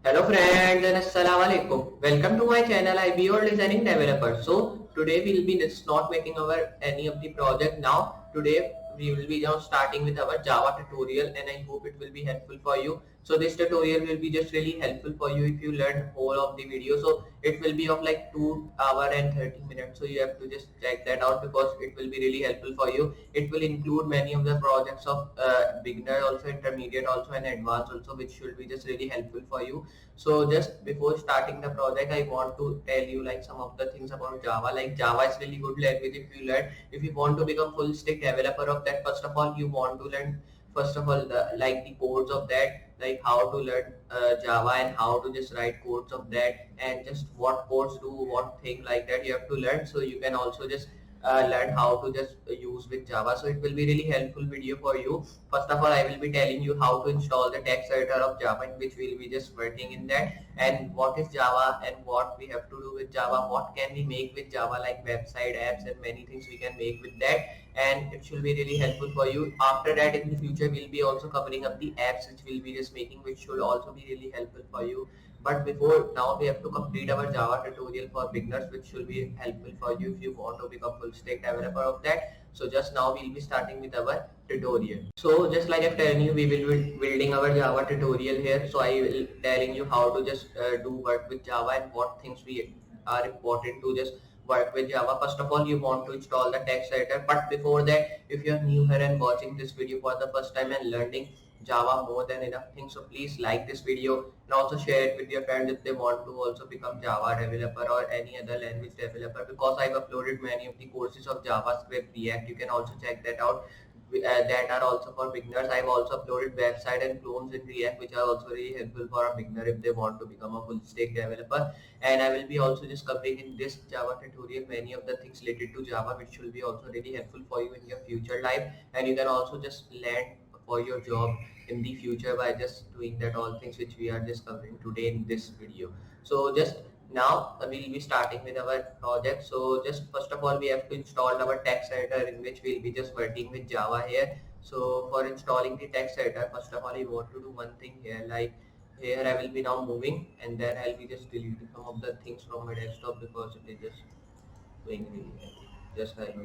Hello friends and assalamu alaikum. Welcome to my channel. I be your designing developer. So today we'll be just not making our any of the project now. Today we will be now starting with our Java tutorial and I hope it will be helpful for you. So this tutorial will be just really helpful for you if you learn whole of the video. So it will be of like 2 hours and 30 minutes. So you have to just check that out because it will be really helpful for you. It will include many of the projects of beginner also, intermediate also and advanced also, which should be just really helpful for you. So just before starting the project, I want to tell you like some of the things about Java. Like Java is really good language if you learn. If you want to become full stack developer of that, first of all, you want to learn first of all the codes of that, like how to learn Java and how to just write codes of that, and just what codes do what thing like that you have to learn. So you can also just learn how to just use with Java. So it will be really helpful video for you. First of all, I will be telling you how to install the text editor of Java, in which we'll be just working in that, and what is Java and what we have to do with Java, what can we make with Java, like website, apps, and many things we can make with that, and it should be really helpful for you. After that, in the future, we'll be also covering up the apps which we'll be just making, which should also be really helpful for you. But before now, we have to complete our Java tutorial for beginners, which should be helpful for you if you want to become full stack developer of that. So just now we'll be starting with our tutorial. So just like I'm telling you, we will be building our Java tutorial here. So I will telling you how to just do work with Java and what things we are important to just work with Java. First of all, you want to install the text editor. But before that, if you are new here and watching this video for the first time and learning Java more than enough things, so please like this video and also share it with your friends if they want to also become Java developer or any other language developer, because I've uploaded many of the courses of JavaScript, React. You can also check that out. That are also for beginners. I've also uploaded website and clones in React, which are also really helpful for a beginner if they want to become a full stack developer. And I will be also just covering in this Java tutorial many of the things related to Java, which will be also really helpful for you in your future life, and you can also just learn for your job in the future by just doing that all things which we are just covering today in this video. So just now we'll be starting with our project. So just first of all, we have to install our text editor, in which we'll be just working with Java here. So for installing the text editor, first of all, you want to do one thing here. Like here I will be now moving, and then I'll be just deleting some of the things from my desktop because it is just doing really heavy. Just like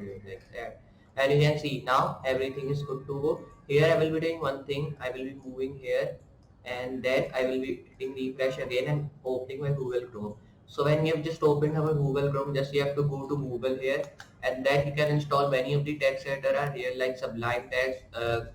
that. And you can see now everything is good to go. Here I will be doing one thing. I will be moving here, and then I will be hitting refresh again and opening my Google Chrome. So when you have just opened our Google Chrome, just you have to go to Google here, and then you can install many of the text editor are here, like Sublime Text,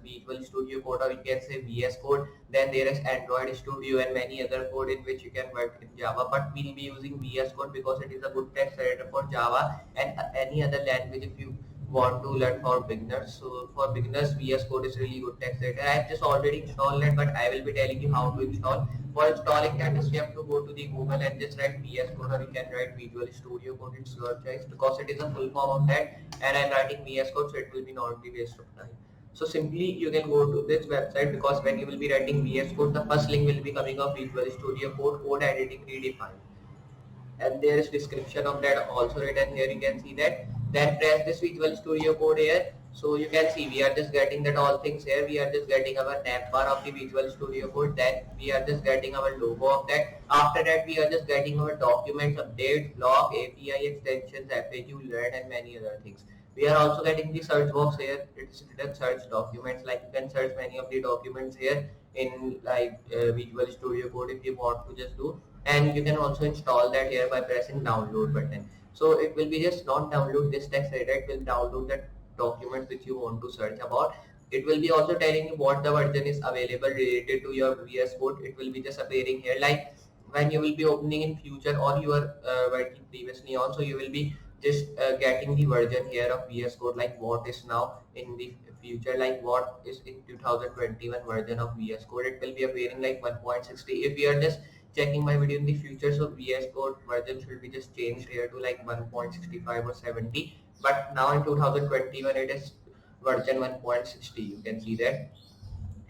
Visual Studio Code, or you can say VS Code. Then there is Android Studio and many other code in which you can work in Java. But we'll be using VS Code because it is a good text editor for Java and any other language if you want to learn for beginners. So for beginners, VS Code is really good text editor. I have just already installed it, but I will be telling you how to install. For installing that, just you have to go to the Google and just write VS Code, or you can write Visual Studio Code. It's your choice because it is a full form of that, and I'm writing VS Code, so it will be not be waste of time. So simply you can go to this website, because when you will be writing VS Code, the first link will be coming of Visual Studio Code, code editing redefined, and there is description of that also written here. You can see that. Then press this Visual Studio Code here. So you can see we are just getting that all things here. We are just getting our navbar of the Visual Studio Code. Then we are just getting our logo of that. After that, we are just getting our documents, updates, blog, API extensions, FAQ, learn, and many other things. We are also getting the search box here. It's written search documents. Like you can search many of the documents here in like Visual Studio Code if you want to just do. And you can also install that here by pressing download button. So it will be just not download this text editor, it will download the document which you want to search about. It will be also telling you what the version is available related to your VS Code. It will be just appearing here, like when you will be opening in future or you are working previously on, so you will be just getting the version here of VS Code, like what is now in the future, like what is in 2021 version of VS Code. It will be appearing like 1.60. If we are just checking my video in the future, so VS Code version should be just changed here to like 1.65 or 70, but now in 2021 it is version 1.60. You can see that.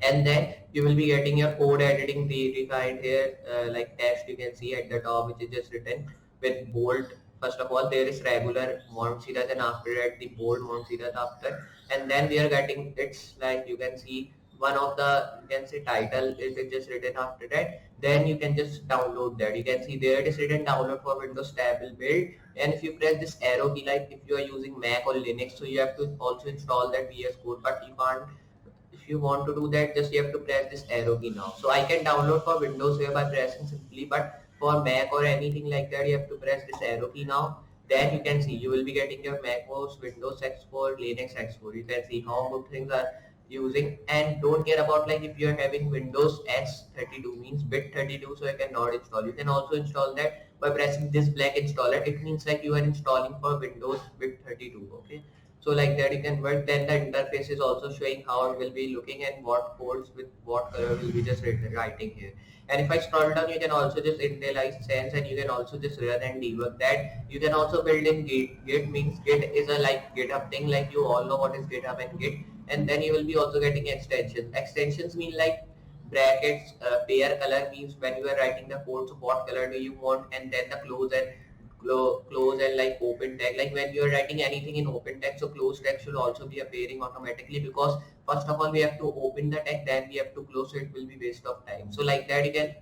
And then you will be getting your code editing redefined here, like text you can see at the top, which is just written with bold. First of all, there is regular Montserrat, and after that the bold Montserrat after, and then we are getting, it's like you can see one of the, you can say, title is it just written after that, then you can just download that. You can see there it is written download for Windows stable build, and if you press this arrow key, like if you are using Mac or Linux, so you have to also install that VS Code, but you can't. If you want to do that, just you have to press this arrow key now. So I can download for Windows here by pressing simply, but for Mac or anything like that, you have to press this arrow key now. Then you can see you will be getting your Mac OS, Windows X4, Linux X4. You can see how good things are using, and don't care about like if you are having Windows S32 means bit 32, so you cannot install. You can also install that by pressing this black installer. It means like you are installing for Windows bit 32. Okay, so like that you can work. Then the interface is also showing how it will be looking and what codes with what color will be just writing here. And if I scroll down, you can also just initialize sense, and you can also just run and debug that. You can also build in Git. Git means Git is a like GitHub thing, like you all know what is GitHub and Git. And then you will be also getting extensions. Extensions mean like brackets, pair color means when you are writing the code, so what color do you want, and then the close and like open tag, like when you are writing anything in open tag, so close tag should also be appearing automatically, because first of all we have to open the tag, then we have to close, so it will be waste of time. So like that you can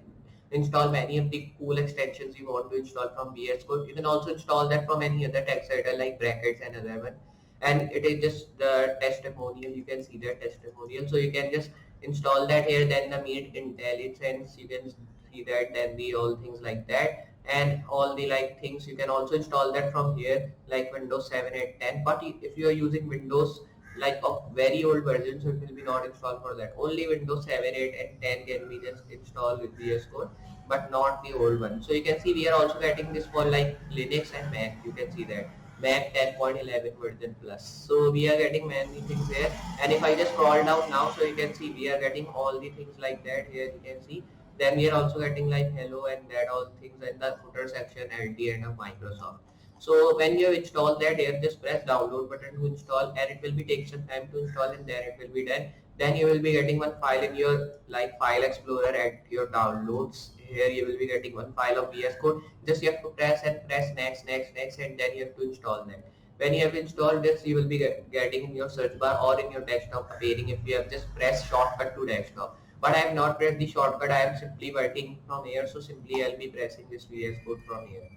install many of the cool extensions you want to install from VS Code. You can also install that from any other text editor like brackets and other one. And it is just the testimonial. You can see that testimonial, so you can just install that here. Then the meet intelligence, you can see that. Then the all things like that, and all the like things you can also install that from here, like Windows 7, 8, 10. But if you are using Windows like of very old version, so it will be not installed for that. Only Windows 7, 8 and 10 can be just installed with VS Code, but not the old one. So you can see we are also getting this for like Linux and Mac. You can see that Mac 10.11 version plus. So we are getting many things there. And if I just scroll down now, so you can see we are getting all the things like that here. You can see. Then we are also getting like hello and that all things in the footer section at the end of Microsoft. So when you have installed that here, just press download button to install, and it will be take some time to install, and then it will be done. Then you will be getting one file in your like file explorer at your downloads. Here you will be getting one file of VS Code. Just you have to press next, and then you have to install that. When you have installed this, you will be getting in your search bar or in your desktop appearing if you have just pressed shortcut to desktop. But I have not pressed the shortcut. I am simply working from here, so simply I'll be pressing this VS Code from here.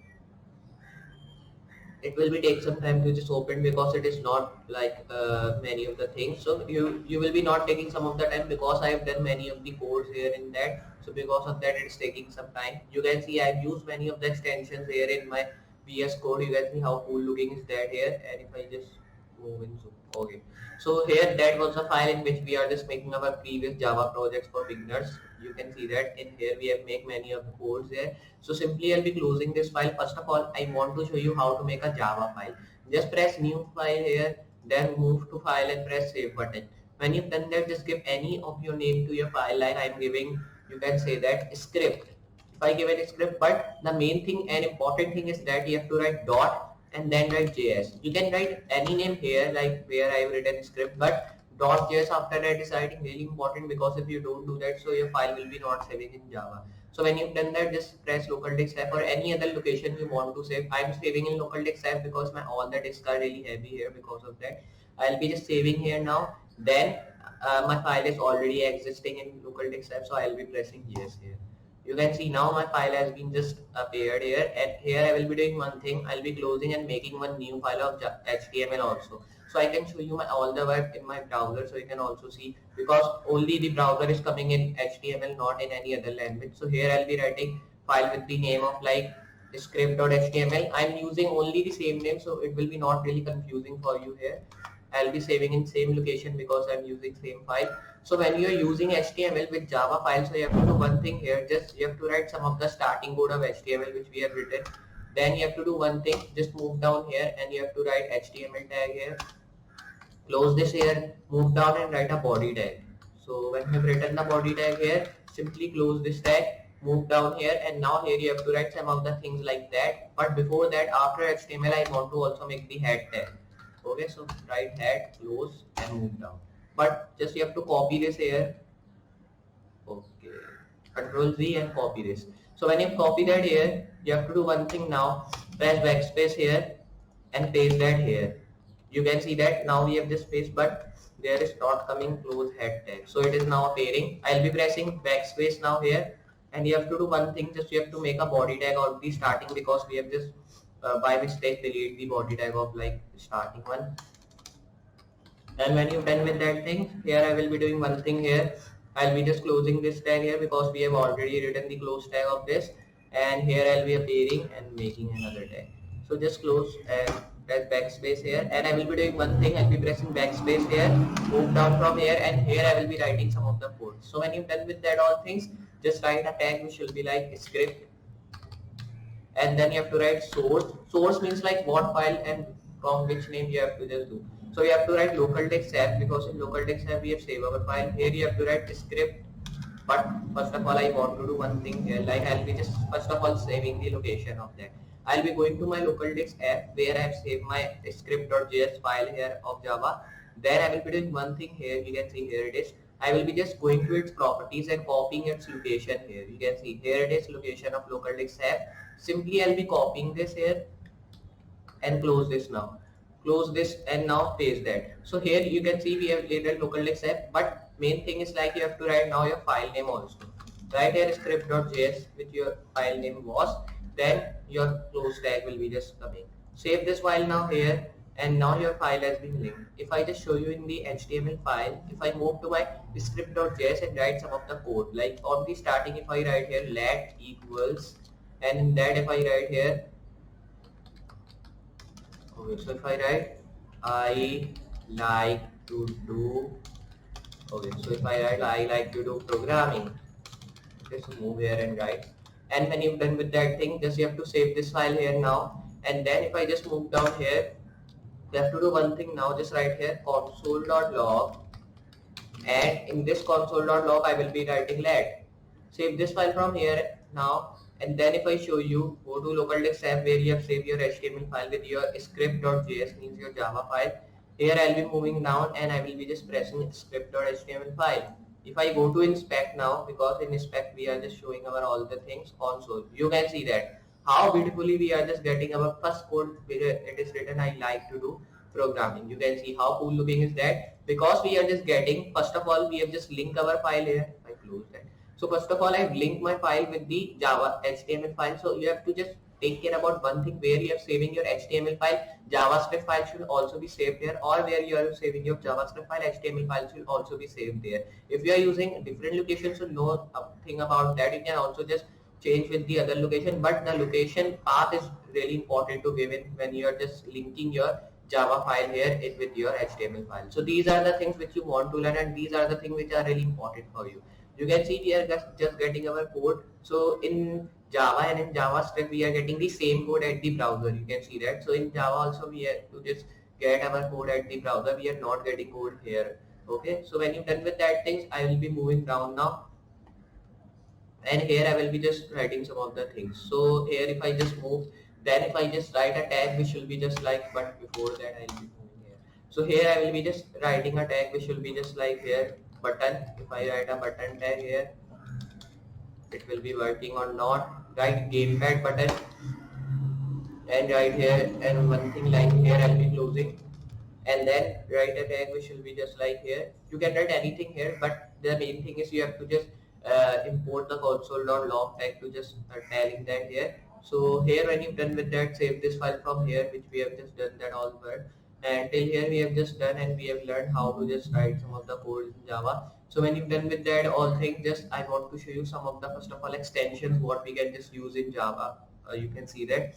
It will be take some time to just open, because it is not like many of the things. So you will be not taking some of the time, because I have done many of the codes here in that. So because of that, it's taking some time. You can see I've used many of the extensions here in my VS Code. You can see how cool looking is that here. And if I just move in, so okay. So here that was a file in which we are just making our previous Java projects for beginners. You can see that in here we have make many of the codes here. So simply I'll be closing this file. First of all, I want to show you how to make a Java file. Just press new file here, then move to file and press save button. When you've done that, just give any of your name to your file. Like I'm giving, you can say that script. If I give it a script, but the main thing and important thing is that you have to write dot and then write JS. You can write any name here, like where I've written script, but .js after that is I think really important, because if you don't do that, so your file will be not saving in Java. So when you've done that, just press local disk F or any other location you want to save. I'm saving in local disk F because my all the disks are really heavy here. Because of that, I'll be just saving here now. Then my file is already existing in local disk F, so I'll be pressing yes here. You can see now my file has been just appeared here, and here I will be doing one thing. I'll be closing and making one new file of HTML also. So I can show you all the work in my browser, so you can also see, because only the browser is coming in HTML, not in any other language. So here I'll be writing file with the name of like script.html. I'm using only the same name, so it will be not really confusing for you here. I'll be saving in same location because I'm using same file. So when you're using HTML with Java files, so you have to do one thing here. Just you have to write some of the starting code of HTML which we have written. Then you have to do one thing, just move down here and you have to write HTML tag here. Close this here, move down and write a body tag. So when you've written the body tag here, simply close this tag, move down here, and now here you have to write some of the things like that. But before that, after HTML, I want to also make the head tag. Okay, so write head, close and move down. But just you have to copy this here. Okay, Control Z and copy this. So when you copy that here, you have to do one thing now. Press backspace here and paste that here. You can see that now we have this space, but there is not coming close head tag, so it is now appearing. I'll be pressing backspace now here, and you have to do one thing, just you have to make a body tag of the starting, because we have just by mistake delete the body tag of like starting one. And when you're done with that thing, here I will be doing one thing here. I'll be just closing this tag here because we have already written the close tag of this, and here I'll be appearing and making another tag. So just close and press backspace here, and I will be doing one thing. I'll be pressing backspace here, move down from here, and here I will be writing some of the code. So when you're done with that all things, just write a tag which will be like script, and then you have to write source. Source means like what file and from which name you have to just do. So you have to write local text app, because in local text app we have saved our file. Here you have to write script, but first of all I want to do one thing here, like I'll be just first of all saving the location of that. I'll be going to my local text app where I have saved my script.js file here of Java. Then I will be doing one thing here, you can see here it is. I will be just going to its properties and copying its location here. You can see here it is, location of local text app. Simply I'll be copying this here and close this now. Close this and now paste that. So here you can see we have labeled local text app, but main thing is like you have to write now your file name also. Write here script.js which your file name was, then your close tag will be just coming. Save this file now here, and now your file has been linked. If I just show you in the HTML file, if I move to my script.js and write some of the code, like on the starting if I write here let equals, and in that if I write here, okay, so if I write I like to do, okay, so if I write I like to do programming, just move here and write. And when you've done with that thing, just you have to save this file here now. And then if I just move down here, you have to do one thing now, just write here console.log, and in this console.log I will be writing let. Save this file from here now, and then if I show you, go to local text app where you have saved your HTML file with your script.js, means your Java file. Here I'll be moving down and I will be just pressing script.html file. If I go to inspect now, because in inspect we are just showing our all the things console, you can see that how beautifully we are just getting our first code where it is written I like to do programming. You can see how cool looking is that, because we are just getting, first of all we have just linked our file here. If I close that, so first of all I have linked my file with the Java HTML file. So you have to just take care about one thing, where you are saving your HTML file, JavaScript file should also be saved there, or where you are saving your JavaScript file, HTML file should also be saved there. If you are using different locations, so no thing about that, you can also just change with the other location, but the location path is really important to give it when you are just linking your Java file here with your HTML file. So these are the things which you want to learn, and these are the things which are really important for you. You can see we are just getting our code. So in Java and in JavaScript we are getting the same code at the browser, you can see that. So in Java also we have to just get our code at the browser, we are not getting code here. Okay, so when you're done with that things, I will be moving down now, and here I will be just writing some of the things. So here if I just move, then if I just write a tag which will be just like, but before that I will be moving here. So here I will be just writing a tag which will be just like here button. If I write a button tag here, it will be working or not. Write gamepad button and right here, and one thing like here I'll be closing, and then write a tag which will be just like here. You can write anything here, but the main thing is you have to just import the console.log tag to just tagging that here. So here when you've done with that, save this file from here which we have just done that all word, and till here we have just done, and we have learned how to just write some of the code in Java. So when you've done with that all things, just I want to show you some of the first of all extensions what we can just use in Java. You can see that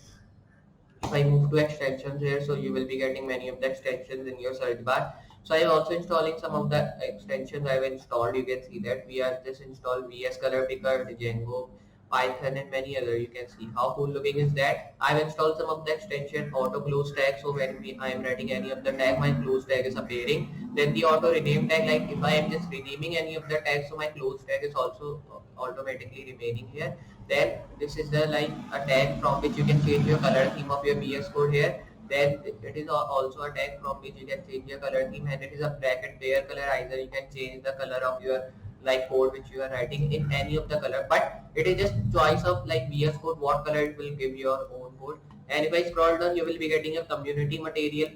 if I move to extensions here, so you will be getting many of the extensions in your search bar. So I am also installing some of the extensions I have installed. You can see that we have just installed VS Color Picker, Django, Python, and many other. You can see how cool looking is that. I have installed some of the extension auto close tag. So when I am writing any of the tag, my close tag is appearing. Then the auto rename tag, like if I am just renaming any of the tags, so my close tag is also automatically remaining here. Then this is the like a tag from which you can change your color theme of your VS Code here. Then it is also a tag from which you can change your color theme, and it is a bracket where colorizer, you can change the color of your like code which you are writing in any of the color, but it is just choice of like VS Code what color it will give your own code. And if I scroll down, you will be getting a community material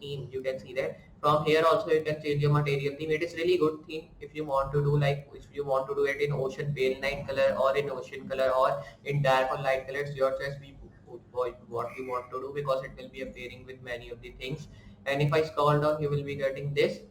theme. You can see that if From here also you can change your material theme. It is really good theme if you want to do, like if you want to do it in ocean pale night color or in ocean color or in dark or light colors, your choice. We what you want to do, because it will be appearing with many of the things. And if I scroll down, you will be getting this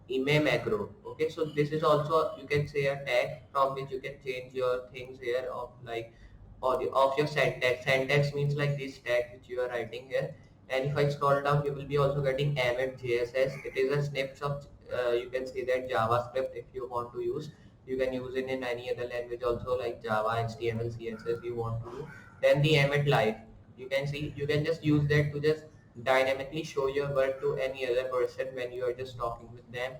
email macro. Okay, so this is also, you can say, a tag from which you can change your things here of like, or of your syntax. Syntax means like this tag which you are writing here. And if I scroll down, you will be also getting emmet JSS. It is a snippet of you can say that JavaScript. If you want to use, you can use it in any other language also, like Java, HTML, CSS you want to do. Then the emmet live, you can see, you can just use that to just dynamically show your work to any other person when you are just talking with them.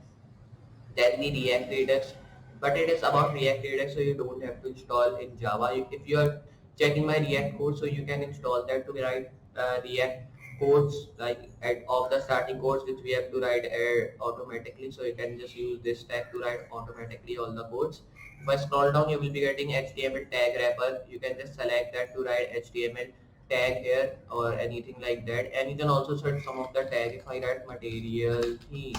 Then the React Redux, but it is about React Redux, so you don't have to install in Java. If you are checking my React code, so you can install that to write React codes, like of the starting codes which we have to write automatically. So you can just use this tag to write automatically all the codes. If I scroll down, you will be getting HTML tag wrapper. You can just select that to write HTML tag here or anything like that. And you can also set some of the tag. If I write material theme,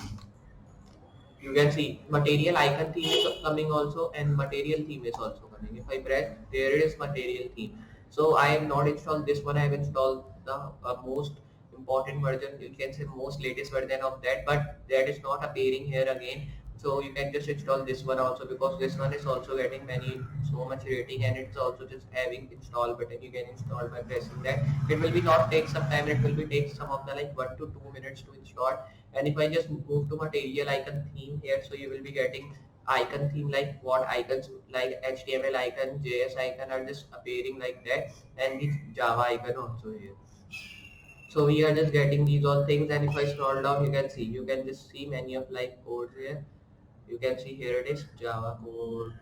you can see material icon theme is coming also, and material theme is also coming. If I press, there it is, material theme. So I have not installed this one. I have installed the most important version, you can say most latest version of that, but that is not appearing here again. So you can just install this one also, because this one is also getting so much rating, and it's also just having install button. You can install by pressing that. It will be not take some time. It will be take some of the like 1 to 2 minutes to install. And if I just move to material icon theme here, so you will be getting icon theme, like what icons, like HTML icon, JS icon are just appearing like that, and the Java icon also here. So we are just getting these all things. And if I scroll down, you can just see many of like codes here. You can see here it is Java code.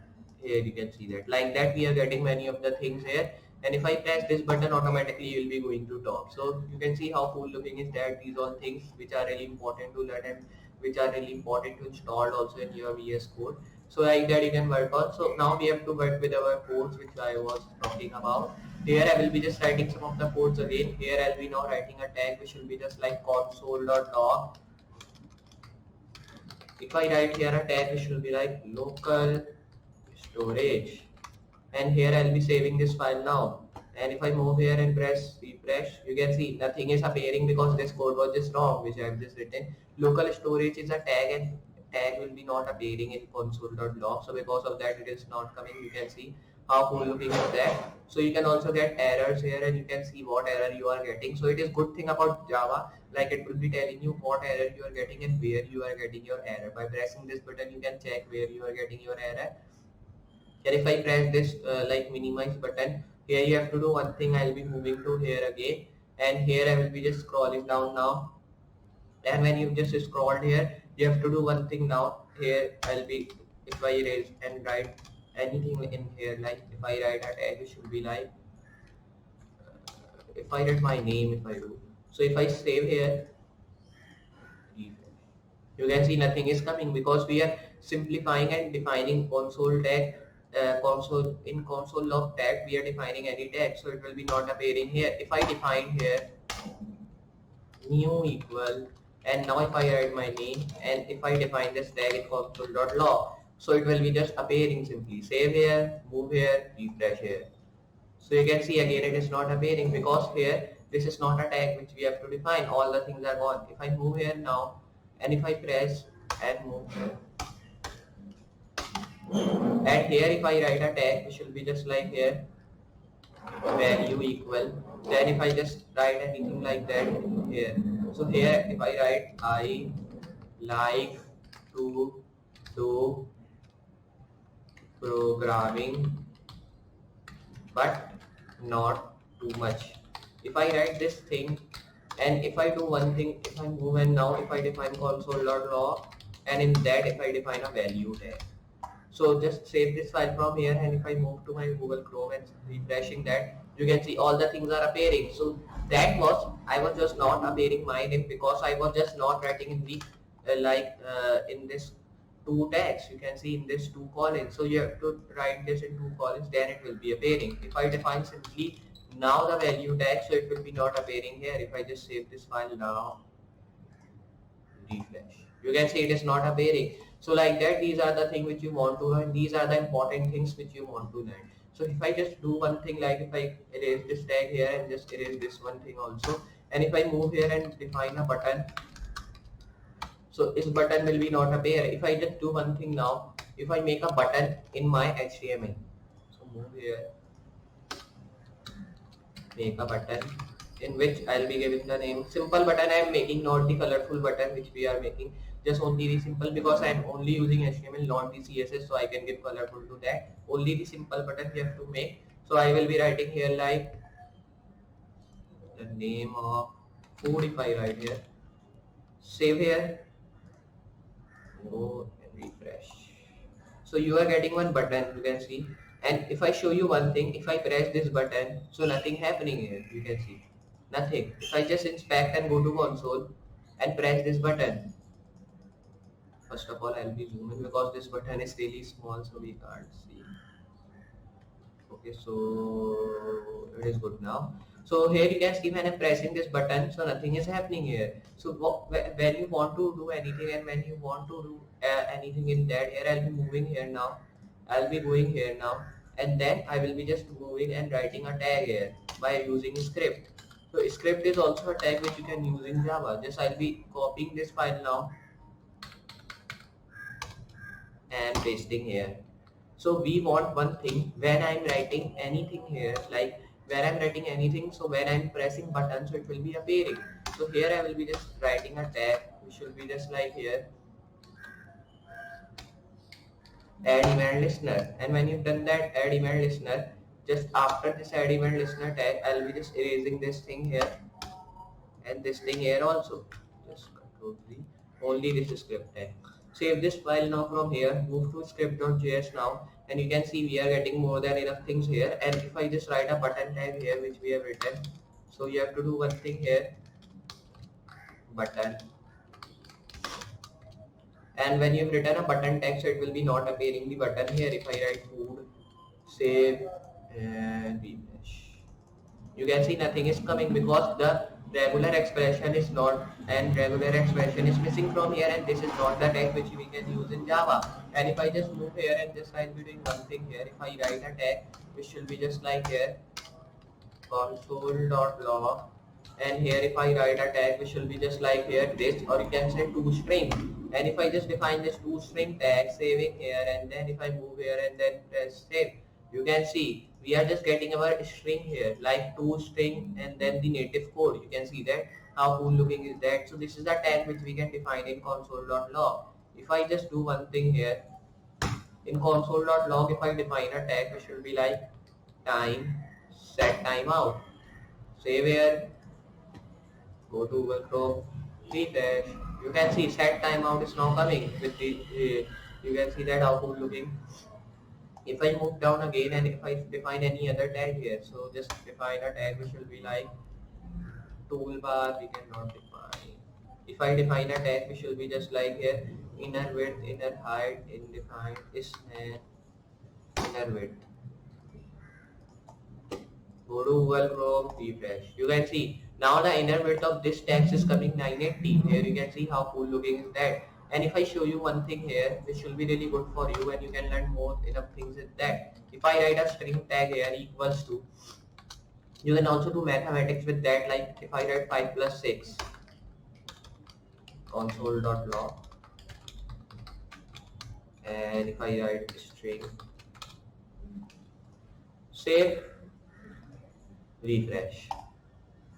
Here you can see that, like that we are getting many of the things here. And if I press this button, automatically you will be going to top. So you can see how cool looking is that. These all things which are really important to learn, and which are really important to install also in your VS code. So like that you can work on. So now we have to work with our codes which I was talking about. Here I will be just writing some of the codes again. Here I'll be now writing a tag which will be just like console.log. If I write here a tag which will be like local storage, and here I'll be saving this file now. And if I move here and press refresh, you can see nothing is appearing because this code was just wrong which I have just written. Local storage is a tag, and tag will be not appearing in console.log. So because of that it is not coming. You can see how cool looking is that. So you can also get errors here, and you can see what error you are getting. So it is good thing about Java, like it will be telling you what error you are getting and where you are getting your error. By pressing this button you can check where you are getting your error. Here if I press this like minimize button, here you have to do one thing. I'll be moving to here again, and here I will be just scrolling down now. And when you just scrolled here, you have to do one thing now. Here I'll be, if I erase and write anything in here, like if I write a tag, it should be like if I write my name, if I do. So if I save here, you can see nothing is coming because we are simplifying and defining console tag. Console log tag we are defining any tag, so it will be not appearing here. If I define here new equal, and now if I write my name, and if I define this tag in console.log, so it will be just appearing simply. Save here, move here, refresh here. So you can see again it is not appearing because here this is not a tag which we have to define. All the things are gone. If I move here now, and if I press and move here, and here if I write a tag which will be just like here value equal, then if I just write anything like that here, so here if I write I like to do programming but not too much. If I write this thing, and if I do one thing, if I move, and now if I define console.log, and in that if I define a value tag. So just save this file from here, and if I move to my Google Chrome and refreshing that, you can see all the things are appearing. So that was, I was just not appearing my name because I was just not writing in the in this two tags. You can see in this two columns. So you have to write this in two columns, then it will be appearing. If I define simply now the value tag, so it will be not appearing here. If I just save this file now, refresh. You can see it is not appearing. So like that, these are the things which you want to learn. These are the important things which you want to learn. So if I just do one thing, like if I erase this tag here and just erase this one thing also, and if I move here and define a button, so this button will be not appear. If I just do one thing now, if I make a button in my HTML, so move here, make a button in which I'll be giving the name simple button. I am making, not the colorful button which we are making, just only the simple, because I am only using HTML, not the CSS, so I can give colorful to that. Only the simple button we have to make. So I will be writing here like the name of food. If I write here, save here, go and refresh. So you are getting one button, you can see. And if I show you one thing, if I press this button, so nothing happening here, you can see nothing. If I just inspect and go to console and press this button, first of all I'll be zooming because this button is really small, so we can't see. Okay, so it is good now. So here you can see when I'm pressing this button, so nothing is happening here. So when you want to do anything, and when you want to do anything in that, here I'll be moving here now, I'll be going here now, and then I will be just moving and writing a tag here by using script. So script is also a tag which you can use in Java. Just I'll be copying this file now and pasting here. So we want one thing, when I'm writing anything here, like where I'm writing anything, so when I'm pressing button, so it will be appearing. So here I will be just writing a tag which will be just like here, add event listener. And when you've done that add event listener, just after this add event listener tag, I'll be just erasing this thing here and this thing here also. Just control 3, only this script tag. Save this file now from here, move to script.js now, and you can see we are getting more than enough things here. And if I just write a button tag here which we have written, so you have to do one thing here, button, and when you've written a button tag, so it will be not appearing the button here. If I write food, save and refresh, you can see nothing is coming because the regular expression is not, and regular expression is missing from here, and this is not the tag which we can use in Java. And if I just move here and just I'll be doing one thing here, if I write a tag which will be just like here, console.log, and here if I write a tag which will be just like here this, or you can say toString, and if I just define this toString tag, saving here, and then if I move here and then press save, you can see we are just getting our string here like toString and then the native code. You can see that how cool looking is that. So this is the tag which we can define in console.log. If I just do one thing here in console.log, if I define a tag which will be like time, set timeout, save here, go to Google Chrome, refresh, you can see set timeout is now coming with the you can see that how cool looking. If I move down again and if I define any other tag here, so just define a tag which will be like toolbar, we cannot define. If I define a tag which will be just like here, inner width, inner height, indefined, isn't inner width. Go to Google Chrome, refresh. You can see now the inner width of this text is coming 980. Here you can see how cool looking is that. And if I show you one thing here, which will be really good for you and you can learn more enough things with that. If I write a string tag here equals to, you can also do mathematics with that, like if I write 5 plus 6, console.log, and if I write string, save, refresh,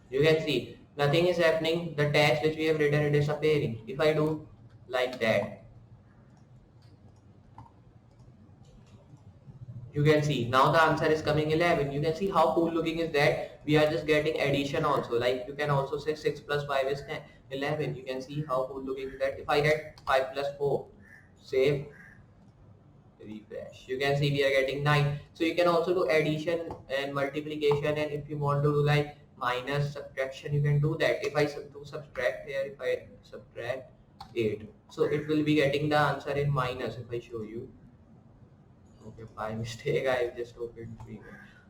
you can see nothing is happening. The tags which we have written is disappearing. If I do like that, you can see now the answer is coming 11. You can see how cool looking is that. We are just getting addition also, like you can also say 6 plus 5 is 11. You can see how cool looking is that. If I get 5 plus 4, save, refresh, you can see we are getting 9. So you can also do addition and multiplication, and if you want to do like minus, subtraction, you can do that. If I do subtract here, if I subtract 8, so it will be getting the answer in minus. If I show you, okay, by mistake I just opened 3.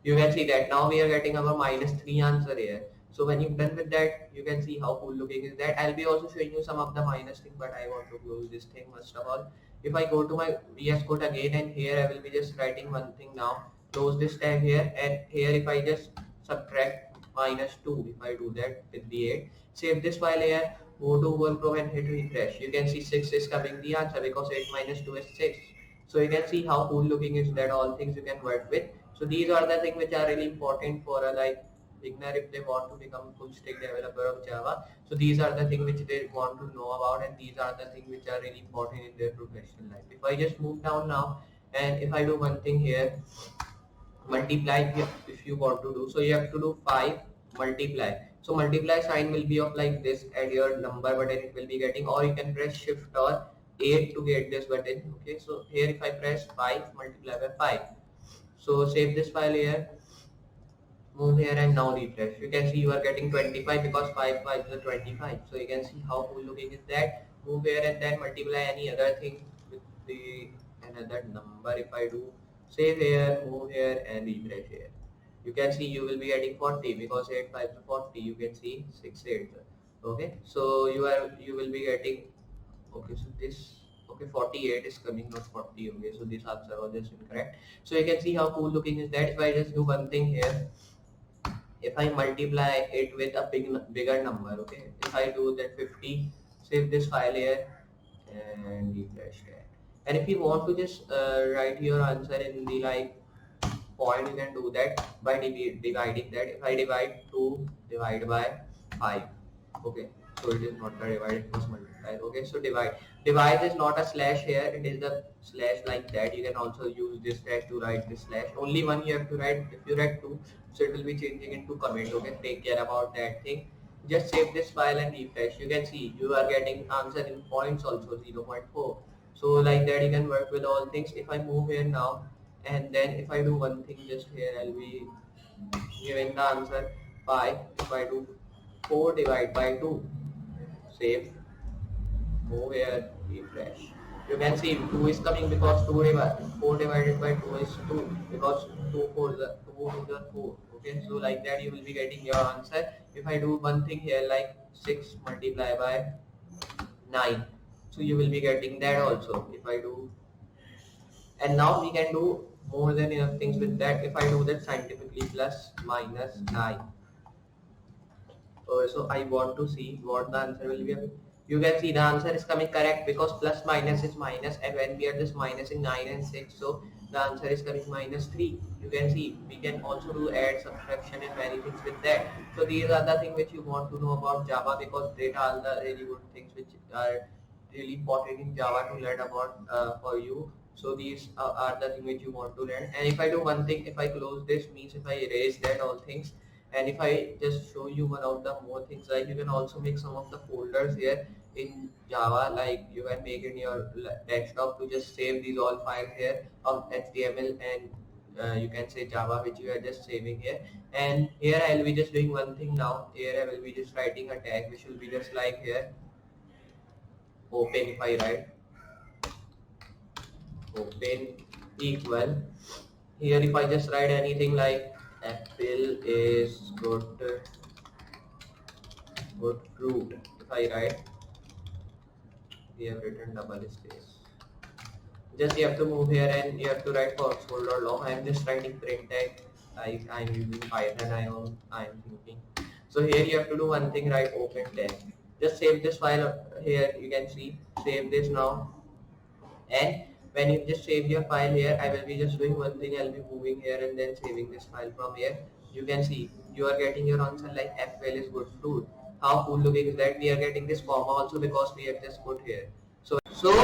You can see that now we are getting our minus 3 answer here. So when you've done with that, you can see how cool looking is that. I'll be also showing you some of the minus thing, but I want to close this thing first of all. If I go to my VS Code again, and here I will be just writing one thing now. Close this tag here, and here if I just subtract -2, if I do that with the 8, save this file here, go to Google Chrome and hit refresh. You can see 6 is coming the answer because 8 minus 2 is 6. So you can see how cool looking is that, all things you can work with. So these are the things which are really important for a beginner if they want to become full stack developer of Java. So these are the things which they want to know about, and these are the things which are really important in their professional life. If I just move down now, and if I do one thing here, multiply, if you want to do, so you have to do 5 multiply. So multiply sign will be of like this, add your number button it will be getting, or you can press shift or 8 to get this button. Okay, so here if I press 5 multiply by 5, so save this file here, move here, and now refresh. You can see you are getting 25 because 5 5 is 25. So you can see how cool looking is that. Move here and then multiply any other thing with the another number. If I do save here, move here, and refresh here, you can see you will be getting 40 because 8 5 is 40. You can see 6 8. Okay, so you will be getting, okay, so this, okay, 48 is coming, not 40. Okay, so this answer was just incorrect. So you can see how cool looking is that. If I just do one thing here, if I multiply it with a bigger number, okay, if I do that 50, save this file here and refresh that. And if you want to just write your answer in the point, you can do that by dividing that. If I divide 2 divide by 5, okay, so it is not a divide, it was multiply. Okay, so divide is not a slash here, it is the slash like that. You can also use this slash to write this slash. Only one you have to write. If you write 2, so it will be changing into comment. Okay, take care about that thing. Just save this file and refresh. You can see you are getting answer in points also, 0.4. so like that you can work with all things. If I move here now, and then if I do one thing just here, I'll be giving the answer 5. If I do 4 divide by 2, save, move here, refresh. You can see 2 is coming because 4 divided by 2 is 2, because 2 4 is 4. Okay, so like that you will be getting your answer. If I do one thing here like 6 multiply by 9, so you will be getting that also. If I do, and now we can do more than enough things with that. If I do that scientifically, plus minus 9, so I want to see what the answer will be. You can see the answer is coming correct because plus minus is minus, and when we are just minusing 9 and 6, so the answer is coming -3. You can see we can also do add, subtraction, and many things with that. So these are the things which you want to know about Java, because they are the really good things which are really important in Java to learn about for you. So these are the things which you want to learn. And if I do one thing, if I close this, means if I erase that all things, and if I just show you one of the more things, like you can also make some of the folders here in Java, like you can make in your desktop to just save these all files here of HTML and you can say Java, which you are just saving here. And here I will be just doing one thing now. Here I will be just writing a tag which will be just like here open. If I write open equal, here if I just write anything like apple is good fruit, if I write, we have written double space, just you have to move here and you have to write console.log. I am just writing print tag, like I am using Python, I am thinking. So here you have to do one thing, write open tag. Just save this file here, you can see, save this now. And when you just save your file here, I will be just doing one thing, I will be moving here and then saving this file from here. You can see you are getting your answer like apple is good fruit. How cool looking is that? We are getting this comma also because we have just put here. So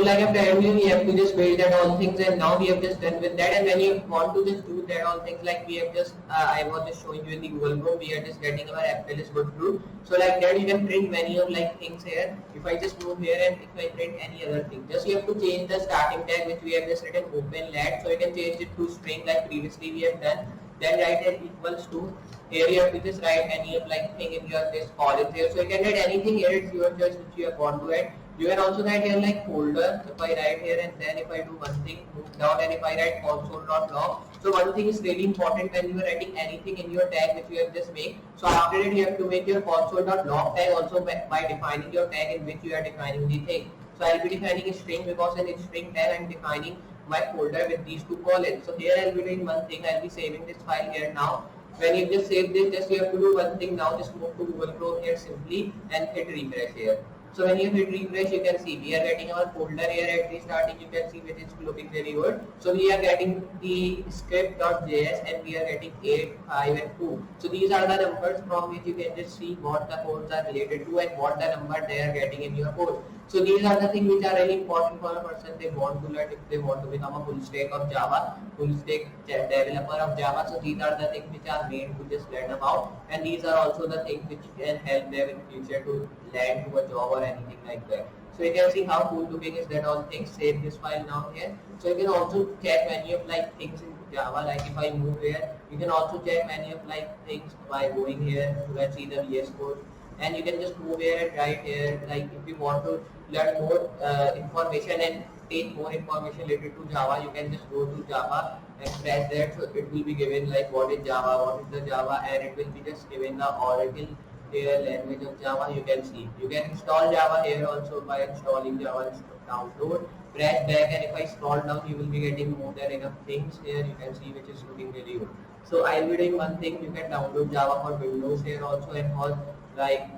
like I'm telling you, we have to just build that all things, and now we have just done with that. And when you want to just do that all things, like we have just I was just showing you in the Google Chrome, we are just getting our apple is good fruit. So like that you can print many of like things here. If I just move here and if I print any other thing, just you have to change the starting tag which we have just written open lat, so you can change it to string like previously we have done. Then write it equals to, here you have to just write any of like thing in your this column here. So you can write anything here, it's your choice which you have want to add. You can also write here like folder. If I write here and then if I do one thing, move down and if I write console.log. So one thing is really important when you are writing anything in your tag which you have just made. So after it you have to make your console.log tag also by defining your tag in which you are defining the thing. So I'll be defining a string because in a string tag I'm defining my folder with these two columns. So here I'll be doing one thing. I'll be saving this file here now. When you just save this, just you have to do one thing now. Just move to Google Chrome here simply and hit refresh here. So when you hit refresh, you can see we are getting our folder here at the starting. You can see which is looking very good. So we are getting the script.js and we are getting 8, 5 and 2. So these are the numbers from which you can just see what the codes are related to and what the number they are getting in your code. So these are the things which are really important for a person they want to learn if they want to become a full stack of Java, full stack developer of Java. So these are the things which are made to just learn about, and these are also the things which can help them in future to land to a job or anything like that. So you can see how cool looking is that all things. Save this file now here. So you can also check many of like things in Java. Like if I move here, you can also check many of like things by going here. Let's see the VS Code. And you can just move here and write here, like if you want to learn more information and take more information related to Java, you can just go to Java and press that. So it will be given like what is Java, what is the Java, and it will be just given the Oracle here language of Java. You can see you can install Java here also by installing Java download. Press back and if I scroll down, you will be getting more than enough things here. You can see which is looking really good. So I will be doing one thing. You can download Java for Windows here also, and for like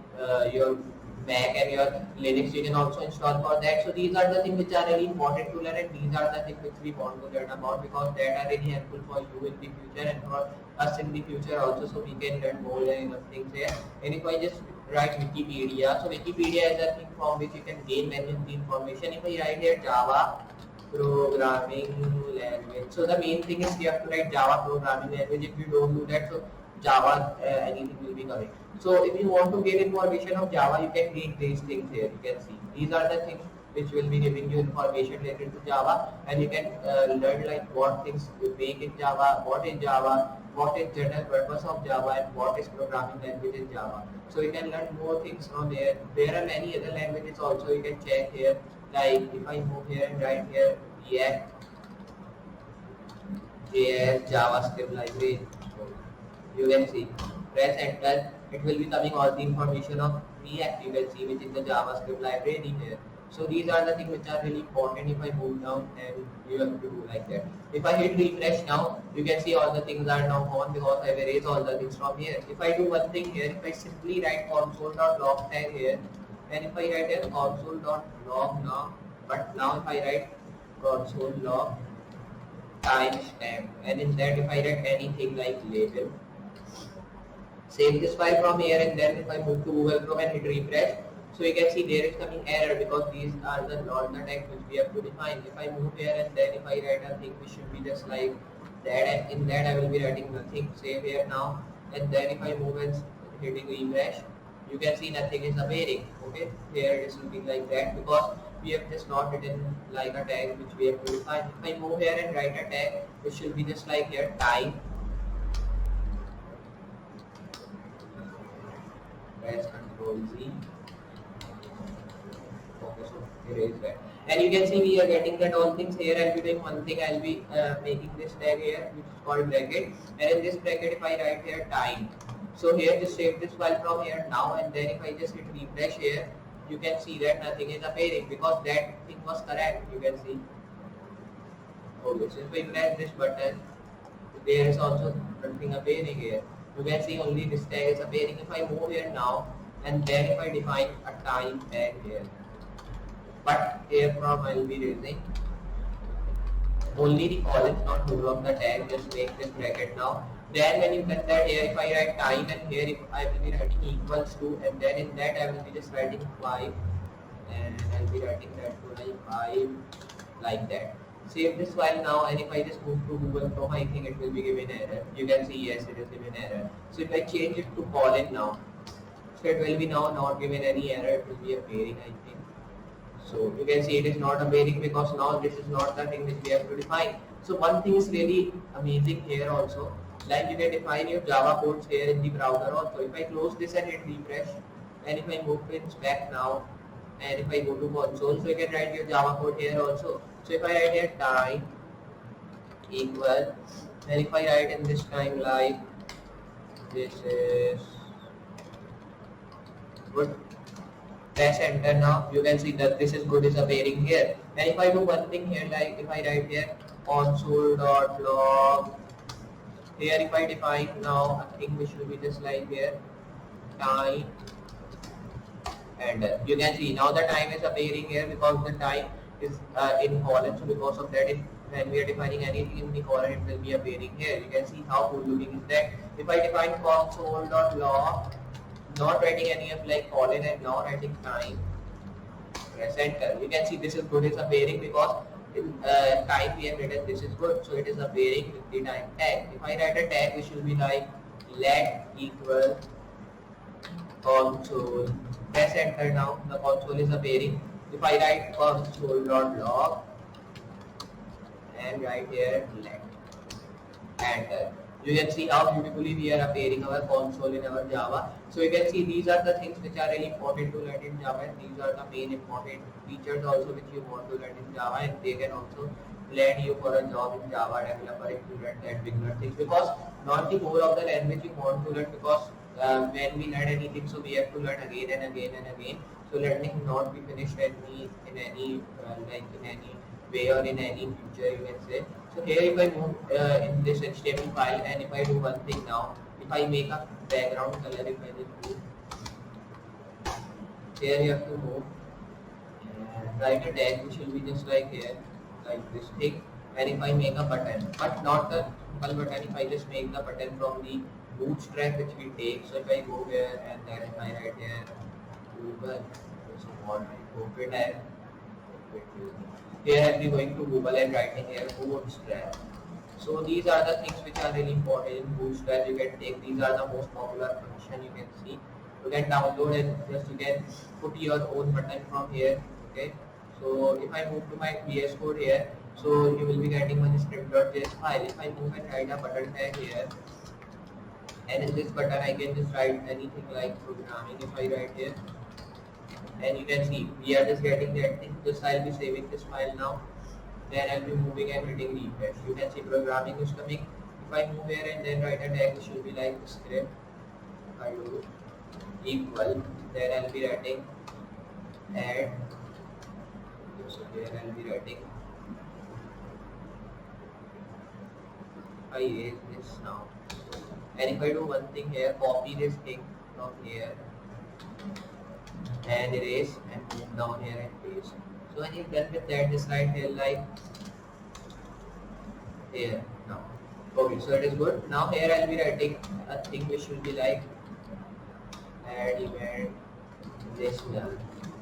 your Mac and your Linux you can also install for that. So these are the things which are really important to learn, and these are the things which we want to learn about because that are really helpful for you in the future and for us in the future also, so we can learn more than enough things here. And if I just write Wikipedia, so Wikipedia is a thing from which you can gain many of the information. If I write here Java programming language, so the main thing is you have to write Java programming language. If you don't do that, so Java anything will be coming. So if you want to get information of Java, you can read these things here. You can see these are the things which will be giving you information related to Java, and you can learn like what things you make in Java, what is general purpose of Java, and what is programming language in Java. So you can learn more things from here. There are many other languages also you can check here. Like if I move here and write here React, JS, JavaScript library, you can see. Press enter. It will be coming all the information of React. You can see which is the JavaScript library here. So these are the things which are really important. If I move down, and you have to do like that. If I hit refresh now, you can see all the things are now gone because I have erased all the things from here. If I do one thing here, if I simply write console.log tag here, and if I write here console.log now, but now if I write console.log timestamp, and in that if I write anything like label, save this file from here, and then if I move to Google Chrome and hit refresh, so you can see there is coming error because these are the not the tags which we have to define. If I move here and then if I write a thing which should be just like that, and in that I will be writing nothing. Save here now, and then if I move and hitting refresh, you can see nothing is appearing. Okay, here it is looking like that because we have just not written like a tag which we have to define. If I move here and write a tag, it should be just like here time. Press Ctrl Z. Okay, so erase that. And you can see we are getting that all things here. I'll be doing one thing. I'll be making this tag here, which is called bracket. And in this bracket, if I write here time, so here just save this file from here now. And then if I just hit refresh here, you can see that nothing is appearing because that thing was correct. You can see. Okay, so if I press this button, there is also nothing appearing here. You can see only this tag is appearing. If I move here now, and then if I define a time tag here, but here from I will be using only the columns, not whole of the tag. Just make this bracket now. Then when you get that here, if I write time, and here if I will be writing equals to, and then in that I will be just writing 5, and I will be writing that to like 5 like that. Save this file now, and if I just move to Google Chrome, I think it will be given error. You can see yes, it is given error. So if I change it to colon now, so it will be now not given any error. It will be appearing, I think. So you can see it is not appearing because now this is not the thing which we have to define. So one thing is really amazing here also. Like you can define your Java codes here in the browser also. If I close this and hit refresh, and if I move things back now, and if I go to console, so you can write your Java code here also. So if I write here time equal, and if I write in this time like this is good, press enter. Now you can see that this is good is appearing here. And if I do one thing here, like if I write here console.log, here if I define now a thing which will be just like here time, and you can see now the time is appearing here because the time is in colon. So because of that, when we are defining anything in the colon, it will be appearing here. You can see how cool looking is that. If I define console.log, not writing any of like colon and now writing time, press enter. You can see this is good is appearing because in time we have written this is good, so it is appearing with the time tag. If I write a tag which will be like let equal console, press enter. Now the console is appearing. If I write console.log and write here let, and you can see how beautifully we are appearing our console in our Java. So you can see these are the things which are really important to learn in Java, and these are the main important features also which you want to learn in Java, and they can also land you for a job in Java developer if you learn that beginner things, because not the whole of the language you want to learn, because when we learn anything, so we have to learn again and again and again. So learning not be finished in any way or in any future, you can say. So here if I move in this HTML file, and if I do one thing now, if I make a background color, if I just move, here you have to move and write a tag which will be just like here, like this thing. And if I make a button, but not the simple button, if I just make the button from the bootstrap which we take. So if I go here and then if I write here Google, so what I open tag, here I'll be going to Google and writing here bootstrap. So these are the things which are really important in bootstrap. You can take, these are the most popular function you can see. You can download and just you can put your own button from here. Okay. So if I move to my VS Code here, so you will be getting one script.js file. If I move and write a button tag here, and in this button I can just write anything like programming. If I write here, and you can see we are just getting that thing. Just I'll be saving this file now. Then I'll be moving and hitting refresh. You can see programming is coming. If I move here and then write a tag, it should be like script. If I do equal, then I'll be writing add. So here I'll be writing. I erase this now. And if I do one thing here, copy this thing from here and erase and move down here and paste. So when you're done with that, just write here like here now. Okay, so it is good. Now here I'll be writing a thing which will be like add event listener.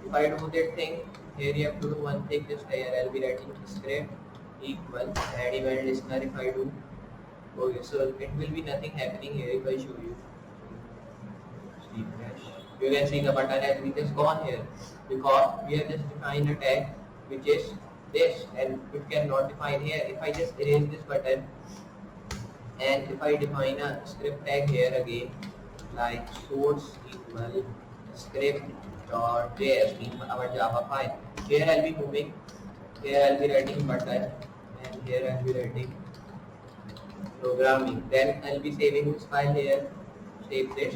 If I do that thing, here you have to do one thing. Just here I'll be writing script equal add event listener. If I do, okay, so it will be nothing happening here. If I show you, refresh, you can see the button has been just gone here because we have just defined a tag which is this, and it cannot define here. If I just erase this button and if I define a script tag here again like source equal script.js in our Java file, here I'll be moving, here I'll be writing button and here I'll be writing programming. Then I'll be saving this file here, save this,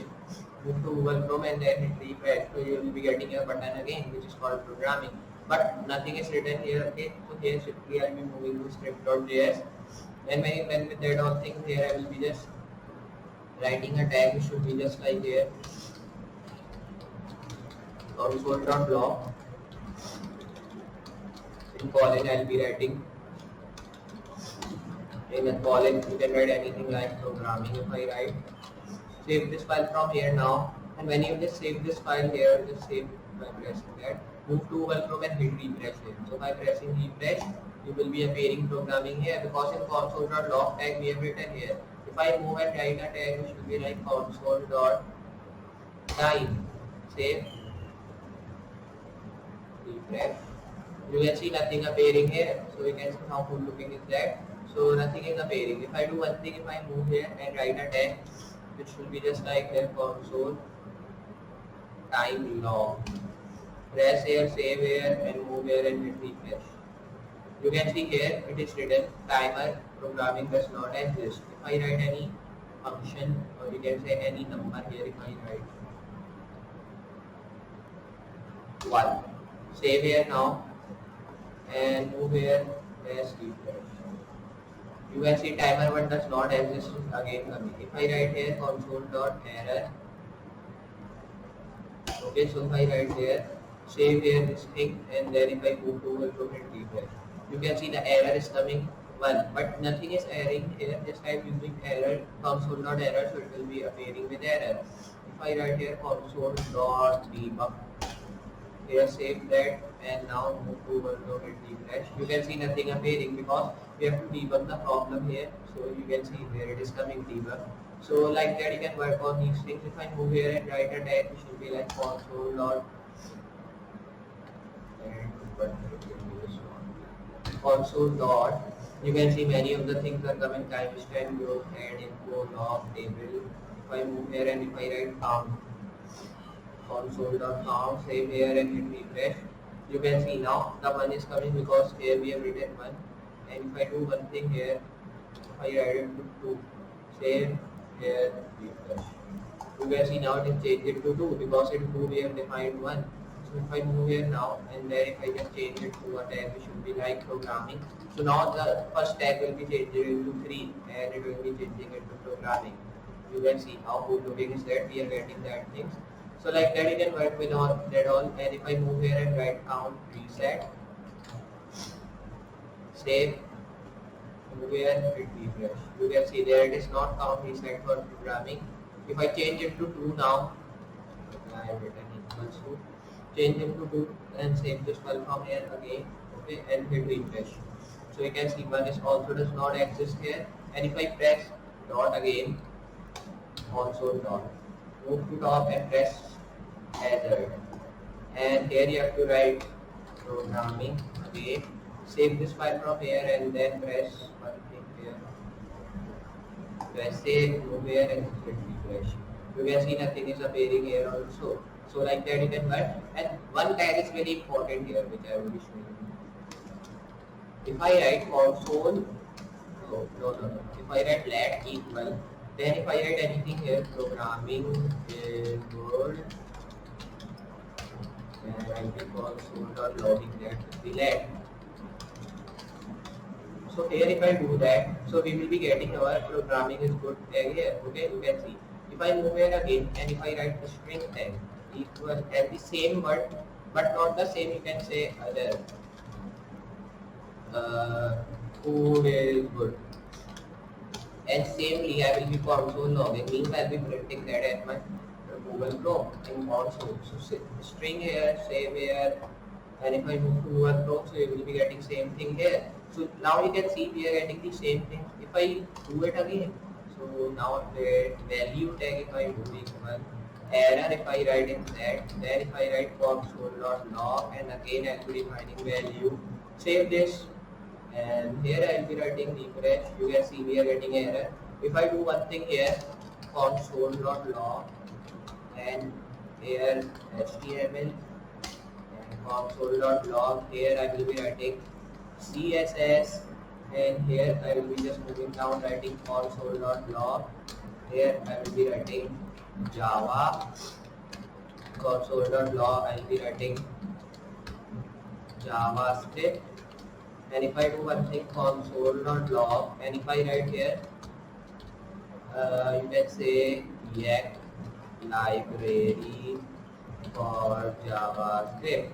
move to Google Chrome and then hit refresh. So you will be getting a button again which is called programming, but nothing is written here. Okay, so here simply I'll be moving to script.js, and when you done with that all things, here I will be just writing a tag which should be just like here console.log. In colon I'll be writing, in a colon you can write anything like programming. If I write, save this file from here now, and when you just save this file here, just save by pressing that, move to Google Chrome and hit refresh here. So by pressing refresh, you will be appearing programming here because in console.log tag we have written here. If I move and write a tag which will be like console.time, save, refresh, you can see nothing appearing here. So you can see how cool looking is that. So nothing is appearing. If I do one thing, if I move here and write a tag which will be just like here console time log, Press here, save here, and move here and hit refresh. You can see here it is written timer programming does not exist. If I write any function, or you can say any number here, if I write 1, save here now and move here, press refresh. You can see timer 1 does not exist again coming. If I write here console.error, okay, so if I write here, save here this thing, and then if I go to hit refresh, you can see the error is coming 1, but nothing is erroring here. Just I am using error console.error, so it will be appearing with error. If I write here console.debug, here save that, and now move to hit refresh, you can see nothing appearing because we have to debug the problem here. So you can see where it is coming debug. So like that you can work on these things. If I move here and write a tag, it should be like console dot console dot. You can see many of the things are coming: timestamp, growth, head, info, log, table. If I move here and if I write count, console.count, save here and hit refresh, you can see now the 1 is coming because here we have written 1. And if I do one thing here, if I add it to 2, save here, refresh, you can see now it is changed it to 2 because in 2 we have defined 1. So if I move here now and then if I just change it to a tag, which should be like programming. So now the first tag will be changed into 3 and it will be changing it to programming. You can see how good looking is that we are getting that things. So like that you can work with all that all. And if I move here and write count, reset, save, move here, hit refresh, you can see there it is not count reset for programming. If I change it to 2 now, I have written equals to, change it to 2 and save this file from here again, okay, and hit refresh. So you can see 1 is also does not exist here. And if I press dot again, console dot, move to top and press hazard, and here you have to write programming again, save this file from here and then press one thing here, press save, move here and hit refresh. You can see nothing is appearing here also. So like that you can work. And one tag is very important here which I will be showing you. If I write console, no. If I write let equal, then if I write anything here, programming is good, and I will console.logging that will be let. So here if I do that, so we will be getting our programming is good tag here. Okay, you can see. If I move here again and if I write the string tag equal and the same word but not the same, you can say other. Food is good. And samely I will be console logging, means I will be printing that at my Google Chrome in console. So string here, save here, and if I move to Google Chrome, so you will be getting same thing here. So now you can see we are getting the same thing. If I do it again, so now the value tag if I do equal error, if I write in that, then if I write console.log and again I will be defining value, save this. And here I will be writing refresh. You can see we are getting error. If I do one thing here, console.log and here HTML and console.log, here I will be writing CSS, and here I will be just moving down writing console.log. Here I will be writing Java, console.log I will be writing JavaScript. And if I do one thing console.log and if I write here, you can say React library for JavaScript.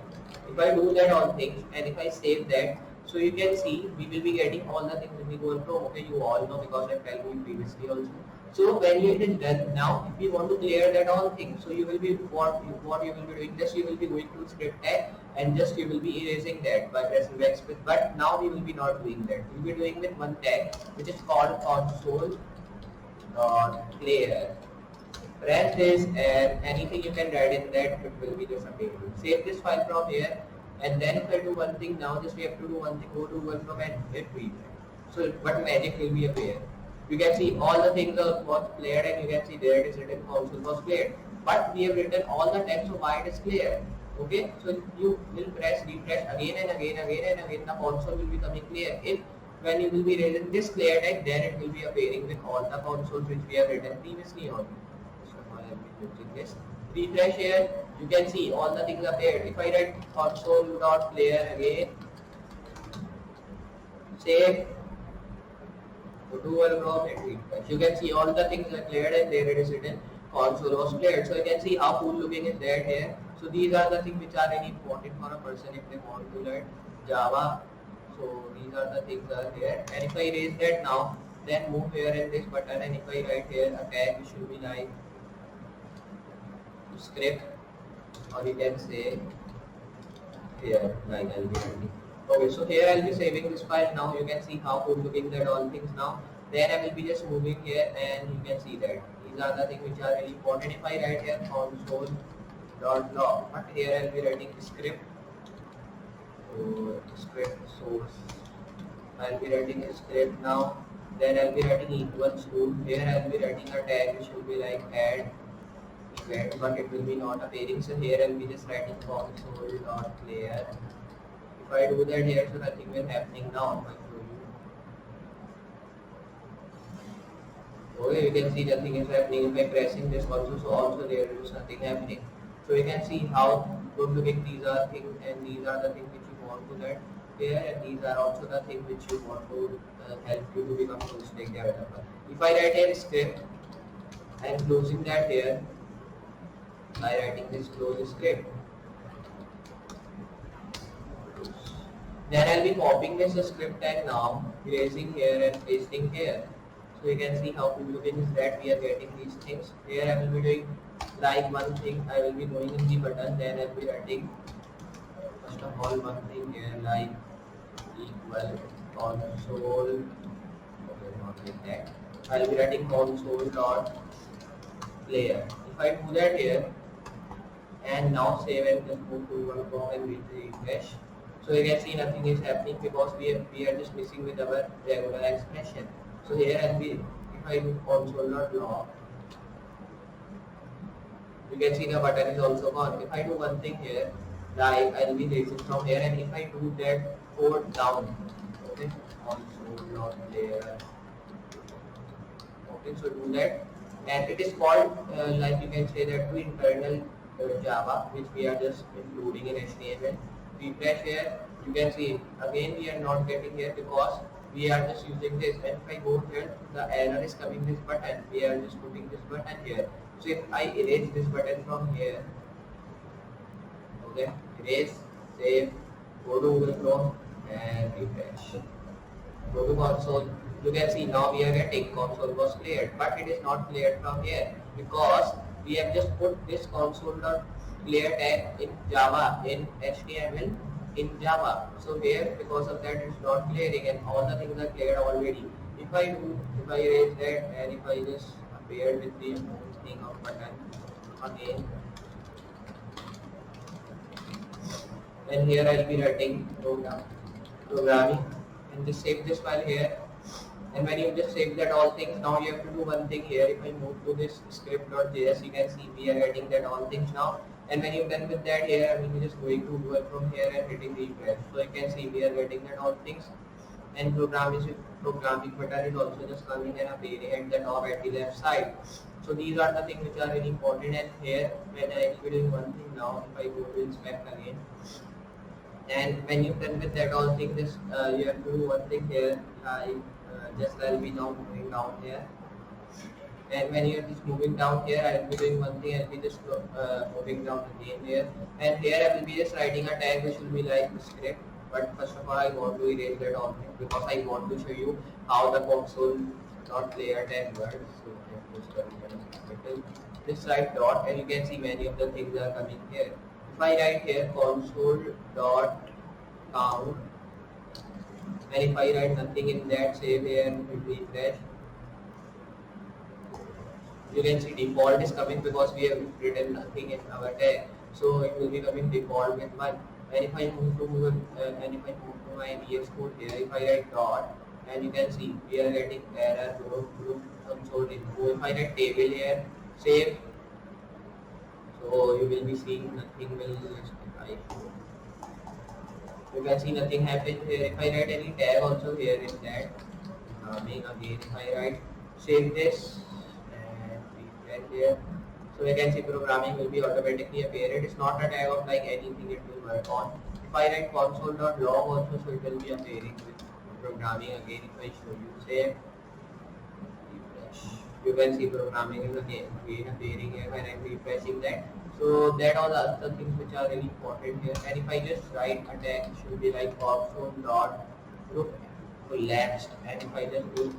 If I do that all things and if I save that, so you can see we will be getting all the things when we go from. Okay, you all know because I told you previously also. So when it is done, now if you want to clear that all things, so you will be what you will be doing, just you will be going to script tag and just you will be erasing that by pressing backspace. But now we will be not doing that. We will be doing with one tag which is called console clear. Press this and anything you can write in that it will be just available. Save this file from here, and then if I do one thing now, just we have to do one thing, go to Google Chrome and hit read. So what magic will be appear. You can see all the things was cleared and you can see there it is written console was cleared. But we have written all the text, so why it is clear? Okay, so you will press refresh again and again, the console will be coming clear. If when you will be raising this clear tag, then it will be appearing with all the consoles which we have written previously on. So now I will be using this. Refresh here, you can see all the things appeared. If I write console.clear again, save, go to Google Chrome and refresh. You can see all the things are cleared and there it is written console was cleared. So you can see how cool looking is that here. So these are the things which are really important for a person if they want to learn Java. So these are the things are here. And if I erase that now, then move here in this button, and if I write here a tag, it should be like script, or you can say here like I'll be writing. Okay, so here I'll be saving this file. Now you can see how cool looking that all things now. Then I will be just moving here, and you can see that these are the things which are really important. If I write here console.log, but here I'll be writing script. So script source. I'll be writing a script now. Then I'll be writing equals to. Here I'll be writing a tag which will be like add event, but it will be not appearing. So here I'll be just writing console.clear. If I do that here, so nothing will happening now. If I show you. Okay, you can see nothing is happening. If I pressing this also, so also there is nothing happening. So you can see how good looking these are things, and these are the things which you want to learn here, and these are also the things which you want to help you to become full stack developer. If I write a script, I am closing that here by writing this close script. Then I'll be copying this script tag now, erasing here and pasting here. So you can see how cool looking is that we are getting these things. Here I will be doing like one thing, I will be going in the button, then I'll be writing first of all one thing here like equal console. Okay, not like that. I'll be writing console.player. If I do that here and now save and just move to Google Chrome and refresh. So you can see nothing is happening because we are just missing with our regular expression. So here I'll be, if I do console.log, you can see the button is also gone. If I do one thing here, like I'll be raising from here, and if I do that code down, okay, console.player, okay, so do that, and it is called like you can say that to internal Java, which we are just including in HTML. Refresh here, you can see again we are not getting here because we are just using this, and if I go here, the error is coming this button. We are just putting this button here. So if I erase this button from here, okay, erase, save, go to Google Chrome and refresh. Go to console. You can see now we are getting console was cleared, but it is not cleared from here because we have just put this console.clear tag in Java, in HTML, in Java. So here because of that it's not clearing, and all the things are cleared already. If I erase that, and if I just appear with the thing of button again, and here I'll be writing programming, and just save this file here. And when you just save that all things, now you have to do one thing here. If I move to this script.js, you can see we are getting that all things now. And when you're done with that here, I will be just going to Google from here and hitting refresh. So you can see we are getting that all things. And programming button is also just coming and appearing at the top at the left side. So these are the things which are really important. And here, when I will be doing one thing now, if I go to inspect again, and when you're done with that all things, this you have to do one thing here. Just I'll be now moving down here, and when you're just moving down here, I'll be doing one thing. I'll be just moving down again here, and here I will be just writing a tag which will be like script. But first of all, I want to erase that all thing because I want to show you how the console.player tag works. So I'm just going this right dot, and you can see many of the things are coming here. If I write here console.count, and if I write nothing in that, save here and refresh, you can see default is coming because we have written nothing in our tag. So it will be coming default with 1. And if I move to my VS Code here, if I write dot, and you can see we are getting error group console info. If I write table here, save. So So you will be seeing nothing will like you can see nothing happen here. If I write any tag also here in that main again, if I write save this and refresh here, so you can see programming will be automatically appear. It is not a tag of like anything it will work on. If I write console.log also, so it will be appearing with programming again. If I show you save, refresh, you can see programming is again appearing here when I'm refreshing that. So that all are the things which are really important here. And if I just write a tag, it should be like console.group collapsed. And if I just do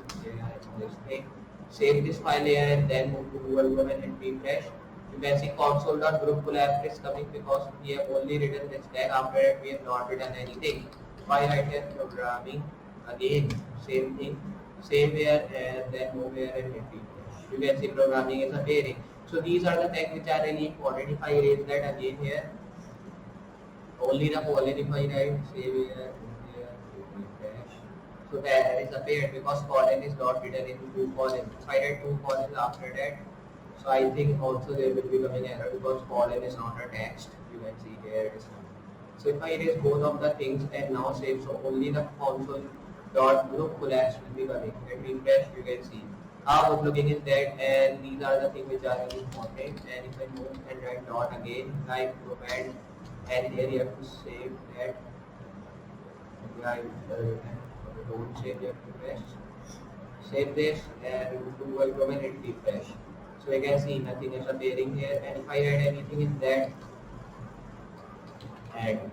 this thing, save this file here and then move to Google Chrome and refresh, you can see console.group collapsed is coming because we have only written this tag. After it we have not written anything. If I write here programming again, same thing, save here and then move here and refresh. You can see programming is appearing. So these are the tags which are really important. If I erase that again here, only the colon if I write save here, refresh. So that is appeared because colon is not written in two columns. If I write two columns after that, so I think also there will be coming error because colon is not a text. You can see here it is not. So if I erase both of the things and now save, so only the console.group collapse will be coming. And refresh, you can see how good looking is that, and these are the things which are really important. And if I move and write dot again, like command, and here you have to save that. Don't save, you have to press save this and Google Chrome and refresh. So you can see nothing is appearing here. And if I write anything in that, add.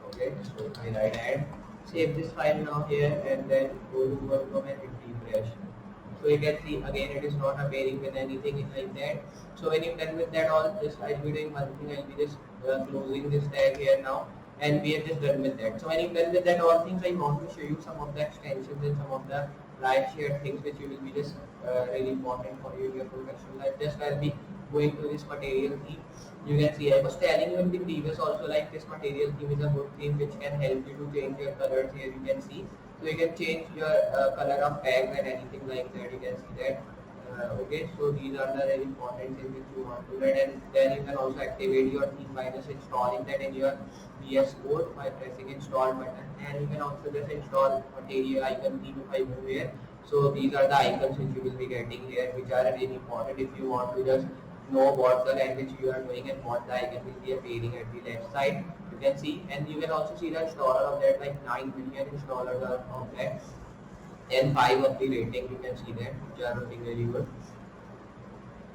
Okay, so if I write add, save this file now here and then go to Google Chrome and refresh. So you can see again it is not appearing with anything like that. So when you're done with that all, just I'll be doing one thing. I'll be just closing this tag here now, and we are just done with that. So when you're done with that all things, I want to show you some of the extensions and some of the live shared things which you will be just really important for you in your professional life. Just I'll be going to this material theme. You can see I was telling you in the previous also, like this material theme is a good theme which can help you to change your colors. Here you can see, so you can change your color of tags and anything like that. You can see that. Okay, so these are the very important things which you want to learn, and then you can also activate your theme by just installing that in your VS Code by pressing install button, and you can also just install material icon theme if I move here. So these are the icons which you will be getting here, which are really important if you want to just know what the language you are doing and what the icon will be appearing at the left side. You can see, and you can also see the installer of that, like 9 million installers are of that, and 5 of the rating. You can see that which are looking really good.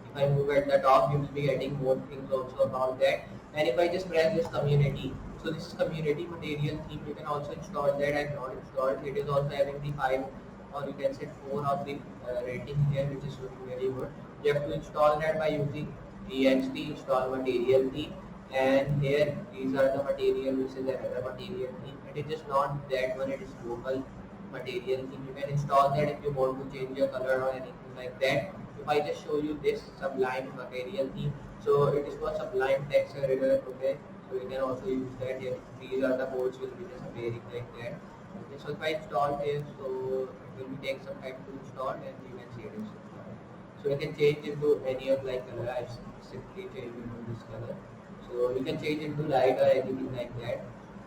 If I move at the top, you will be getting more things also about that. And if I just press this community, so this is community material theme. You can also install that. I have not installed. It is also having the 5 or you can say 4 of the rating here, which is looking very good. You have to install that by using ext install material theme, and here these are the material, which is another material theme. It is just not that one, it is local material theme. You can install that if you want to change your color or anything like that. If I just show you this sublime material theme, so it is for sublime text editor. Okay, so you can also use that here. These are the codes will be just appearing like that. Okay, so if I install here, so it will be take some time to install, and you can see it is installed. So you can change into any of like color. I simply change into this color. So you can change into light or anything like that.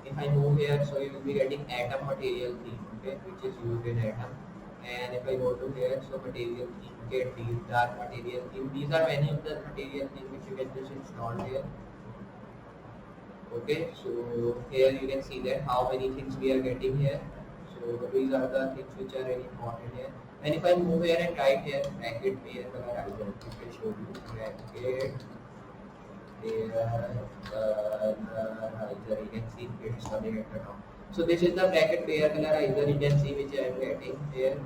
If I move here, so you will be getting atom material theme, okay, which is used in atom. And if I go to here, so material theme, get these dark material theme. These are many of the material theme which you can just install here. Okay, so here you can see that how many things we are getting here. So these are the things which are very important here. And if I move here and write here bracket pair colorizer, it will show you bracket pair colorizer. You can see it is coming at the top. So this is the bracket pair colorizer. You can see which I am getting here.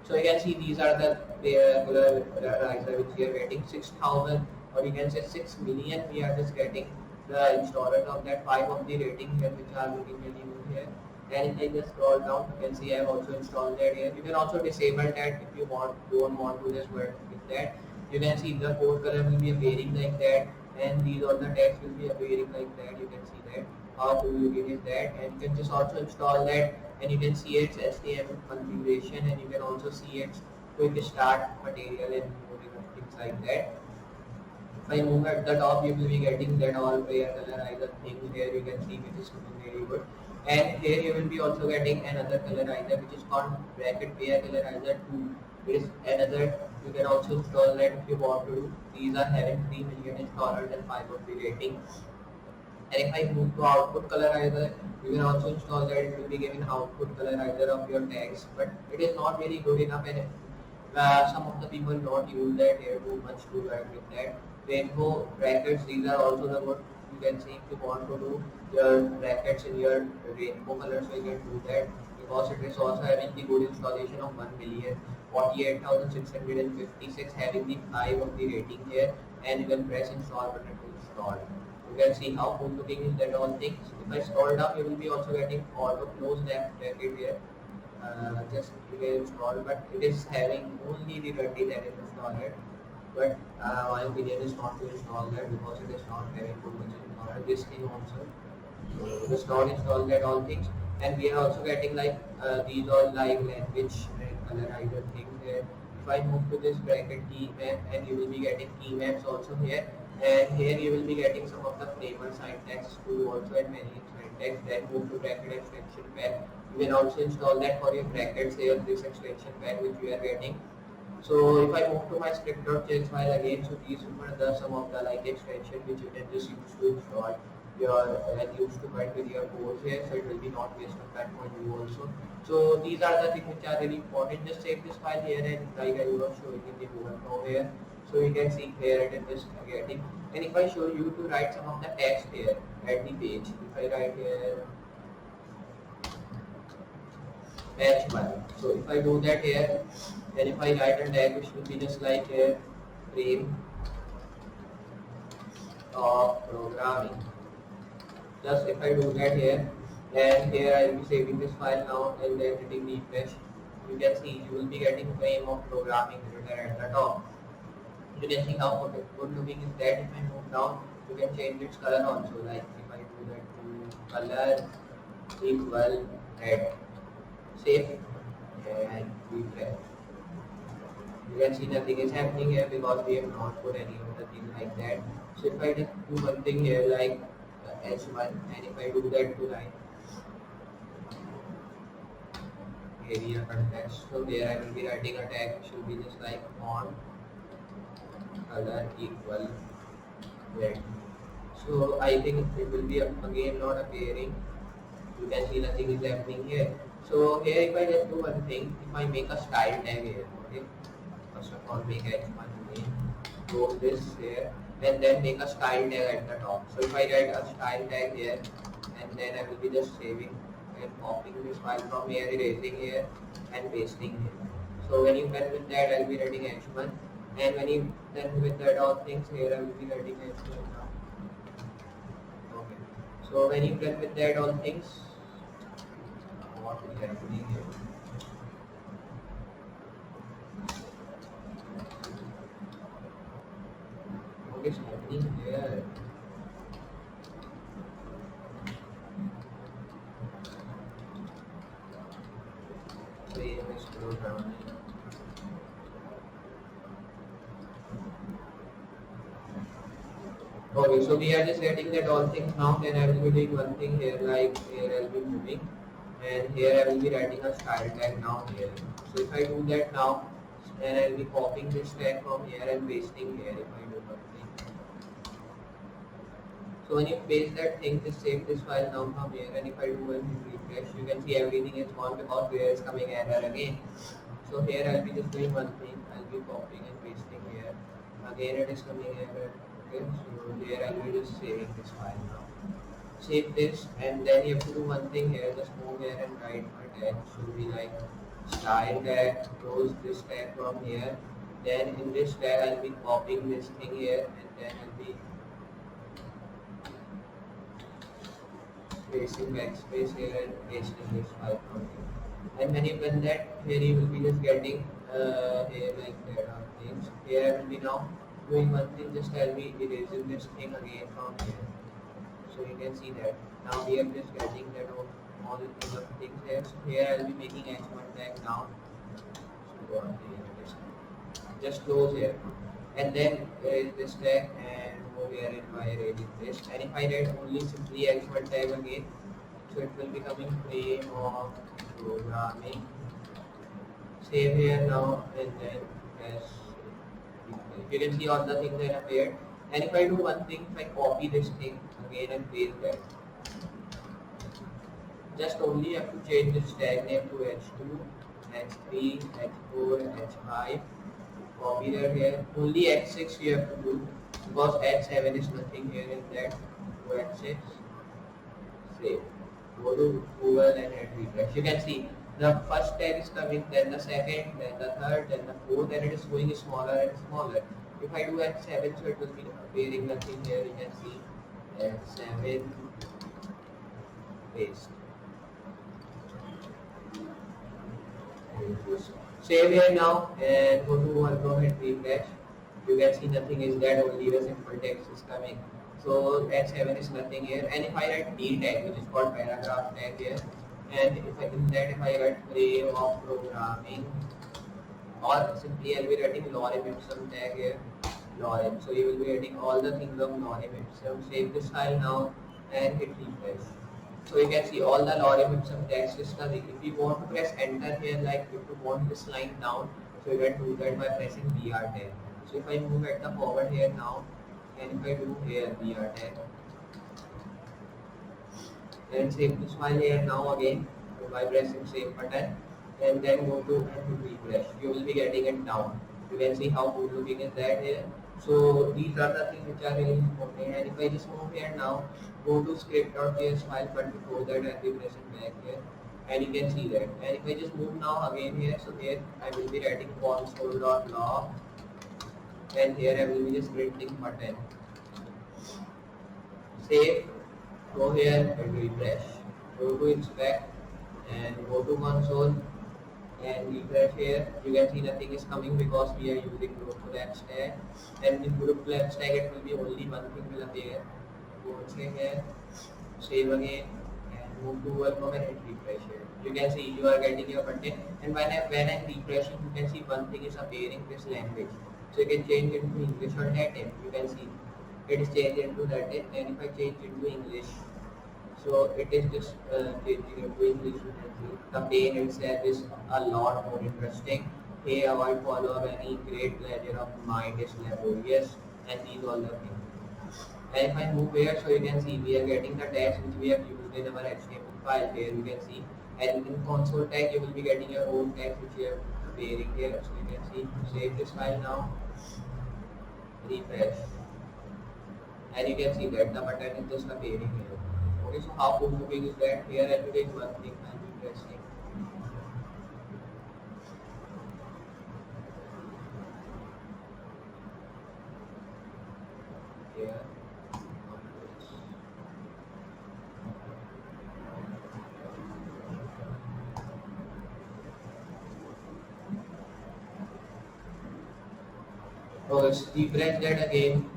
So you can see these are the pair colorizer which we are getting 6,000, or you can say 6 million. We are just getting the installers of that, 5 of the rating here which are looking really good here. And if I just scroll down, you can see I have also installed that here. You can also disable that if you don't want to just work with that. You can see the code color will be appearing like that, and these are the text will be appearing like that. You can see that how to use it is that, and you can just also install that and you can see its HTML configuration, and you can also see its quick start material and things like that. If I move at the top, you will be getting that all pair colorizer thing. Here you can see which is looking very good. And here you will be also getting another colorizer which is called bracket pair colorizer 2. It is another, you can also install that if you want to do. These are having 3 million installers and 5 of the rating. And if I move to output colorizer, you can also install that. It will be giving output colorizer of your tags, but it is not really good enough, and some of the people don't use that. Here too much to work with that. Rainbow brackets, these are also the good. You can see if you want to do your brackets in your rainbow colors, so you can do that, because it is also having the good installation of 1,048,656, having the 5 of the rating here, and you can press install button to install. You can see how cool looking is that all things. If I scroll down, you will be also getting auto close that bracket here. Just you can install, but it is having only the 30 that is installed. But my opinion is not to install that, because it is not having too much installed. This thing also, so just not install that all things. And we are also getting like these all live language and colorizer things here. If I move to this bracket key map, and you will be getting key maps also here, and here you will be getting some of the flavor syntax too also, and many syntax. Then move to bracket extension pack. You can also install that for your brackets here, this extension pack which we are getting. So if I move to my script.js file again, so these are the some of the like extension which you can just use to install your and use to write with your code here, so it will be not waste of time for you also. So these are the things which are really important. Just save this file here, and like I was showing in the Google Chrome here, so you can see here it is just getting. And if I show you to write some of the text here at the page, if I write here H1, so if I do that here, then if I write a tag which will be just like a frame of programming, just if I do that here, and here I will be saving this file now, and then hitting refresh, you can see you will be getting frame of programming written at the top. You can see how good looking is that. If I move down, you can change its color also, like if I do that to color equal red, save and refresh. You can see nothing is happening here because we have not put any of the things like that. So if I just do one thing here like H1, and if I do that to line area context, so there I will be writing a tag which will be just like font color equal red. So I think it will be again not appearing. You can see nothing is happening here. So here if I just do one thing, if I make a style tag here, okay, first of all make H1 again, close this here, and then make a style tag at the top. So if I write a style tag here, and then I will be just saving and copying this file from here, erasing here and pasting here. So when you done with that, I will be writing H1, and when you done with that all things here, I will be writing H1 now. Okay. So when you done with that all things, what is happening here? What is happening here? Scroll down. Okay, so we are just getting that all things now. Then I will be doing one thing here, like here I will be moving, and here I will be writing a style tag now here. So if I do that now, then I will be copying this tag from here and pasting here if I do something. So when you paste that thing, just save this file now from here, and if I do one refresh, you can see everything is gone because there is coming error again. So here I will be just doing one thing, I will be copying and pasting here. Again it is coming error. Okay, so here I will be just saving this file now. Save this, and then you have to do one thing here, just move here and write a tag. Should be like style tag, close this tag from here. Then in this tag I will be copying this thing here, and then I will be placing backspace here and pasting this file from here. And when you done that, here you will be just getting here like that are things. Here I will be now doing one thing, just I'll be erasing this thing again from here. So you can see that now we are just getting that all the things here. So here I'll be making h1 tag now. So just close here, and then there is this tag, and over here in my array is this. And if I write only simply h1 tag again, so it will be coming frame of programming. Save here now, and then as you can see all the things that appeared. And if I do one thing, if I copy this thing again and paste that, just only have to change this tag name to h2, h3, h4, h5. Copy that here. Only h6 you have to do, because h7 is nothing here in that. So h6. Save. Go to Google and hit refresh. You can see the first tag is coming, then the second, then the third, then the fourth, and it is going smaller and smaller. If I do h7, so it will be appearing nothing here. You can see h7 paste. Save here now and go to Google and refresh. You can see nothing is there, only the simple text is coming. So h7 is nothing here. And if I write d tag, which is called paragraph tag here, and if I write frame of programming, or simply I'll be writing lorem ipsum tag here, lorem. So you will be getting all the things of lorem ipsum. Save this file now and hit refresh. So you can see all the lorem ipsum text is coming. If you want to press enter here, like if you want this line down, so you can do that by pressing br tag. So if I move at the forward here now, and if I do here br tag, then save this file here now again by pressing save button, and then go to and refresh. You will be getting it down. You can see how good looking is that here. So these are the things which are really important. And if I just move here now, go to script.js file, but before that I'll be pressing back here, and you can see that. And if I just move now again here, so here I will be writing console.log, and here I will be just printing button. Save, go here and refresh. Go to inspect and go to console and refresh here. You can see nothing is coming because we are using group collapse tag, and in group collapse tag it will be only one thing will appear. Go here, save again, and move to welcome and hit refresh here. You can see you are getting your button, and when I'm refreshing, you can see one thing is appearing, this language. So you can change it to English or Latin. You can see it is changed into Latin, and if I change it to English, so it is just changing into English. You can see the pane itself is a lot more interesting. Hey, avoid follow any great pleasure of mind is laborious, and these all the things. And if I move here, so you can see we are getting the tags which we have used in our HTML file. Here you can see, and in console tag you will be getting your own tags which you are appearing here. So you can see, save this file now, refresh, and you can see that the button is just appearing here. Okay, so how cool looking is that? Here I'll be doing one thing, I'll be pressing here. So let's refresh that again.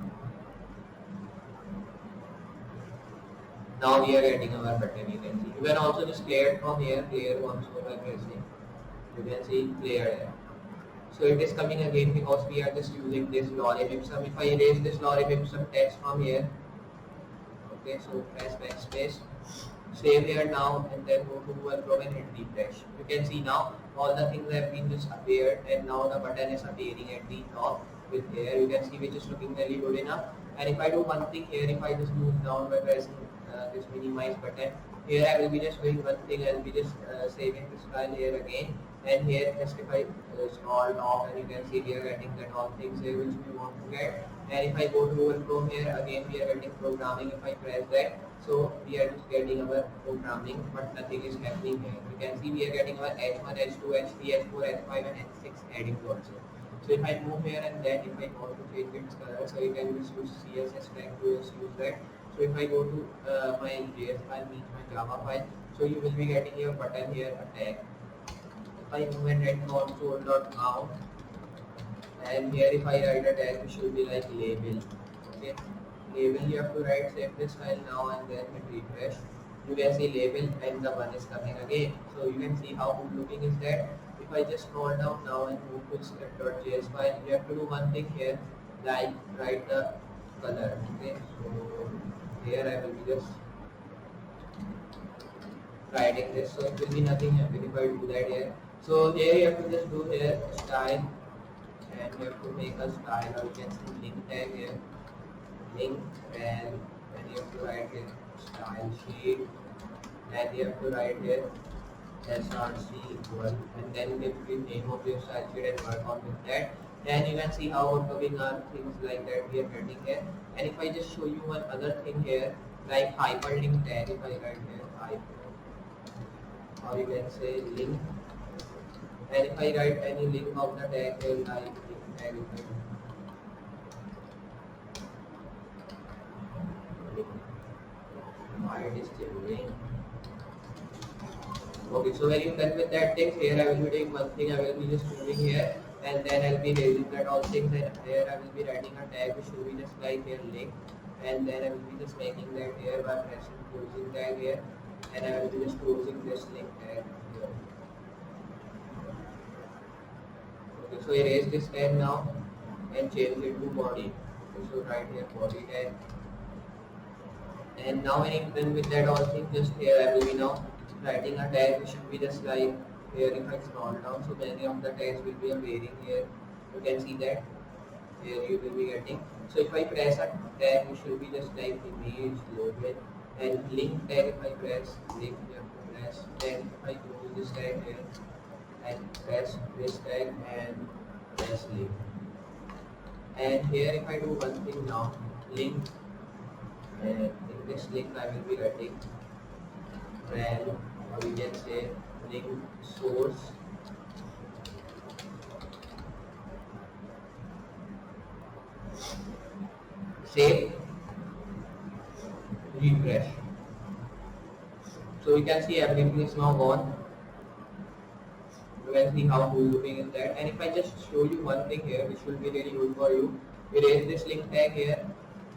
Now we are getting our button. You can see. You can also just clear it from here, clear console by pressing. You can see clear here. So it is coming again because we are just using this lorem ipsum. If I erase this lorem ipsum text from here, okay, so press backspace, save here now, and then go to Google Chrome and hit refresh. You can see now all the things have been just appeared, and now the button is appearing at the top with here. You can see which is looking very good enough. And if I do one thing here, if I just move down by pressing this minimize button, here I will be just doing one thing. I will be just saving this file here again, and here just if I scroll down, and you can see we are getting that all things here which we want to get. And if I go to Google Chrome here, again we are getting programming. If I press that, so we are just getting our programming, but nothing is happening here. You can see we are getting our H1, H2, H3, H4, H5 and H6 headings also. So if I move here and then if I want to change its color, so you can just use CSS tag to just use that. So if I go to my JS file, means my Java file, so you will be getting your button here, a tag. If I move and write console.mount, and here if I write a tag, it should be like label. Okay, label you have to write, save this file now, and then hit refresh. you can see label and the one is coming again. So you can see how good looking is that. If I just scroll down now and move to script.js file, you have to do one thing here, like write the color. Okay, so here I will be just writing this, so it will be nothing happen if I do that here. So here you have to just do here style, and you have to make a style, or you can see link tag here, link, and you have to write here style sheet, and you have to write here src equal, and then give the name of your style sheet and work on with that. Then you can see how outgoing are things like that we are getting here. And if I just show you one other thing here, like hyperlink tag, if I write here hyper, or you can say link, and if I write any link of the tag here, like link tag, why it is changing. Okay, so when you're done with that thing, here I will be doing one thing, I will be just moving here, and then I'll be raising that all things, and here I will be writing a tag which will be just like here link, and then I will be just making that here by pressing closing tag here, and I will be just closing this link tag here. Okay, so erase this tag now and change it to body. Okay, so right here body tag, and now when I'm done with that all thing, just here I will be now writing a tag which should be just like here. If I scroll down, so many of the tags will be appearing here. You can see that here you will be getting. So if I press a tag, it should be just like image, logo, and link tag. If I press link, you have to press. Then if I close this tag here and press this tag and press link. And here if I do one thing now, link, and in this link I will be writing rel, or we can say link source, save, refresh. So you can see everything is now gone. You can see how cool looking is that. And if I just show you one thing here which will be really good for you, erase this link tag here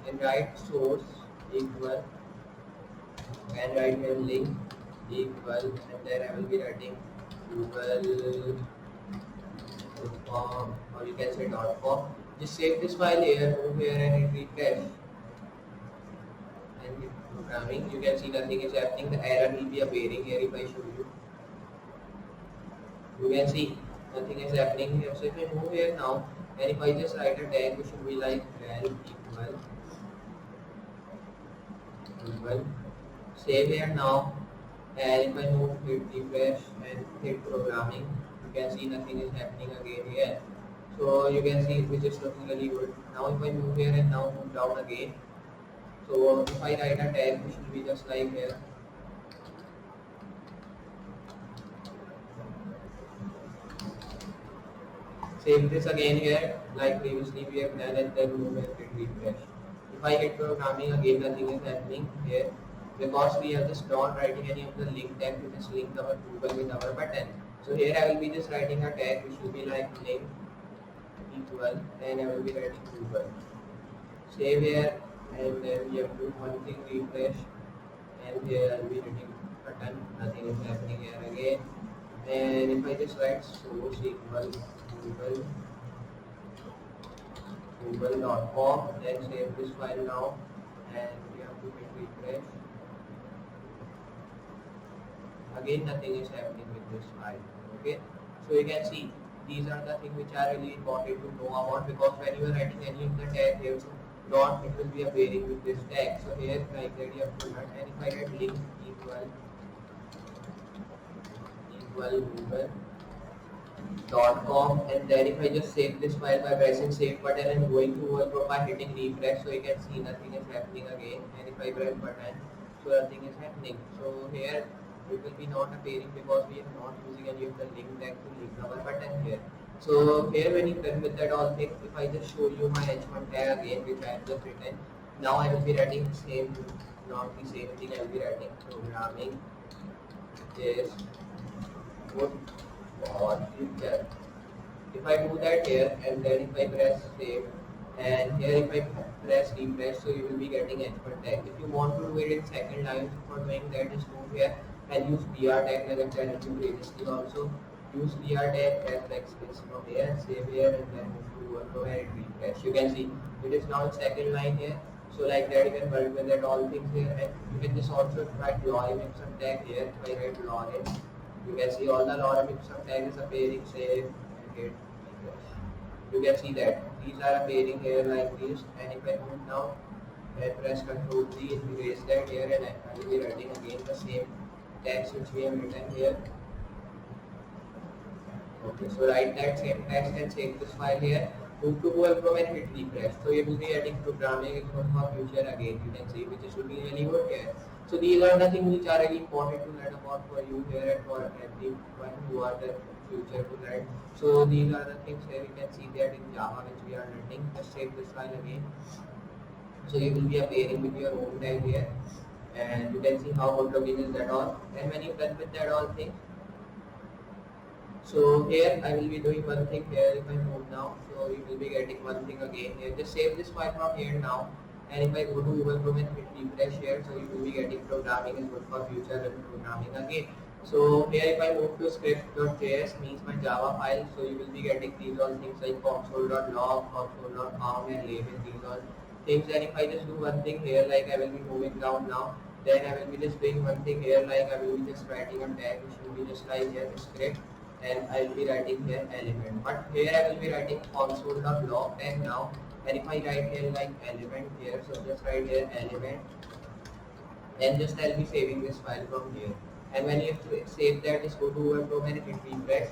and write source equal, and write here link equal, and then I will be writing google.com, or you can say .com. Just save this file here, move here and refresh and hit programming. You can see nothing is happening, the error will be appearing here. If I show you, you can see nothing is happening here. So if I move here now, and if I just write a tag which should be like rel equal, save here now, and if I move, hit refresh and hit programming, you can see nothing is happening again here. So you can see it is looking really good. Now if I move here and now move down again, so if I write a tag which will be just like here, save this again here like previously we have done, and then move and hit refresh. If I hit programming again, nothing is happening here, because we have just not writing any of the link tag to just link our Google with our button. So here I will be just writing a tag which will be like link equal, and I will be writing Google. Save here, and then we have to do one thing, refresh, and here I will be hitting button, nothing is happening here again. And if I just write source equal google.com, then save this file now, and we have to hit refresh. Again nothing is happening with this file. Okay, so you can see these are the things which are really important to know about, because when you are writing any of the tag here, so dot, it will be appearing with this tag. So here like that you have to write, and if I get link equal google.com, and then if I just save this file by pressing save button and going to Google by hitting refresh, so you can see nothing is happening again. And if I press button, so nothing is happening. So here it will be not appearing because we are not using any of the link tag to link our button here. So here when you done with that all things, if I just show you my h1 tag again which I have just written, now I will be writing same, not the same thing, I will be writing programming is good for future. If I do that here, and then if I press save and here if I press refresh, so you will be getting H1 tag. If you want to do it in second line, so for doing that, just move here and use BR tag like I said you previously. Also use BR tag, press backspace from here, save here, and then move to workflow and refresh. You can see it is now in second line here. So like that you can work with that all things here, and you can just also write lorem ipsum tag here. If I write lorem, you can see all the lorem ipsum tag is appearing, save and hit refresh. You can see that these are appearing here like this, and if I move now and press Ctrl Z, it will erase that here, and I will be writing again the same text which we have written here. Okay, so write that same text and save this file here. Move to Google Chrome and hit refresh. So you will be adding programming is good for future again. You can see which is really really good here. So these are the things which are really important to learn about for you here and for everyone who are the future to learn. So these are the things here. You can see that in Java which we are learning. Just save this file again. So you will be appearing with your own tag here, and you can see how good looking is that all. And when you done with that all things, so here I will be doing one thing here. If I move now, so you will be getting one thing again here. Just save this file from here now, and if I go to Google Chrome and hit refresh here, so you will be getting programming is good for future and programming again. So here if I move to script.js, means my Java file, so you will be getting these all things like console.log, console.com, and label, these all things. And if I just do one thing here, like I will be moving down now, then I will be just doing one thing here, like I will be just writing a tag which will be just like here script, and I will be writing here element. But here I will be writing console.log tag now, and if I write here like element here, so just write here element, and just I'll be saving this file from here. And when you save that, just go to Google Chrome and hit refresh.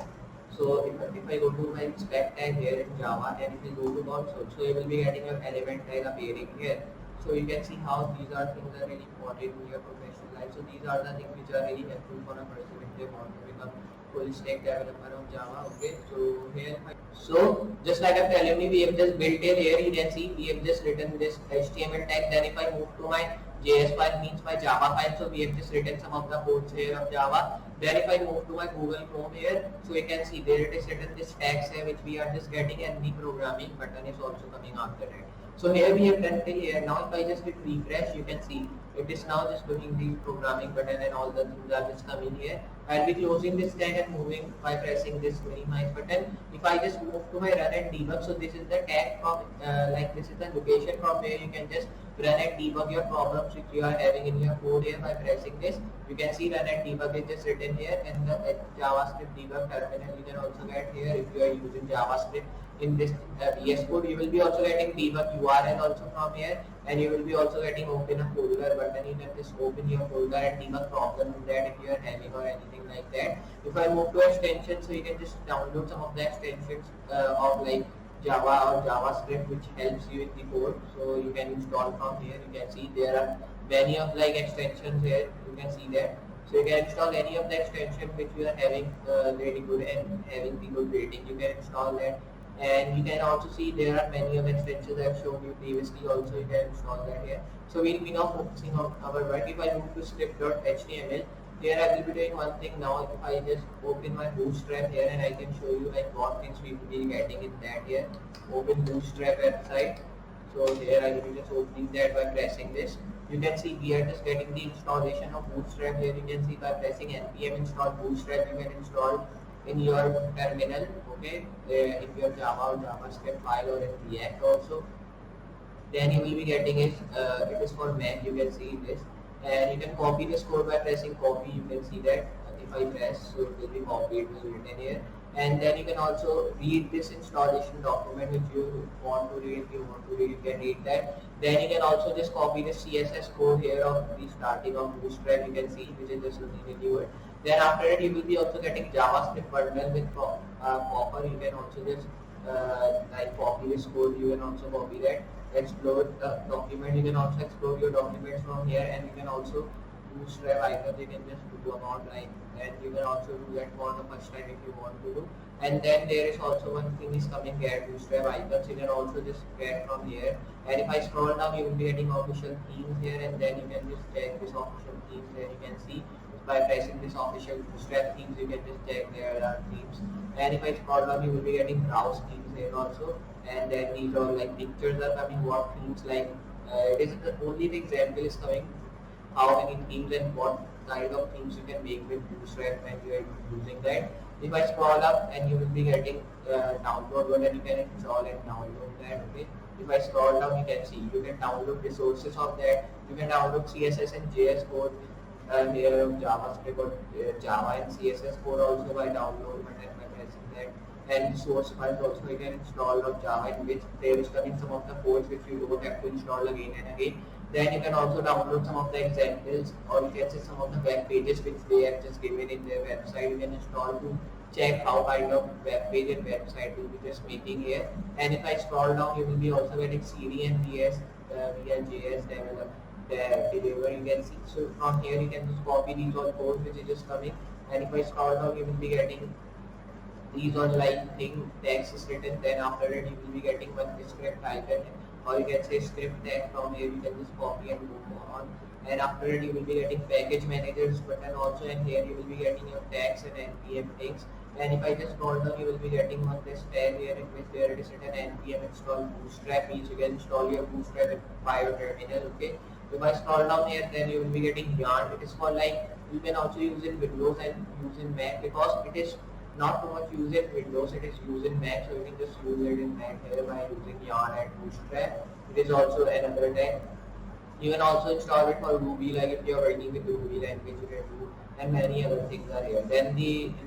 So if I go to my spec tag here in Java, and if you go to console, so you will be getting your element tag appearing here. So you can see how these are things are really important in your professional life. So these are the things which are really helpful for a person if they want to become full stack developer of Java. Okay, so here, so just like I'm telling you, we have just built it here. You can see we have just written this HTML tag. Then if I move to my JS file, means my Java file, so we have just written some of the codes here of Java. Then if I move to my Google Chrome here, so you can see there it is written this tags here which we are just getting, and the programming button is also coming after it. So here we have done till here. Now if I just hit refresh, you can see it is now just doing the programming button, and all the things are just coming here. I'll be closing this tag and moving by pressing this minimize button. If I just move to my run and debug, so this is the tag from like this is the location from where you can just run and debug your problems which you are having in your code here by pressing this. You can see run and debug is just written here, and the JavaScript debug terminal you can also get here if you are using JavaScript. In this VS Code, you will be also getting debug URL also from here, and you will be also getting open a folder button. You can just open your folder and debug problem in that if you are having or anything like that. If I move to extensions, so you can just download some of the extensions of like Java or JavaScript which helps you in the code. So you can install from here. You can see there are many of like extensions here. You can see that. So you can install any of the extension which you are having really good and having the good rating. You can install that. And you can also see there are many of extensions I've shown you previously also. You can install that here. So we'll be now focusing on our work. If I move to script.html, here I will be doing one thing now. If I just open my bootstrap here, and I can show you like what things we will be getting in that here. Open bootstrap website. So here I will be just opening that by pressing this. You can see we are just getting the installation of bootstrap here. You can see by pressing npm install bootstrap, you can install in your terminal. Okay, if your Java or JavaScript file, or in React also, then you will be getting it. It is for Mac. You can see this, and you can copy this code by pressing copy. You can see that if I press, so it will be copied. It will be written here, and then you can also read this installation document which you want to read. If you want to read, you can read that. Then you can also just copy the CSS code here of the starting of Bootstrap. You can see which is just looking really good. Then after it, you will be also getting JavaScript bundle with Popper. You can also just like copy this code. You can also copy that. Explode document. You can also explore your documents from here, and you can also bootstrap icons. You can just do about like, and you can also do that for the first time if you want to do. And then there is also one thing is coming get bootstrap icons. You can also just get from here. And if I scroll down, you will be getting official themes here, and then you can just check this official themes there. You can see by pressing this official bootstrap themes, you can just check there are themes. And if I scroll down, you will be getting browse themes here also. and then these are like pictures are coming, what themes like it is only the example is coming how many themes and what kind of themes you can make with Bootstrap when you are using that. If I scroll up and you will be getting download one and you can install and download that. Okay. If I scroll down, you can see you can download resources of that. You can download CSS and JS code here of JavaScript or Java and CSS code also by download and by pressing that. And source files also you can install of Java in which there is coming some of the codes which you don't have to install again and again. Then you can also download some of the examples or you can see some of the web pages which they have just given in their website. You can install to check how kind of web page and website will be just making here. And if I scroll down, you will be also getting CD and VS, VS.js develop deliver. You can see. So from here you can just copy these all codes which is just coming. And if I scroll down, you will be getting these are like thing text is written, then after it you will be getting one script icon or you can say script tag. From here you can just copy and move on, and after it you will be getting package managers button also, and here you will be getting your tags and npm tags. And if I just scroll down, you will be getting one this tag here in which there it is written npm install bootstrap, means you can install your bootstrap by your terminal. Okay. If I scroll down here, then you will be getting yarn. It is for like you can also use in Windows and use in Mac because it is not too much used in Windows, it is used in Mac, so you can just use it in Mac here by using yarn and bootstrap. It is also another tag. You can also install it for Ruby, like if you are working with Ruby language you can do, and many other things are here. Then in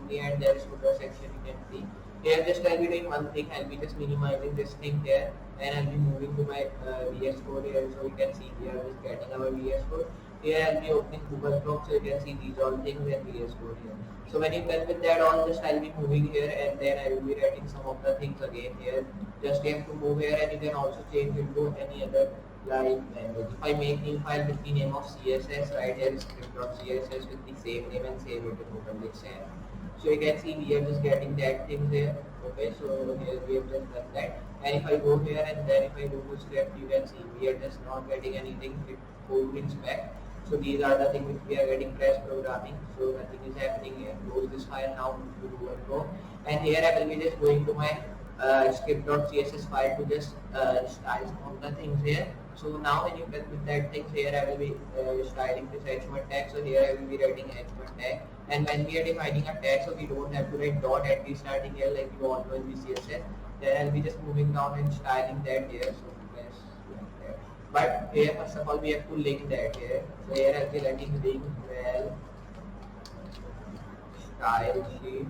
the end there is footer section you can see. Here just I'll be doing one thing, I'll be just minimizing this thing here and I'll be moving to my VS Code here, so you can see here just getting our VS Code. Here I'll be opening Google Chrome, so you can see these all things and VS Code here. So when you done with that all, just I'll be moving here and then I will be writing some of the things again here. Just you have to move here and you can also change it to any other like language. If I make new file with the name of CSS, right here is script.css with the same name and save it in OpenLXN. So you can see we are just getting that things here. Okay, so here we have just done that. And if I go here and then if I do to script, you can see we are just not getting anything, it brings back. So these are the things which we are getting crash programming. So nothing is happening here. Close this file now to Google Chrome. And here I will be just going to my script.css file to just style some of the things here. So now when you get with that things here, I will be styling this h1 tag. So here I will be writing h1 tag. And when we are defining a tag, so we don't have to write dot at the starting here like you all know in CSS. Then I'll be just moving down and styling that here. So yes, like that. But here first of all we have to link that here. So here I'll be writing link well style sheet.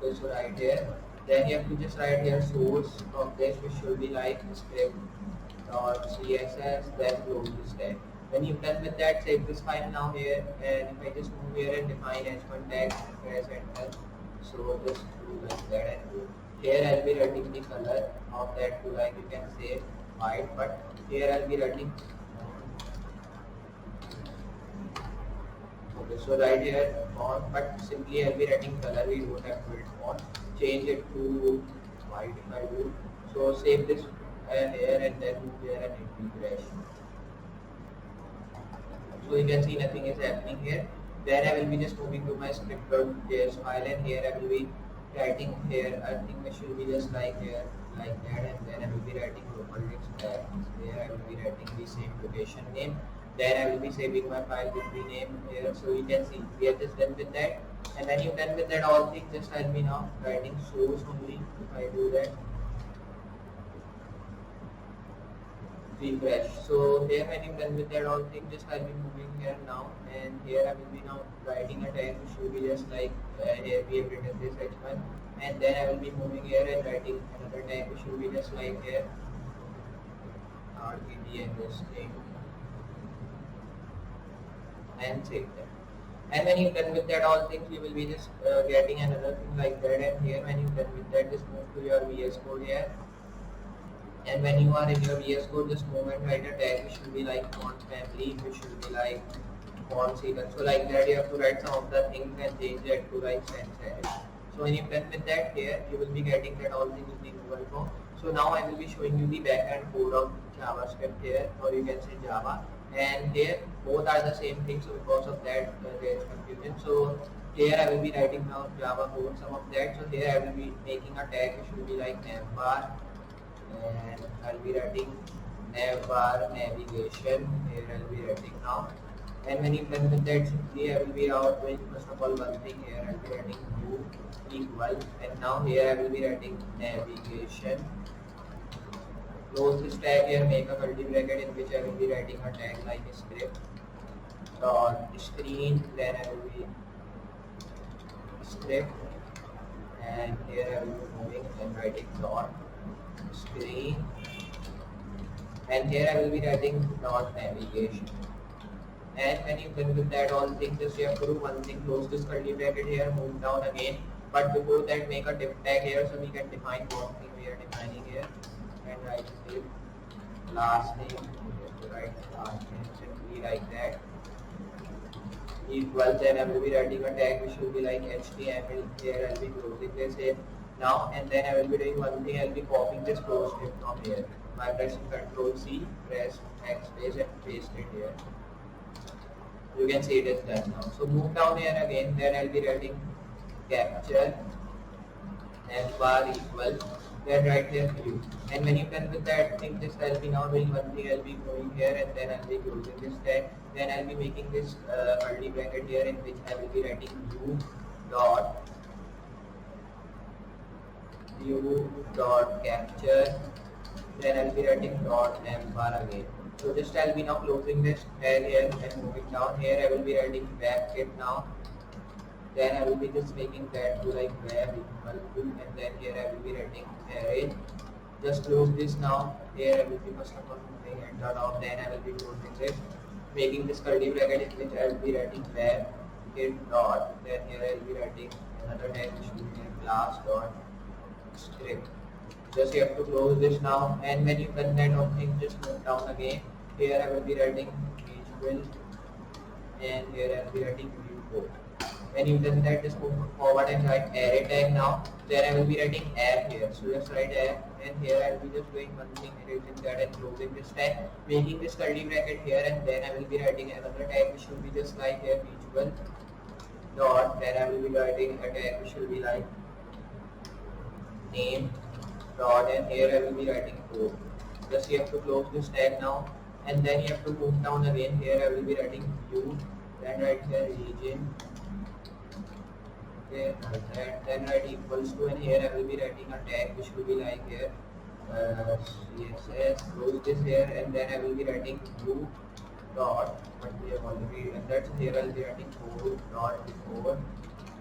Okay, so right here. Then you have to just write here source of this, which should be like script.css, then close this tag. When you've done with that, save this file now here, and if I just move here and define h1 tag, press enter. So just do like that, and here I'll be writing the color of that to like you can say white, but here I'll be writing. Okay, so right here font, but simply I'll be writing color. We don't have to write font. Change it to white if I do. So save this here and then move here and it will crash. So you can see nothing is happening here. Then I will be just moving to my script.js file, and here I will be writing here. I think it should be just like here, like that, and then I will be writing local text tag. Here I will be writing the same location name. Then I will be saving my file with the name here. So you can see we are just done with that. And when you're done with that all things, just I'll be now writing source only. If I do that, refresh. So here when you're done with that all things, just I'll be moving here now, and here I will be now writing a tag which should be just like here we have written this h1, and then I will be moving here and writing another tag which should be just like here rtd and this thing, and save that. And when you're done with that all things, you will be just getting another thing like that. And here when you're done with that, just move to your VS Code here. And when you are in your VS Code, just move and write a tag which should be like font family, which should be like font sequence. So like that you have to write some of the things and change that to like sans serif. So when you're done with that here, you will be getting that all things in the Google Chrome. So now I will be showing you the backend code of JavaScript here, or you can say Java. and here both are the same thing, so because of that there is confusion. So here I will be writing now Java code, some of that. So here I will be making a tag which will be like navbar, and I'll be writing navbar navigation. Here I'll be writing now, and when you done with that, simply I will be out doing first of all one thing. Here I'll be writing new equal, and now here I will be writing navigation. Close this tag here, make a curly bracket in which I will be writing a tag like script dot screen, then I will be script, and here I will be moving and writing dot screen, and here I will be writing dot navigation. And when you done with that all things, just you have to do one thing, close this curly bracket here, move down again, but before that make a div tag here so we can define what thing we are defining here, and write div last name, you have to write last name simply like that, equal, then I will be writing a tag which will be like HTML. Here I will be closing this here now, and then I will be doing one thing, I will be copying this close div from here by pressing Ctrl C, press backspace and paste it here. You can see it is done now. So move down here again, then I'll be writing capture and bar equal, then right here view. And when you done with that thing, this I'll be now doing one thing, I'll be going here and then I'll be closing this tag. Then I'll be making this curly bracket here in which I will be writing view dot capture. Then I'll be writing dot navbar again. So just I'll be now closing this tag here and moving down. Here I will be writing webkit now. Then I will be just making that to like web equal to, and then here I will be writing array. Just close this now. Here I will be first of all moving enter down. Then I will be closing this, making this curly bracket in which I will be writing webkit dot. Then here I will be writing another tag which will be class dot script. Just you have to close this now, and when you done that of thing, just move down again. Here I will be writing visual, and here I will be writing viewport. When you done that, just move forward and write array tag now. Then I will be writing app here. So just write app, and here I will be just doing one thing, erasing that and closing this tag, making this curly bracket here, and then I will be writing another tag which will be just like here visual dot. Then I will be writing a tag which will be like name dot, and here I will be writing code. Just you have to close this tag now, and then you have to move down again. Here I will be writing view, then write here region, okay, then write equals to, and here I will be writing a tag which will be like here CSS. Close this here, and then I will be writing view dot, but we have already done that. So here I will be writing code dot before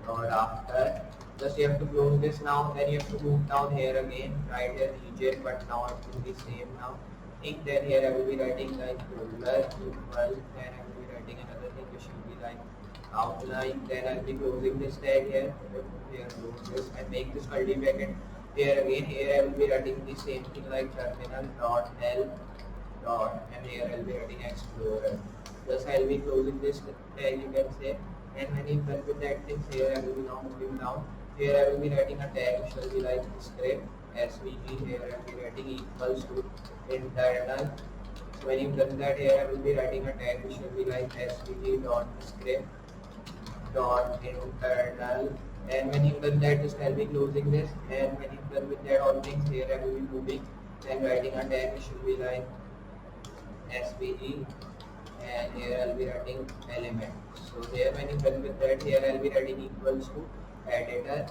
dot after. Just you have to close this now, then you have to move down here again, write here region, but now it will be same now. Then here I will be writing like folder equal, then I will be writing another thing which will be like outline. Then I will be closing this tag here, close this and make this curly bracket here again. Here I will be writing the same thing like terminal dot help dot, and here I will be writing explorer. Just I will be closing this tag, you can say, and when you done with that things, here I will be now moving down. Here I will be writing a tag which will be like script svg. Here I will be writing equals to internal. So when you done that, here I will be writing a tag which will be like svg dot script dot internal. And when you done that, just I'll be closing this. And when you done with that all things, here I will be moving and writing a tag which will be like svg, and here I'll be writing element. So here when you done with that, here I'll be writing equals to editor,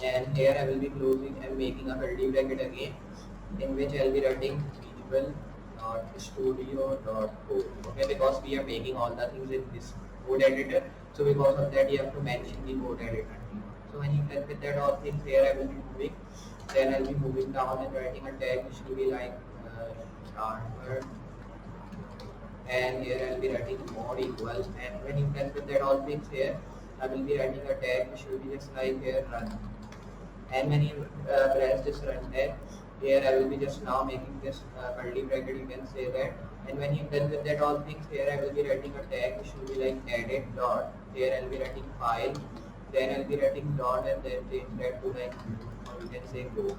and here I will be closing and making a curly bracket again in which I'll be writing visual dot studio dot code. Okay, because we are making all the things in this code editor, so because of that you have to mention the code editor. So when you done with that all things, here I will be moving, then I'll be moving down and writing a tag which will be like starter, and here I'll be writing mod equals. And when you done with that all things, here I will be writing a tag which will be just like here run. And when you press this run tag, here I will be just now making this curly bracket, you can say that. And when you done with that all things, here I will be writing a tag which will be like edit dot. Here I will be writing file, then I will be writing dot, and then change that to like or you can say go.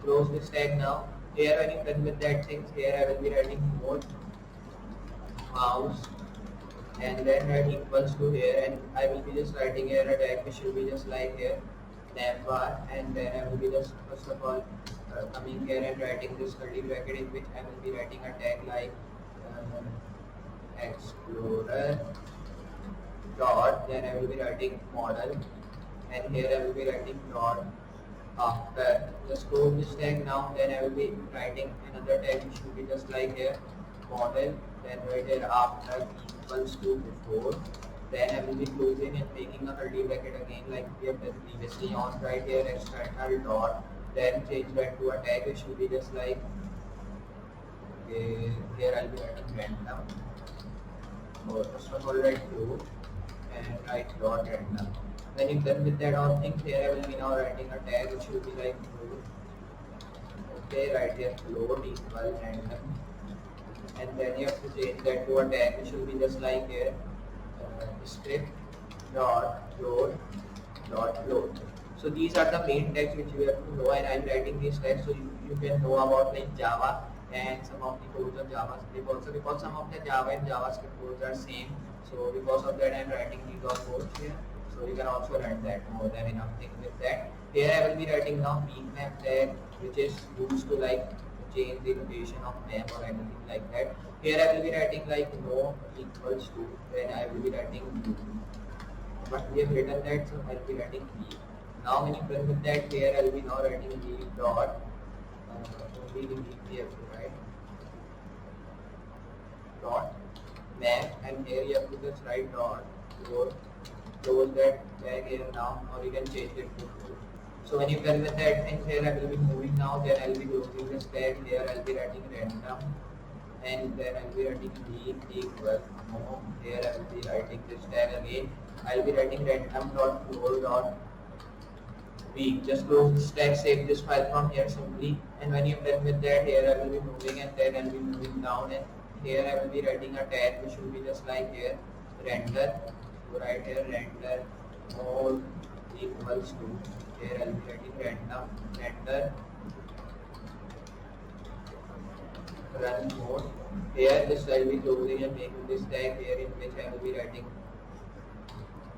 Close this tag now. Here when you done with that things, here I will be writing mode mouse, and then write equals to here, and I will be just writing here a tag which will be just like here navbar, and then I will be just first of all coming here and writing this curly bracket in which I will be writing a tag like explorer dot, then I will be writing model, and here I will be writing dot after. Just close this tag now, then I will be writing another tag which will be just like here model, then right here after equals to before, then I will be closing and making a curly bracket again like we have done previously on right here external dot, then change that to a tag which will be just like okay, here I'll be writing random. So first of all write close and write dot random. When you're done with that all things, here I will be now writing a tag which will be like float. Okay, right here float equal random, and then you have to change that to a tag which will be just like here script dot float dot float. So these are the main tags which you have to know, and I'm writing these tags so you can know about like Java and some of the codes of JavaScript also, because some of the Java and JavaScript codes are same. So because of that I'm writing these all codes here. So you can also learn that more than enough thing with that. Here I will be writing now peak map tag, which is used to like change the location of map or anything like that. Here I will be writing like no equals to, then I will be writing b. But we have written that, so I will be writing b. Now when you done with that, here I will be now writing b dot, only the b we have to write dot map, and here you have to just write dot close that tag here now, or you can change it to true. So when you done with that thing, here I will be moving now, then I will be closing this tag, here I will be writing random, and then I will be writing b equal no, here I will be writing this tag again, I will be writing random dot floor dot b. Just close this tag, save this file from here simply, and when you're done with that, here I will be moving, and then I will be moving down, and here I will be writing a tag which will be just like here render. So right here render mode equals to, here I will be writing random render run mode. Here this I will be closing and making this tag here in which I will be writing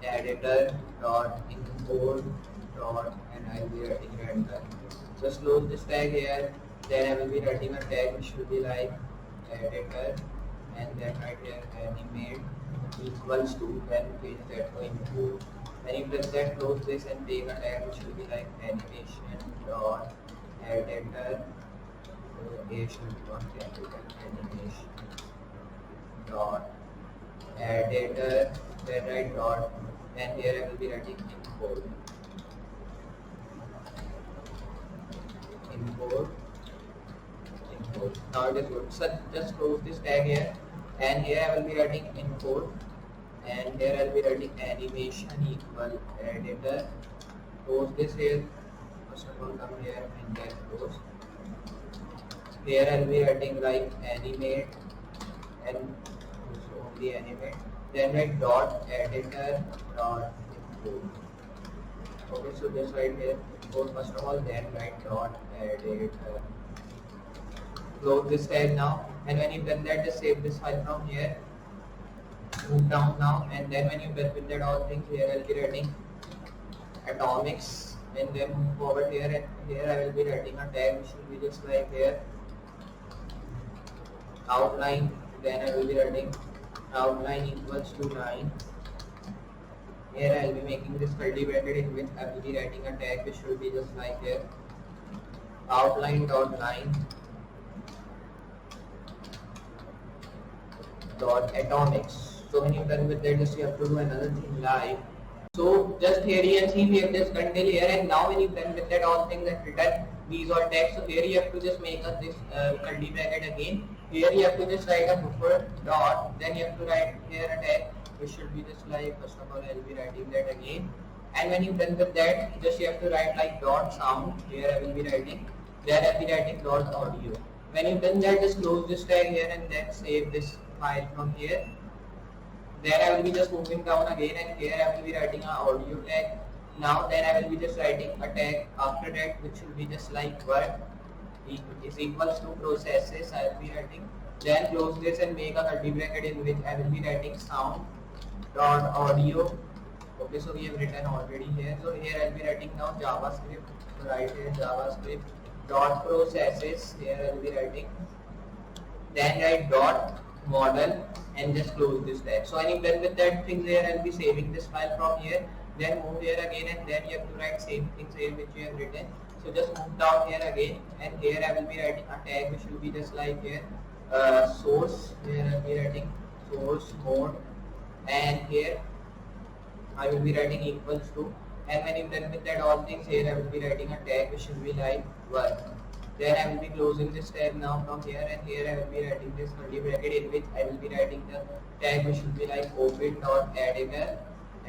editor dot import dot, and I will be writing render. Just close this tag here, then I will be writing a tag which will be like editor, and then right here animate equals to, then change that to import. When you press that, close this and take a tag which will be like animation dot editor, should be not capital, animation dot editor, then write dot, and here I will be writing import. Now it is good. So just close this tag here, and here I will be writing import, and here I will be writing animation equal editor. Close this here. First of all come here and then close. Here I will be writing like animate, and also only animate. Then write dot editor dot import. Okay, so just write here import first of all, then write dot editor. Close this tag now, and when you've done that, just save this file from here, move down now, and then when you've done with that all things, here I will be writing atomics, and then move forward here, and here I will be writing a tag which will be just like here outline, then I will be writing outline equals to line. Here I will be making this curly bracket in which I will be writing a tag which will be just like here outline dot line dot atomics. So when you're done with that, just you have to do another thing live. So just here you can see we have just done till here, and now when you're done with that all things that written these all tags, so here you have to just make this curly bracket again. Here you have to just write a buffer dot, then you have to write here a tag which should be just like, first of all I will be writing that again, and when you're done with that, just you have to write like dot sound, here I will be writing, then I will be writing dot audio. When you've done that, just close this tag here and then save this file from here. Then I will be just moving down again, and here I will be writing an audio tag. Now then I will be just writing a tag after that which will be just like work is equals to processes. I will be writing Then close this and make a curly bracket in which I will be writing sound dot audio. Okay, so we have written already here. So here I'll be writing now JavaScript. So right here JavaScript dot processes. Here I'll be writing. Then write dot model and just close this tag. So I'm done with that thing there. I'll be saving this file from here. Then move here again and then you have to write same things here which you have written. So just move down here again and here I will be writing a tag which will be just like here source. Here I will be writing source mode and here I will be writing equals to, and when you're done with that all things here I will be writing a tag which will be like work. Then I will be closing this tag now from here and here I will be writing this curly bracket in which I will be writing the tag which will be like open.editor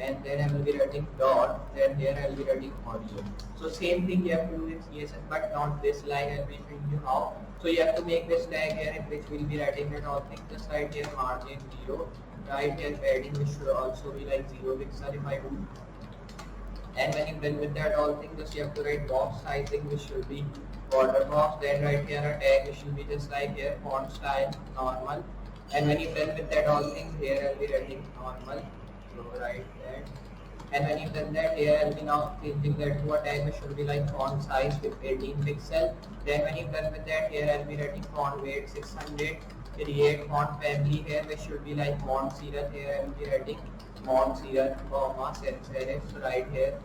and then I will be writing dot, then here I will be writing audio. So same thing you have to do with CSS but not this line. I will be showing you how. So you have to make this tag here in which we will be writing that all things. Just write here margin 0, right here padding which should also be like 0 pixel if I do. And when you're done with that all things, just you have to write box sizing which should be border box. Then right here a tag which should be just like here font style normal. And when you're done with that all things, here I'll be writing normal. So write that. And when you've done that, here I'll be now changing that to a tag which should be like font size with 18 pixel. Then when you've done with that, here I'll be writing font weight 600. Create font family here which should be like font serif. Here I will be writing font serif, comma sans serif. So right here,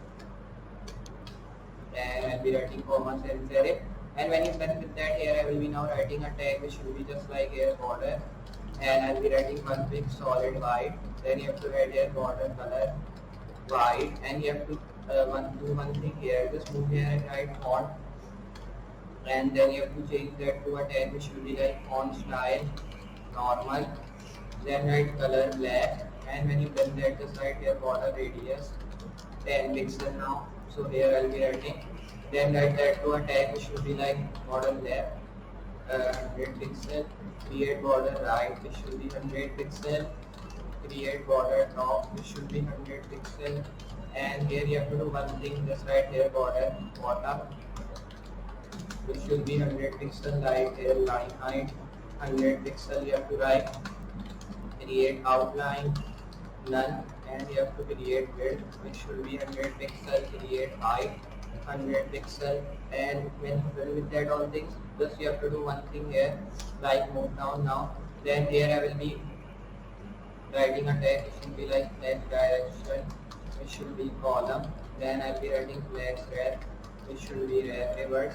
and I'll be writing comma sans serif. And when you've done with that, here I will be now writing a tag which will be just like here border, and I'll be writing one big solid white. Then you have to write here border color white, and you have to do one thing here. Just move here and write font, and then you have to change that to a tag which will be like font style normal. Then write color black, and when you done that, just write here border radius 10 pixel now. So here I'll be writing. Then write that to a tag which will be like border left 100 pixel. Create border right which should be 100 pixel. Create border top which should be 100 pixel. And here you have to do one thing. Just write here border bottom which should be 100 pixel. Right here line height 100 pixel. You have to write. Create outline none, and you have to create width which should be 100 pixel. Create height 100 pixel. And when with that all things, just you have to do one thing here, like move down now. Then here I will be writing a tag which should be like flex direction which should be column. Then I will be writing flex rep which should be reverse.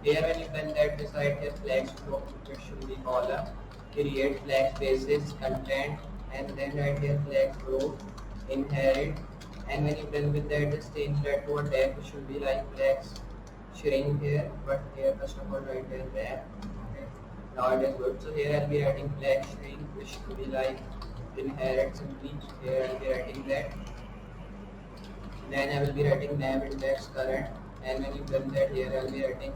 Here when you done that, just write here flex flow which should be column. Create flex basis content, and then write here flex row inherit. And when you're done with that, just change that to a tag which should be like flex shrink here, but here first of all write here that. Okay, now it is good. So here I'll be writing flex shrink which should be like inherit simply. Here I'll be writing that. Then I will be writing nav index current, and when you've done that, here I'll be writing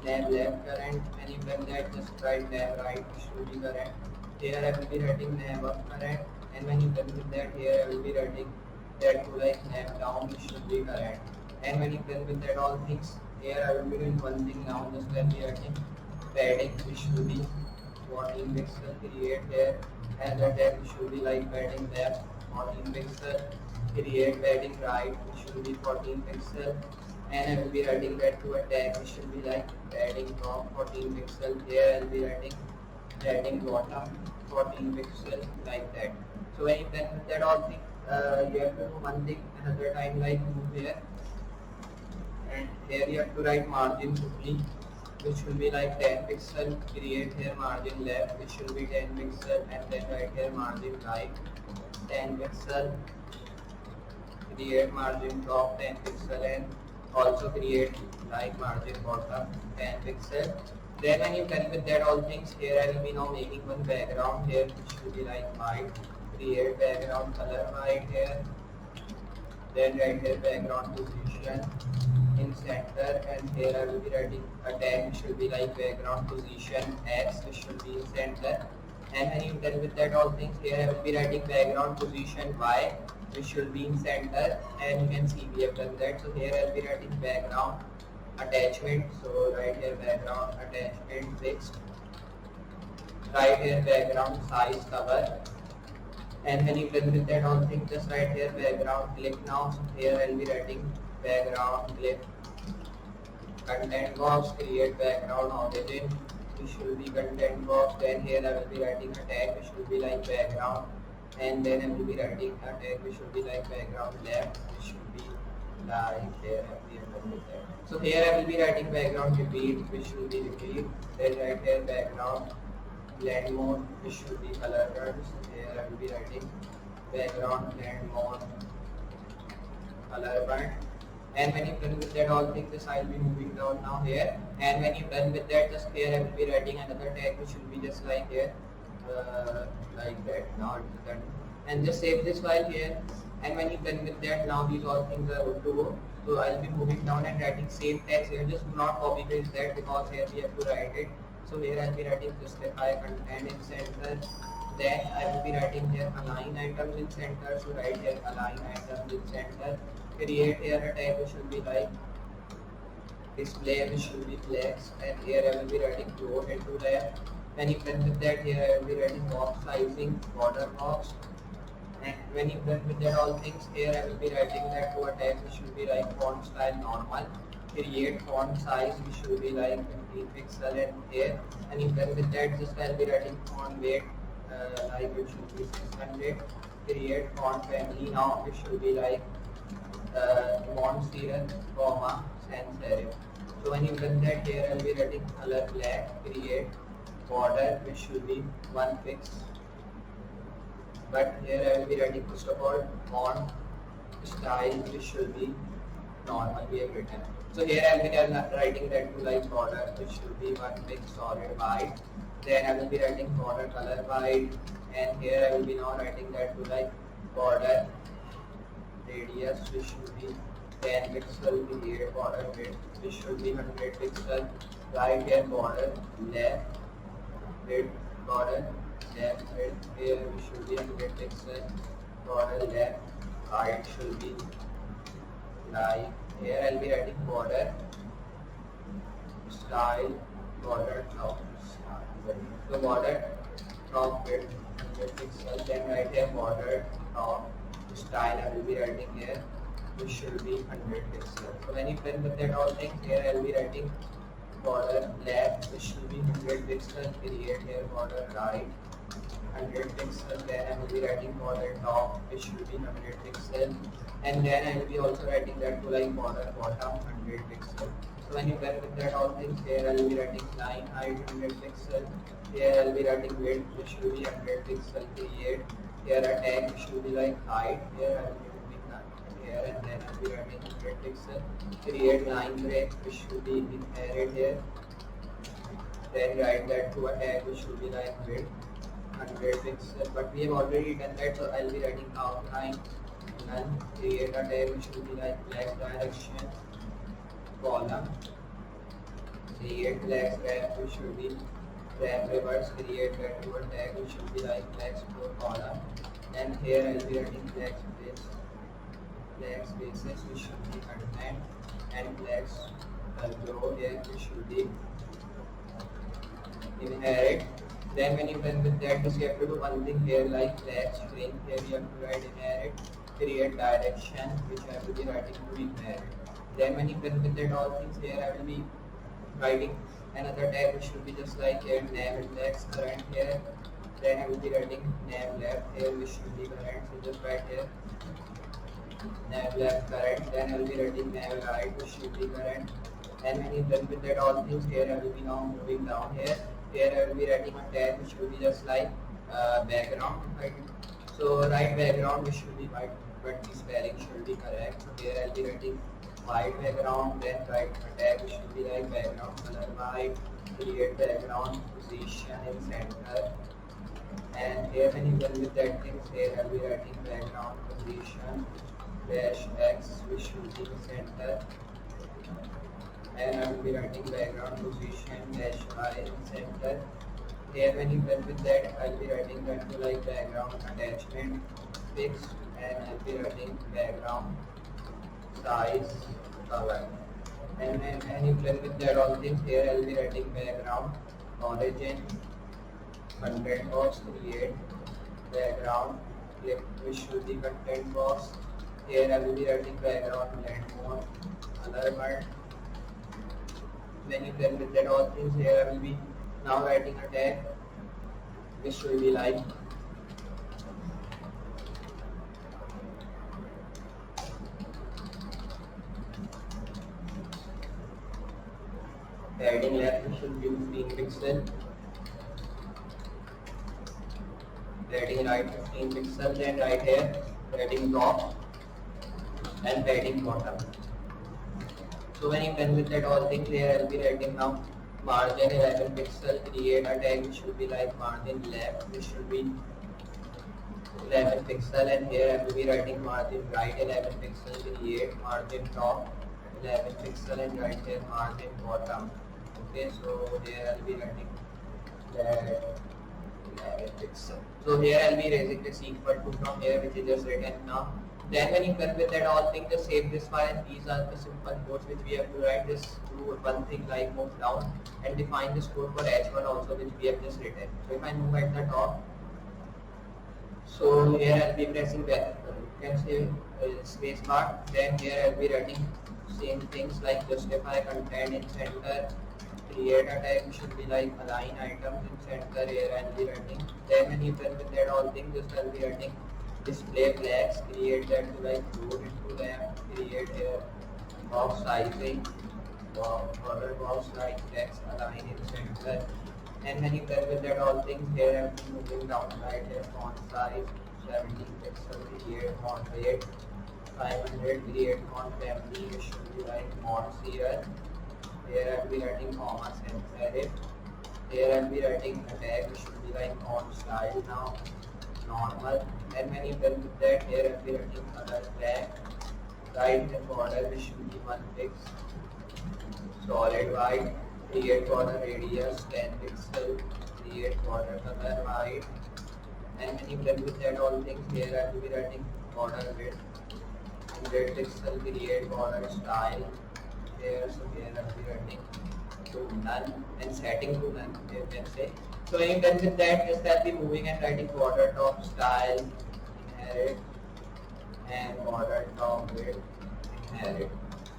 nav left current. When you've done that, just write nav right which should be current. Here I will be writing nav up current, and when you've done with that, here I will be writing that to like nav down which should be current. And when you've done with that all things, here I will be doing one thing now. Just let me writing padding which should be 14 pixel. Create here, and the tag which should be like padding left 14 pixel. Create padding right which should be 14 pixel. And I will be writing that to a tag which should be like padding top 14 pixel. Here I will be writing padding bottom 14 pixel like that. So when you done with that all thing, you have to do one thing another time, like move here, and here you have to write margin quickly which will be like 10 pixel. Create here margin left which should be 10 pixel, and then write here margin right 10 pixel. Create margin top 10 pixel, and also create like margin bottom 10 pixel. Then when you done with that all things, here I will be now making one background here which will be like white. Create background color white here. Then write here background position in center, and here I will be writing a tag which should be like background position X which should be in center. And when you done with that all things, here I will be writing background position Y which should be in center, and you can see we have done that. So here I will be writing background attachment. So right here background attachment fixed. write here background size cover. And when you done with that all things, just write here background clip now. So here I'll be writing background clip. Content box, create background origin, which will be content box. Then here I will be writing a tag which will be like background, and then I will be writing a tag which will be like background left, which should be like here. So here I will be writing background repeat, which will be repeat. Then write here background blend mode, which should be color turns. Here I will be writing background blend mode color burn. And when you're done with that all things, this I'll be moving down now here. And when you're done with that, just here I will be writing another tag which will be just like here, like that. Now it's done. And just save this file here. And when you're done with that, now these all things are good to go. So I'll be moving down and writing same text here. Just do not copy paste that, because here we have to write it. So here I'll be writing justify content in center. Then I will be writing here align items in center. So write here align items in center. Create here a tag which will be like display, which will be flex, and here I will be writing float into left. When you done with that, here I will be writing box sizing, border box. And when you done with that all things, here I will be writing that to a tag which will be like font style normal. Create font size which will be like 15 pixel, and here, and you done with that, just I will be writing font weight like which will be 600. Create font family now, which will be like font serial, comma, sans serif. So when you done that, here I will be writing color black. Create border which should be 1 pix. But here I will be writing first of all font style which should be normal we have written. So here I will be writing that to like border which should be 1 pix solid white. Then I will be writing border color white, and here I will be now writing that to like border radius which should be 10 pixel. Create border width which should be 100 pixel. Right here border left width, border left width here which should be 100 pixel. Border left height should be like here I'll be writing border style, border top style. So border top width 100 pixel. Then right here border top style I will be writing here which should be 100 pixel. So when you done with that all things, here I will be writing border left which should be 100 pixel. Create here border right 100 pixel. Then I will be writing border top which should be 100 pixel, and then I will be also writing that to like border bottom 100 pixel. So when you done with that all things, here I will be writing line height 100 pixel. Here I will be writing width which should be 100 pixel. Create here a tag which should be like height. Here I will be moving here, and then I will be writing 100 pixel. Create line break which should be inherit here. Then write that to a tag which should be like width 100 pixel. But we have already done that, so I will be writing outline none. Create a tag which should be like flex direction column. Create flex wrap which should be wrap reverse. Create that to a tag which should be like flex flow column. And here I will be writing flex space, flex spaces which should be content, and flex grow here which should be inherit. Then when you done with that, just you have to do one thing here like flex string. Here you have to write inherit. Create direction which I will be writing to inherit. Then when you done with that all things, here I will be writing another tag which should be just like here nav flex current here. Then I will be writing nav left here which should be current. So just write here nav left current. Then I will be writing nav right which should be current. And when you done with that all things, here I will be now moving down here. Here I will be writing a tag which will be just like background, right? So write background which should be white, but the spelling should be correct. So here I will be writing white background. Then write a tag which should be like background color white. Create background position in center. And here when you done with that things, here I will be writing background position dash x which should be in center. And I will be writing background position dash y in center. Here when you done with that, I will be writing that to like background attachment fixed, and I will be writing background size cover. And when you done with that all things, here I will be writing background origin content box, create background, click which should be content box. Here I will be writing background blend mode, color mode. When you done with that all things, here I will be now writing a tag which will be like padding left should be 15 pixel, padding right 15 pixel, then right here padding top and padding bottom. So when you done with that all things, here I will be writing now margin 11 pixel, create a tag which should be like margin left which should be 11 pixel, and here I will be writing margin right 11 pixel, create margin top 11 pixel, and right here margin bottom. Okay, so here I will be writing that 11 pixel. So here I will be raising this equal to from here which is just written now. Then when you done with that all thing, just save this file, and these are the simple codes which we have to write. Just do one thing like move down and define this code for H1 also which we have just written. So if I move at the top, so here I'll be pressing back, you can say space bar. Then here I'll be writing same things like justify content in center, create a tag which should be like align items in center. Here I'll be writing. Then when you done with that all thing, just I'll be writing display flags, create that to like load into them, create here box sizing, border box like text align in center. And when you done with that all things, here I'm moving down right here font size 17 pixel, create font weight 500, create font family, it should be like fonts here. Here I'll be writing comma sans serif. Here I'll be writing a tag which should be like font style now normal. And when you done with that, here I'll be writing color flag, right the border which should be 1 pix, solid white, create border radius 10 pixel, create border color white. And when you done with that all things, here I will be writing border width 100 pixel, create border style here. So here I will be writing to none and setting to none, you can say. So when you done with that, just I'll be moving and writing border top style inherit and border top width inherit.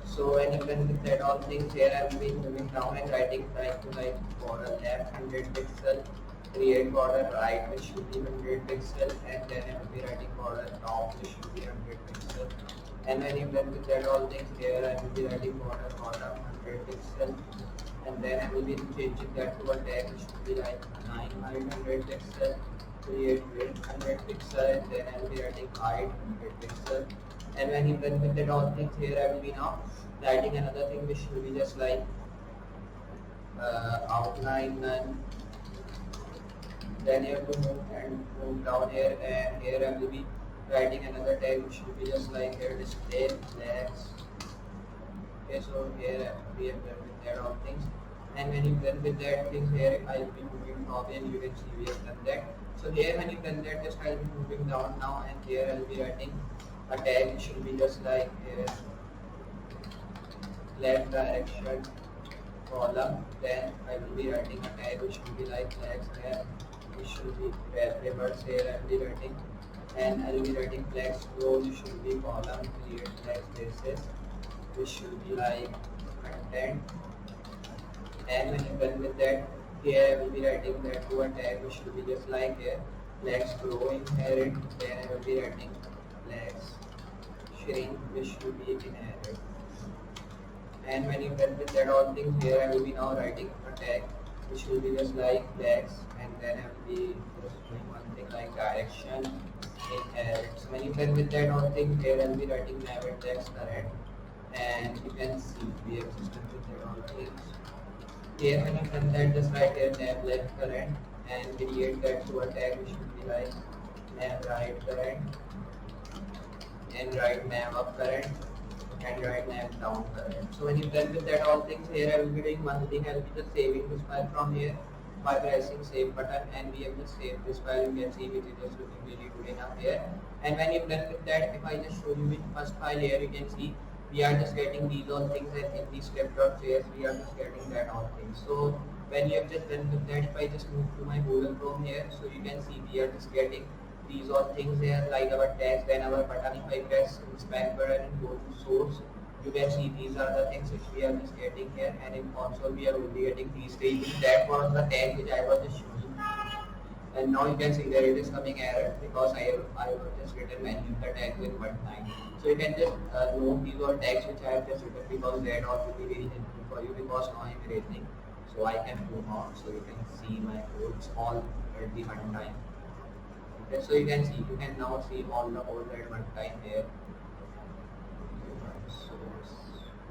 So when you done with that all things, here I will be moving down and writing right to like border left 100 pixel, create border right which should be 100 pixel, and then I will be writing border top which should be 100 pixel. And when you done with that all things, here I will be writing border bottom 100 pixel, and then I will be changing that to a tag which should be like 900 pixel, create width 100 pixel, and then I will be writing height 100 pixel. And when you done with that all things, here I will be now writing another thing which will be just like outline none. Then you have to move down here, and here I will be writing another tag which will be just like here display flags. Okay, so here we have done with that all things. And when you done with that things, here I will be moving top, and you can see we have done that. So here when you done that, just I will be moving down now, and here I will be writing a tag which should be just like here left direction column. Then I will be writing a tag which should be like flags here, which should be variables. Here I will be writing, and I will be writing flags row which should be column, create flags basis which should be like content. And when you done with that, here I will be writing that to a tag which should be just like here flags grow inherit. Then I will be writing flags shrink which should be inherit. And when you done with that all things, here I will be now writing a tag which will be just like flags, and then I will be just doing one thing like direction inherit. So when you done with that all things, here I will be writing navigate text current, and you can see we have just done with that all things. Here when you done that, just write here nav left current and create that to a tag which should be like nav right current, and write nav up current, and write nav down current. So when you done with that all things, here I will be doing one thing. I will be just saving this file from here by pressing save button, and we have just saved this file. You can see which is just looking really good enough here. And when you've done with that, if I just show you which first file here, you can see we are just getting these all things, and in the script.js we are just getting that all things. So when you have just done with that, if I just move to my Google Chrome here, so you can see we are just getting these all things here, like our text and our button. If I press back button and go to source, you can see these are the things which we are just getting here, and in console we are only getting these three things. That was the tag which I was just showing, and now you can see that it is coming error because I have just written many of the tags in one time. So you can just note these all tags which I have just written, because that all will be very helpful for you, because now I am erasing. So I can move on, so you can see my codes all at the one time. Okay, so you can see, you can now see all the code at one time here. So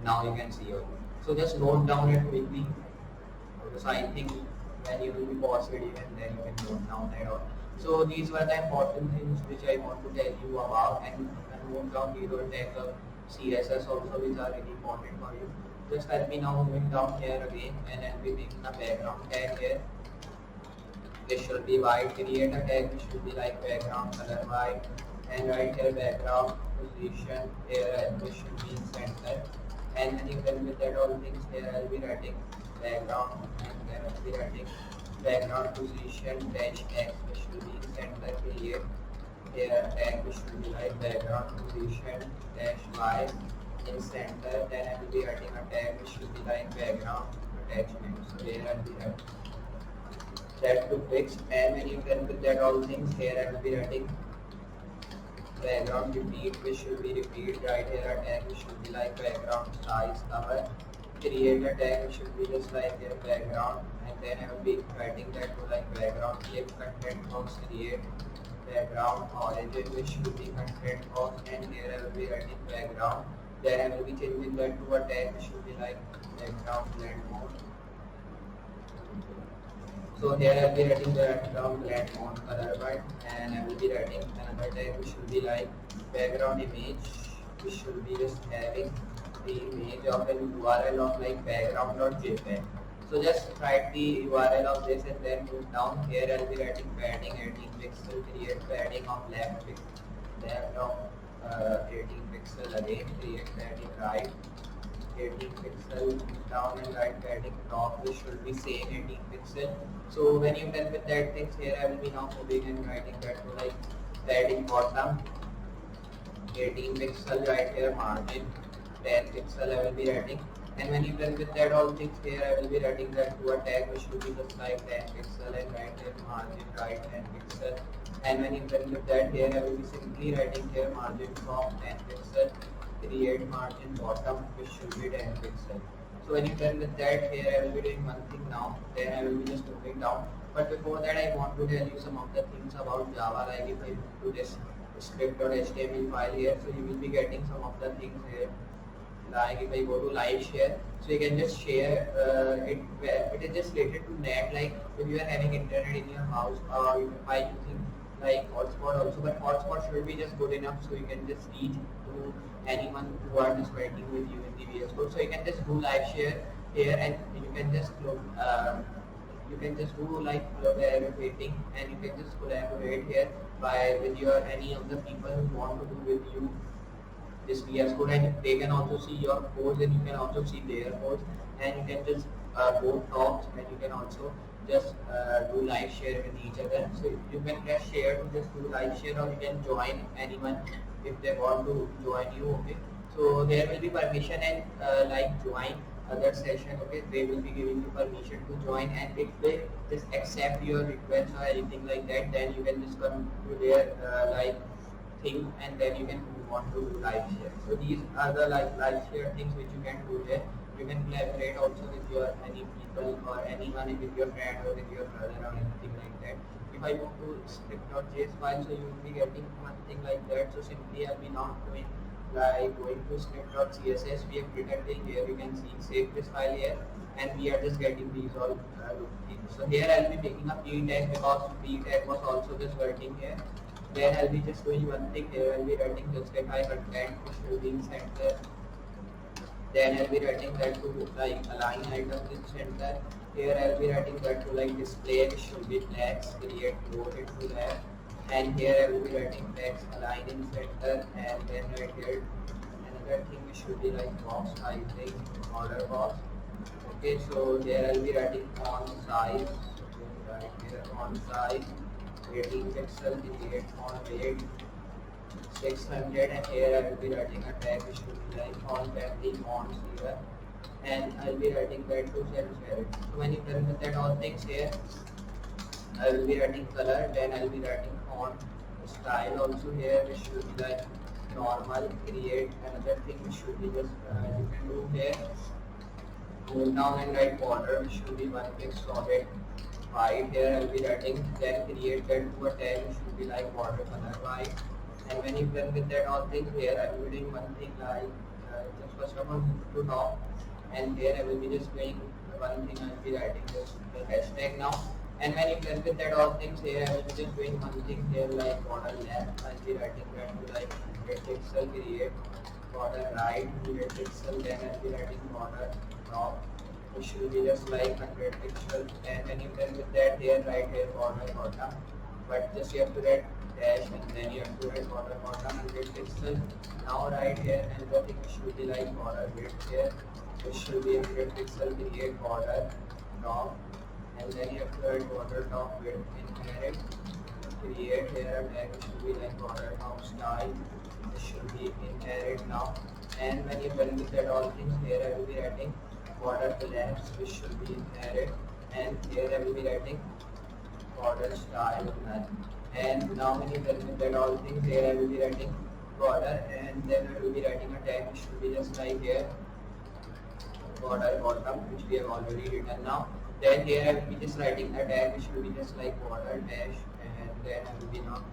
now you can see your, so just note down it quickly. So I think when you will be paused it, even then you can note down that all. So these were the important things which I want to tell you about, and note down these all tags of CSS also, which are really important for you. Just let me now moving down here again, and I'll be making a background tag here. This should be white. Create a tag which should be like background color white, and right here background position here, this should be in center. And then you can with that all things here, I'll be writing background, and then I'll be writing background position dash x, which should be in center. Create here tag which should be like background position dash y in center. Then I will be writing a tag which should be like background attachment. So here I will be writing that to fix, and when you can with that all things here, I will be writing background repeat, which should be repeat. Right here a tag which should be like background size cover. Create a tag which should be just like their background, and then I will be writing that to like background clip content box. Create background origin, which should be content box, and here I will be writing background. Then I will be changing that to a tag which should be like background blend mode. So here I will be writing the background blend mode color white, and I will be writing another tag which should be like background image, which should be just having the image of an URL of like background.jpg. So just write the URL of this and then move down. Here I will be writing padding 18 pixel, create padding of left of 18 pixel again, create padding right 18 pixel down, and right padding top, which should be same 18 pixel. So when you done with that things, here I will be now moving and writing that to like padding bottom 18 pixel, right here margin 10 pixel I will be writing. And when you done with that all things, here I will be writing that to a tag which should be just like 10 pixel, and right here margin right 10 pixel. And when you done with that, here I will be simply writing here margin top 10 pixel, create margin bottom, which should be 10 pixel. So when you done with that, here I will be doing one thing now, then I will be just moving down. But before that, I want to tell you some of the things about Java. Like if I move to this script.html file here, so you will be getting some of the things here. Like if I go to live share, so you can just share it is just related to net. Like if you are having internet in your house, or by using like hotspot also, but hotspot should be just good enough so you can just reach to anyone who are just working with you in the VS Code. So you can just do live share here, and you can just do like collaborating, and you can just collaborate here by with your any of the people who want to do with you this VS Code, and they can also see your codes and you can also see their codes, and you can just both talks, and you can also just do live share with each other. So you can press share to just do live share, or you can join anyone if they want to join you. Okay, so there will be permission, and like join other session. Okay, they will be giving you permission to join, and if they just accept your request or anything like that, then you can just come to their like thing, and then you can move on to live share. So these are the like live share things which you can do here. You can collaborate also with your any people or anyone, with your friend or with your brother or anything like that. If I move to script.js file, so you will be getting one thing like that. So simply I'll be now going to script.css. We have written till here. You can see save this file here, and we are just getting these all things. So here I'll be making a p tag, because p tag was also just working here. Then I'll be just doing one thing here. I'll be writing justify content, which will be in center. Then I'll be writing that to like align items in center. Here I'll be writing that to like display, which should be text, create load it to that. And here I will be writing text align in center, and then right here another thing which should be like box, I think order box. Okay, so here I'll be writing font size. Okay, right here font size 18 pixel, create font weight 600, and here I will be writing a tag which should be like font family fonts here, and I'll be writing that to share it. So when you done with that all things here, I will be writing color, then I'll be writing font style also here, which should be like normal. Create another thing which should be just you can do here. Move down and write border, which should be one big solid white. Here I'll be writing, then create that to a tag which should be like border color white. And when you're done with that all things here, I will be doing one thing like just first of all move to top, and here I will be just doing one thing. I'll be writing just the hashtag now. And when you're done with that all things here, I will be just doing one thing here like border left. I'll be writing that to like 100 pixel, create border right 100 pixel, then I'll be writing border top, which should be just like 100 pixel. And when you're done with that here, right here border bottom, but just you have to write dash, and then you have to write border bottom 100 pixel. Now right here another thing should be like border width here, which should be 100 pixel, create border top, and then you have to write border top width inherit, create here a tag which should be like border top style, which should be inherit now. And when you're done with that all things here, I will be writing border collapse, which should be inherit, and here I will be writing border style none. And now when you're done with that all things here, I will be writing border, and then I will be writing a tag which should be just like here border bottom, which we have already written now. Then here I will be just writing a tag which will be just like border dash, and then I will be now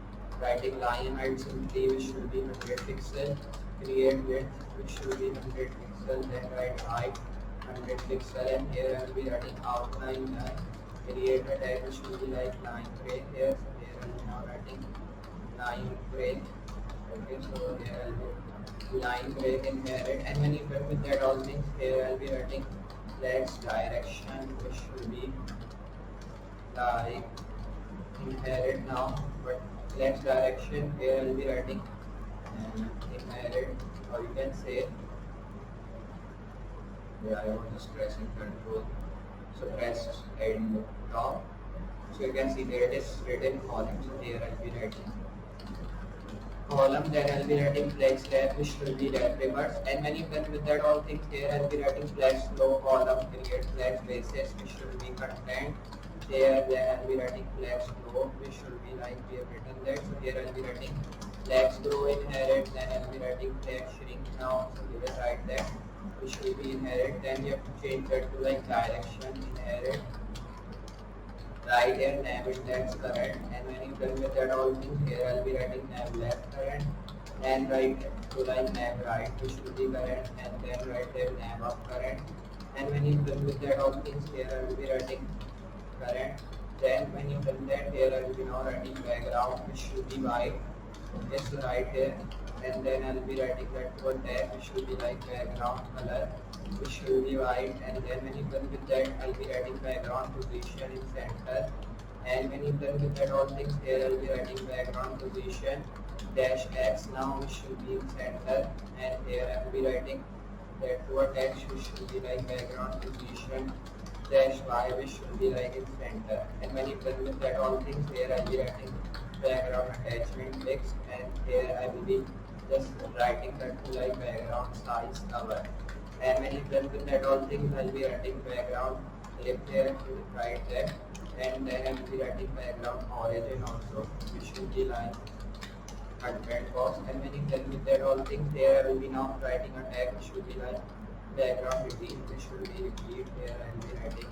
writing line height simply, which should be 100 pixel, create width, which should be 100 pixel, then write height 100 pixel, and here I will be writing outline line, create a tag which should be like line break here. So here I will be now writing line break. Okay, so here I will be line break inherit, and when you done with that all things here, I will be writing flex direction, which should be like inherit now, but flex direction here I will be writing inherit, or you can say, yeah, I was just pressing control, so press and top, so you can see there it is written column. So here I will be writing column, then I will be writing flex left, which will be left reverse. And when you done with that all things here, I will be writing flex row column, create flex basis, which should be content here. Then I will be writing flex row, which should be like we have written there. So here I will be writing flex row inherit, then I will be writing flex shrink now. So we will write that, which will be inherit. Then you have to change that to like direction inherit. Right here nav index current, and when you done with that all things here, I'll be writing nav left current, and right to like nav right, which will be current, and then right there nav up current. And when you done with that all things here, I will be writing current. Then when you done that here, I will be now writing background, which should be white. Okay, so right here, and then I will be writing that to a tag, which should be like background color, which should be white. And then when you done with that, I'll be writing background position in center. And when you done with that all things here, I'll be writing background position dash x now, which should be in center. And here I will be writing that to a text, which should be like background position dash y, which should be like in center. And when you done with that all things here, I'll be writing background attachment text, and here I will be just writing that to like background size cover. And when you done with that all things, I'll be writing background left here to right there, and then I will be writing background origin also, which should be like content box. And when you done with that all things, there I will be now writing a tag which should be like background repeat, which should be repeat here I will be writing.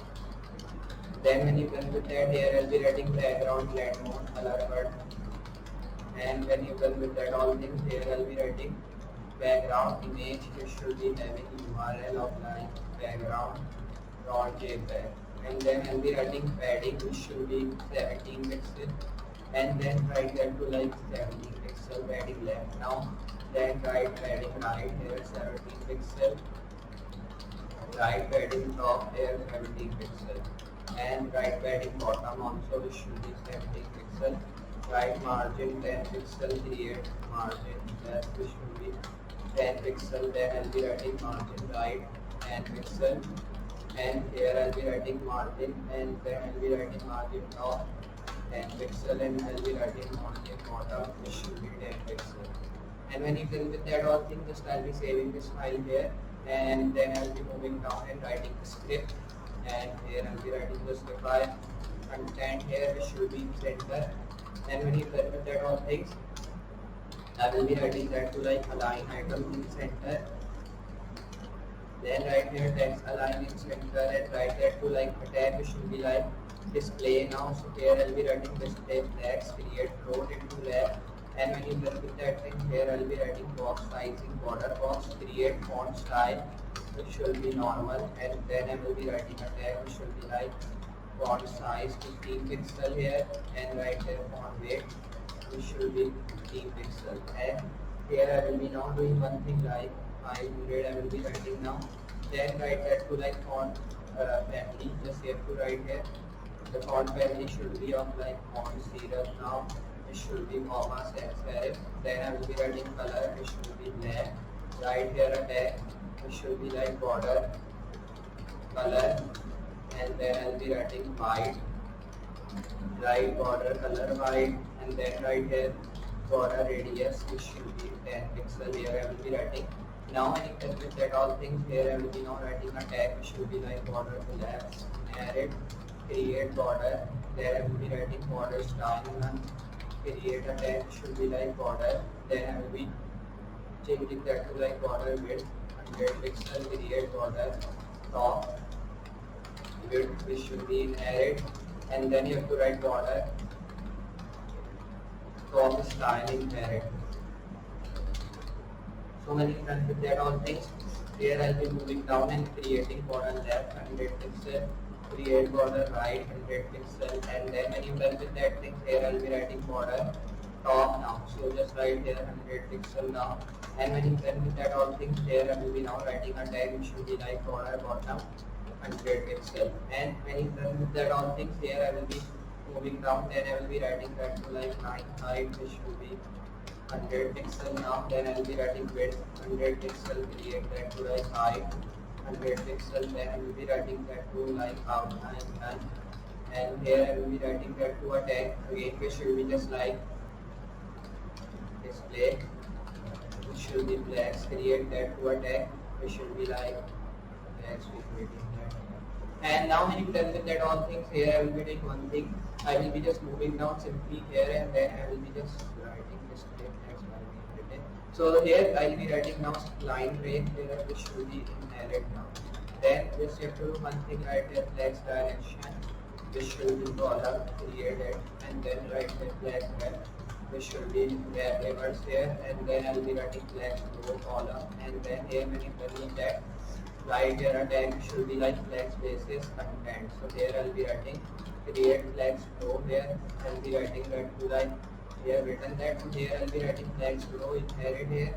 Then when you done with that here, I'll be writing background blend mode color word. And when you done with that all things here, I'll be writing background image, which should be having URL of like background.jpg. And then I'll be writing padding, which should be 17 pixel, and then write that to like 17 pixel padding left now. Then write padding right here 17 pixel, right padding top here 17 pixel, and right padding bottom also, which should be 17 pixel. Right margin 10 pixel, create margin left, which should be 10 pixel. Then I'll be writing margin right 10 pixel, and here I'll be writing margin, and then I'll be writing margin top 10 pixel, and I'll be writing margin bottom, which should be 10 pixel. And when you're done with that all thing, just I'll be saving this file here, and then I'll be moving down and writing the script, and here I'll be writing the script file content here, which should be center. And when you're done with that all things, I will be writing that to like align item in center. Then right here text align in center, and write that to like attack, which should be like display now. So here I'll be writing display flex, create row into left. And when you done with that thing, here I'll be writing box size in border box, create font style, which should be normal. And then I will be writing a tag, which should be like font size 15 pixel here, and right here font weight, which should be 15 pixel. And here I will be now doing one thing like 500 I will be writing now. Then write that to like font family, just here to write here. The font family should be of like font serial now. It should be comma sans serif. Then I will be writing color, it should be black. Right here a tag, it should be like border color, and then I'll be writing white. Right border color white, and then right here border radius, which should be 10 pixel. Here I will be writing. Now when you can with that all things, here I will be now writing a tag, which should be like border to left, narrate, create border. There I will be writing border style, and create a tag, should be like border. Then I will be changing that to like border width 100 pixel, create border top width, which should be inherit. And then you have to write border top style inherit. So when you done with that all things, here I'll be moving down and creating border left 100 pixel, create border right 100 pixel, and then when you're done with that thing, here I'll be writing border top now. So just write here 100 pixel now. And when you're done with that all things, here I will be now writing a tag, which should be like border bottom 100 pixel. And when you're done with that all things, here I will be moving down, then I will be writing that to like 9 height, which should be 100 pixel now. Then I will be writing width 100 pixel, create that to like height 100 pixel. Then I will be writing that to like outline none. And here I will be writing that to a tag again, which should be just like display, which should be flex, create that to a tag, which should be like flex, and now when you done with that all things, here I will be doing one thing. I will be just moving down simply here, and then I will be just writing display flex by being written. So here I will be writing now line break here, which should be inherit now. Then just you have to do one thing, right here flex direction, which should be column, create it, and then write here flex left, which should be variables here, and then I will be writing flex row column, and then here when you done that, right here a tag should be like flex basis content. So here I'll be writing create flex row here. I'll be writing that to like here written that. So here I'll be writing flex row inherit here.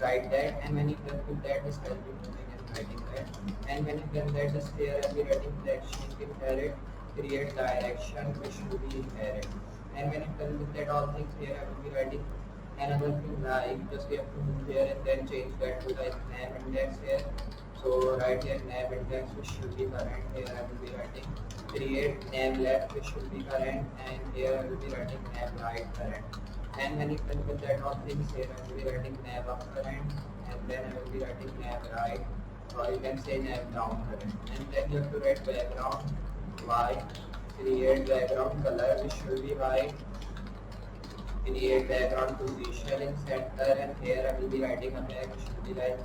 Write that, and when you done with that, just I'll be moving and writing that. And when you done that, just here I'll be writing flex shrink inherit, create direction, which should be inherit. And when you done with that all things, here I will be writing another thing like just you have to move here and then change that to like nav index here. So right here nav index, which should be current. Here I will be writing create nav left, which should be current, and here I will be writing nav right current. And when you done with that all things, here I will be writing nav up current, and then I will be writing nav right, or you can say nav down current. And then you have to write background white, create background color, which should be white, create background position in center, and here I will be writing a tag, which should be like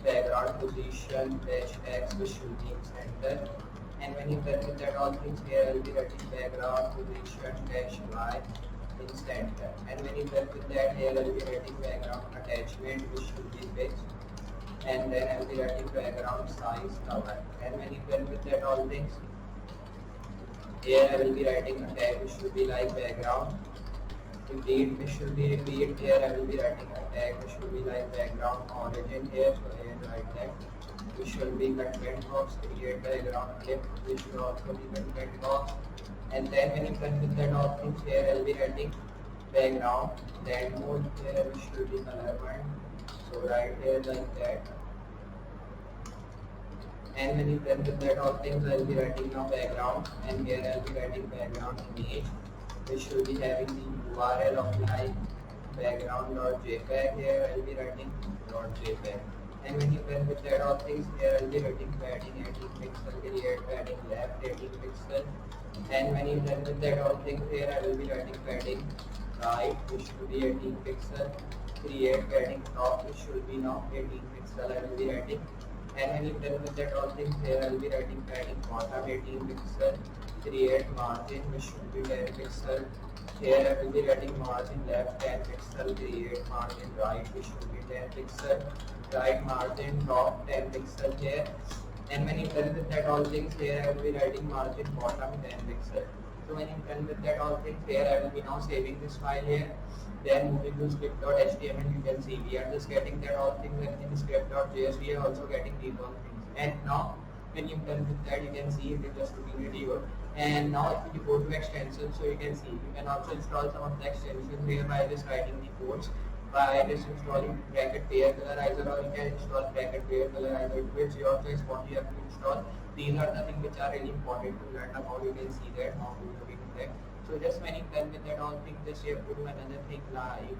background position dash x, which should be in center. And when you done with that all things, here I will be writing background position dash y in center. And when you done with that, here I will be writing background attachment, which should be fixed, and then I will be writing background size cover. And when you done with that all things, here I will be writing a tag, which should be like background repeat, which should be repeat. Here I will be writing a tag, which should be like background origin here. So here write that, which should be content box, create background clip, which should also be content box. And then when you done with that all things, here I will be writing background blend mode here, which should be color one. So right here like that. And when you done with that all things, I'll be writing now background, and here I'll be writing background image, which should be having the URL of like background.jpg. Here I'll be writing .jpg. And when you done with that all things, here I'll be writing padding 18 pixel, create padding left 18 pixel. And when you done with that all things, here I will be writing padding right, which should be 18 pixel, create padding top, which should be now 18 pixel I will be writing. And when you done with that all things, here I will be writing padding bottom 18 pixel, create margin, which should be 10 pixel. Here I will be writing margin left 10 pixel, create margin right, which should be 10 pixel, right margin top 10 pixel here. And when you done with that all things, here I will be writing margin bottom 10 pixel. So when you done with that all things, here I will be now saving this file here. Then moving to script.html, you can see we are just getting that all things, and in script.js we are also getting these all things. And now when you've done with that, you can see it is just looking really good. And now if you go to extensions, so you can see you can also install some of the extensions here by just writing the codes, by just installing bracket pair colorizer, or you can install bracket pair colorizer. It's your choice what you have to install. These are the things which are really important to learn about. You can see that how to do that. So just when you done with that all things, just you have to do another thing live.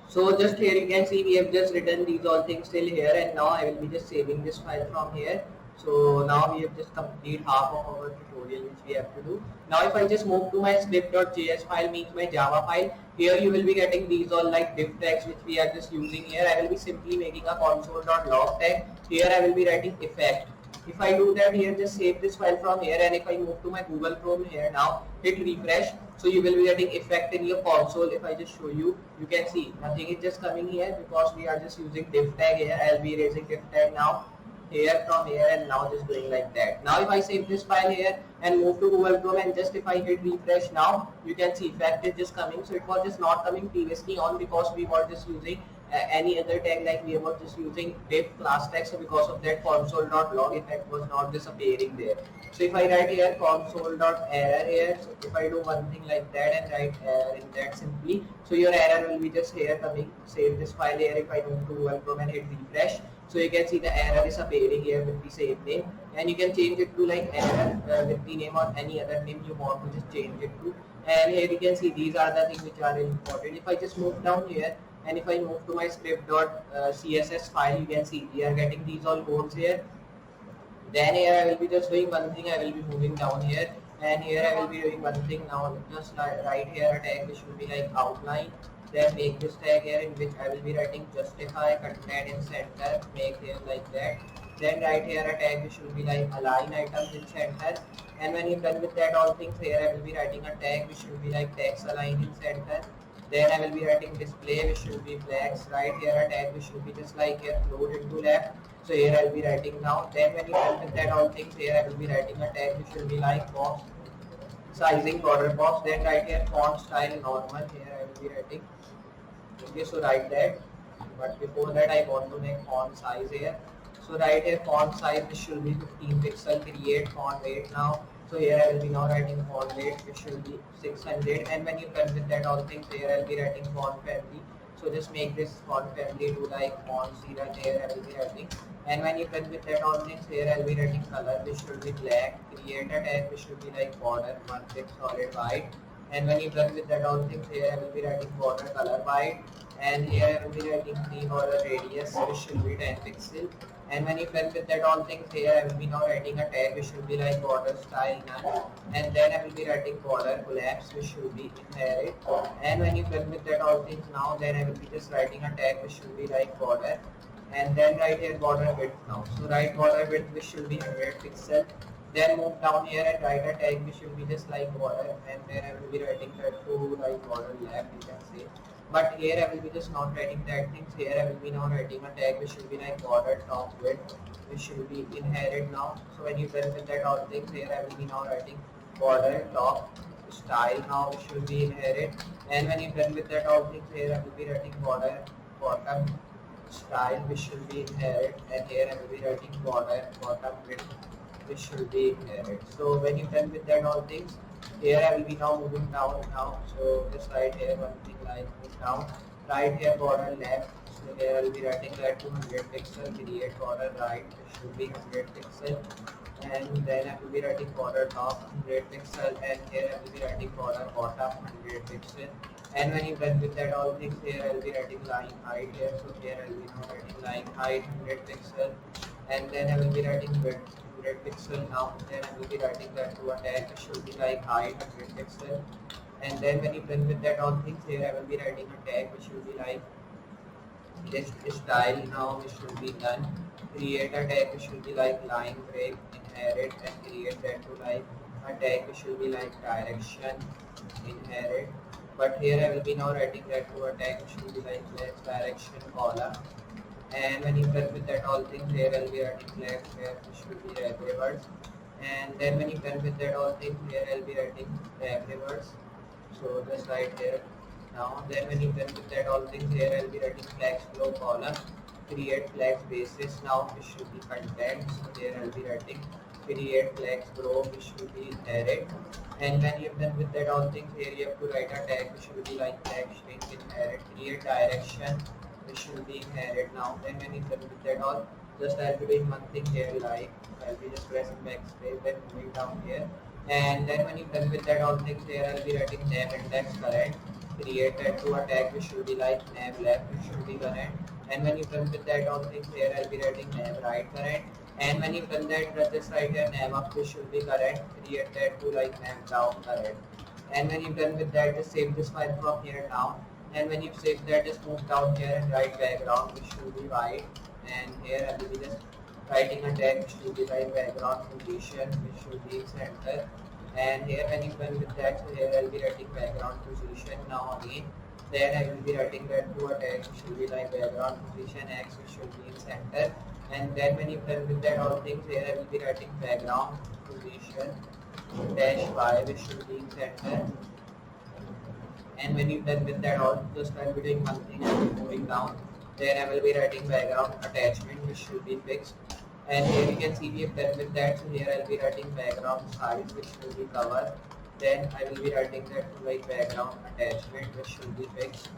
So just here you can see we have just written these all things till here, and now I will be just saving this file from here. So now we have just completed half of our tutorial which we have to do. Now if I just move to my script.js file, means my Java file, here you will be getting these all like div tags which we are just using here. I will be simply making a console.log tag. Here I will be writing effect. If I do that here, just save this file from here, and if I move to my Google Chrome here now, hit refresh, so you will be getting effect in your console. If I just show you, you can see nothing is just coming here because we are just using div tag here. I'll be erasing div tag now here from here, and now just doing like that. Now if I save this file here and move to Google Chrome, and just if I hit refresh now, you can see effect is just coming. So it was just not coming previously on because we were just using any other tag, like we were just using div class tag, so because of that console.log effect was not just appearing there. So if I write here console.error here, so if I do one thing like that and write error in that simply, so your error will be just here coming. Save this file here. If I move to Google Chrome and hit refresh, so you can see the error is appearing here with the same name, and you can change it to like error with the name or any other name you want to just change it to. And here you can see these are the things which are important. If I just move down here, and if I move to my script.css file, you can see we are getting these all codes here. Then here I will be just doing one thing. I will be moving down here, and here I will be doing one thing now. Just write here a tag which will be like outline. Then make this tag here in which I will be writing justify content in center. Make here like that. Then write here a tag which will be like align items in center. And when you're done with that all things, here I will be writing a tag which will be like text align in center. Then I will be writing display which should be blacks. Right here a tag which should be just like here float into left. So here I will be writing now. Then when you done with that all things, here I will be writing a tag which will be like box sizing border box. Then right here font style normal. Here I will be writing. Okay, so write that. But before that I want to make font size here. So right here font size which should be 15 pixel. Create font weight now. So here I will be now writing font weight which should be 600, and when you done with that all things, here I will be writing font family. So just make this font family to like font zero. Here I will be writing, and when you done with that all things, here I will be writing color which should be black. Create a tag which should be like border 1 solid white, and when you done with that all things, here I will be writing border color white, and here I will be writing 3 border radius which should be 10 pixel. And when you done with that all things, here I will be now writing a tag which should be like border style none, and then I will be writing border collapse which should be inherit. And when you done with that all things now, then I will be just writing a tag which should be like border, and then write here border width now. So write border width which should be 100 pixel. Then move down here and write a tag which should be just like border, and then I will be writing that to like border left, you can say. But here I will be just not writing that things. Here I will be now writing a tag which should be like border top width which should be inherit now. So when you done with that all things, here I will be now writing border top style now which should be inherit. And when you done with that all things, here I will be writing border bottom style which should be inherit, and here I will be writing border bottom width which should be inherit. So when you done with that all things, here I will be now moving down now. So just write here one thing like move down. Right here border left So here I'll be writing that 200 pixel, create border right, it should be 100 pixel, and then I will be writing border top 100 pixel, and here I will be writing border bottom 100 pixel. And when you done with that all things, here I will be writing line height here. So here I will be now writing line height 100 pixel, and then I will be writing width 100 pixel. Now then I will be writing that to a tag, it should be like height 100 pixel. And then when you done with that all things, here I will be writing a tag which will be like this style. Now it should be done. Create a tag which should be like line break, inherit, and create that to like a tag which should be like direction, inherit. But here I will be now writing that to a tag which should be like left direction column. And when you done with that all things, here I'll be writing left which should be right reverse. And then when you done with that all things, here I'll be writing back reverse. So just right here. Now then when you done with that all things, here I'll be writing flags below column, create flags basis. Now it should be content. So here I'll be writing create flags below, which should be inherit. And when you've done with that all things, here you have to write a tag which should be like tag string inherit, create direction, which should be inherit. Now then when you've done with that all, just I'll be doing one thing here, like I'll be just pressing backspace, then moving down here. And then when you've done with that all things, here I'll be writing nav index current, create that to a tag which should be like nav left, which should be current. And when you've done with that all things, here I'll be writing nav right current. And when you've done that, just write here nav up, which should be current, create that to like nav down current. And when you've done with that, just save this file from here down. And when you've saved that, just move down here and write background, which should be white. And here I will be just writing a tag which should be like background position, which should be center. And here when you've done with that, so here I'll be writing background position. Now again, then I will be writing that to a tag which should be like background position X, which should be in center. And then when you've done with that all things, here I will be writing background position dash Y, which should be in center. And when you've done with that all, just I'll be doing one thing, I will be moving down. Then I will be writing background attachment, which should be fixed. And here you can see we have done with that. So here I'll be writing background size, which will be cover. Then I will be writing that to like background attachment, which should be fixed.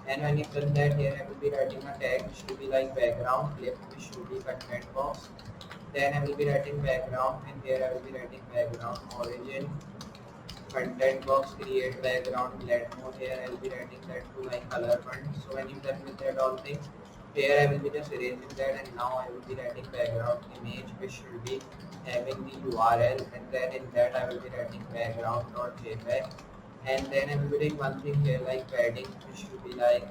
And when you've done that, here I will be writing a tag which should be like background clip, which should be content box. Then I will be writing background, and here I will be writing background origin, content box, create background blend mode. Here I will be writing that to like color font. So when you've done with that all things, here I will be just erasing that, and now I will be writing background image, which should be having the URL, and then in that I will be writing background.jpg. And then I will be doing one thing here like padding, which should be like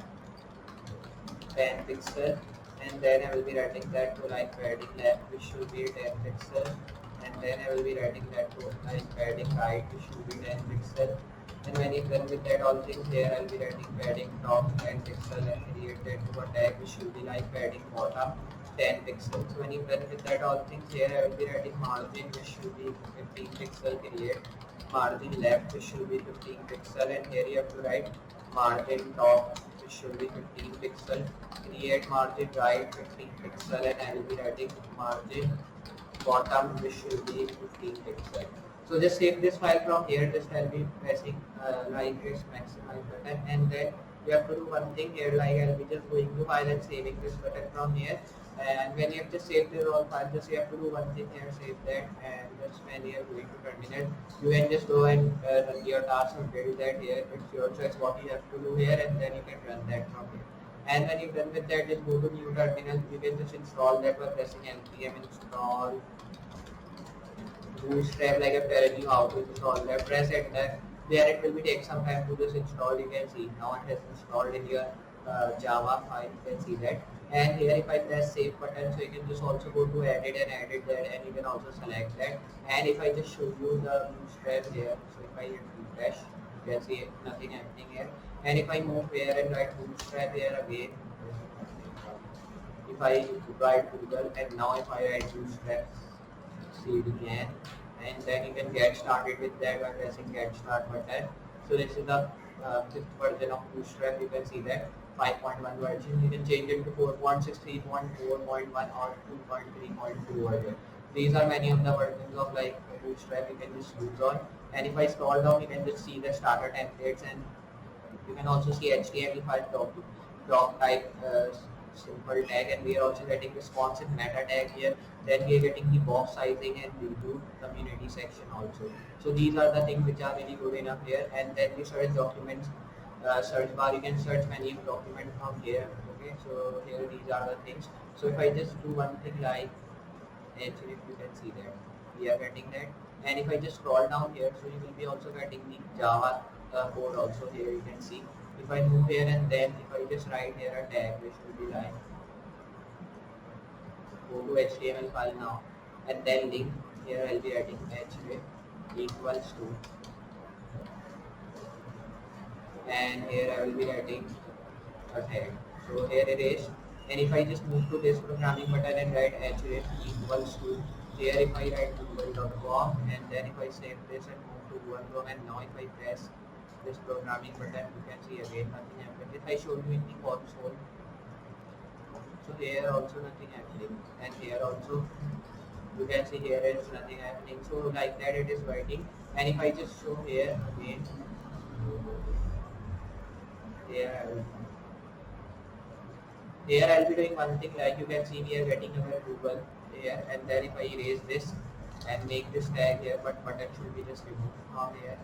10 pixel, and then I will be writing that to like padding left, which should be 10 pixel, and then I will be writing that to like padding right, which should be 10 pixel. And when you're done with that all things, here I will be writing padding top 10 pixel, and create that to a tag which should be like padding bottom 10 pixels. So when you're done with that all things, here I will be writing margin, which should be 15 pixel, create margin left, which should be 15 pixel, and here you have to write margin top, which should be 15 pixel, create margin right 15 pixel, and I will be writing margin bottom, which should be 15 pixel. So just save this file from here, just I'll be pressing like its maximize button, and then you have to do one thing here, like I'll be just going to file and saving this button from here. And when you have just saved the raw file, just you have to do one thing here, save that, and just when you are going to terminate, you can just go and run your task and build that here. It's your choice what you have to do here, and then you can run that from here. And when you're done with that, just go to new terminal. You can just install that by pressing npm install bootstrap, like I'm telling you how to install that. Press enter. There it will be take some time to just install. You can see now it has installed in your Java file. You can see that. And here if I press save button, so you can just also go to edit and edit that, and you can also select that. And if I just show you the bootstrap here, so if I hit refresh, you can see nothing happening here. And if I move here and write bootstrap here again, if I write Google, and now if I write bootstrap cdn, and then you can get started with that by pressing get start button. So this is the fifth version of bootstrap. You can see that 5.1 version. You can change it to 4.6.3.4.1 or 2.3.2 version. These are many of the versions of like bootstrap you can just use on. And if I scroll down, you can just see the starter templates, and you can also see HTML5 doc type simple tag, and we are also getting responsive meta tag here. Then we are getting the box sizing and review community section also. So these are the things which are really good enough here. And then the search documents search bar, you can search many document from here. Okay, so here these are the things. So if I just do one thing like actually, if you can see that we are getting that, and if I just scroll down here, so you will be also getting the Java code also here. You can see if I move here, and then if I just write here a tag which will be like go to HTML file now, and then link here I'll be writing HTML equals to, and here I will be writing a tag. So here it is, and if I just move to this programming button and write href equals to, here if I write google.com, and then if I save this and move to Google.com, and now if I press this programming button, you can see again nothing happened. If I show you in the console, so here also nothing happening, and here also you can see here is nothing happening. So like that it is working. And if I just show here again, here I'll be doing one thing, like you can see we are getting our Google here, and then if I erase this and make this tag here, but button should be just removed from here,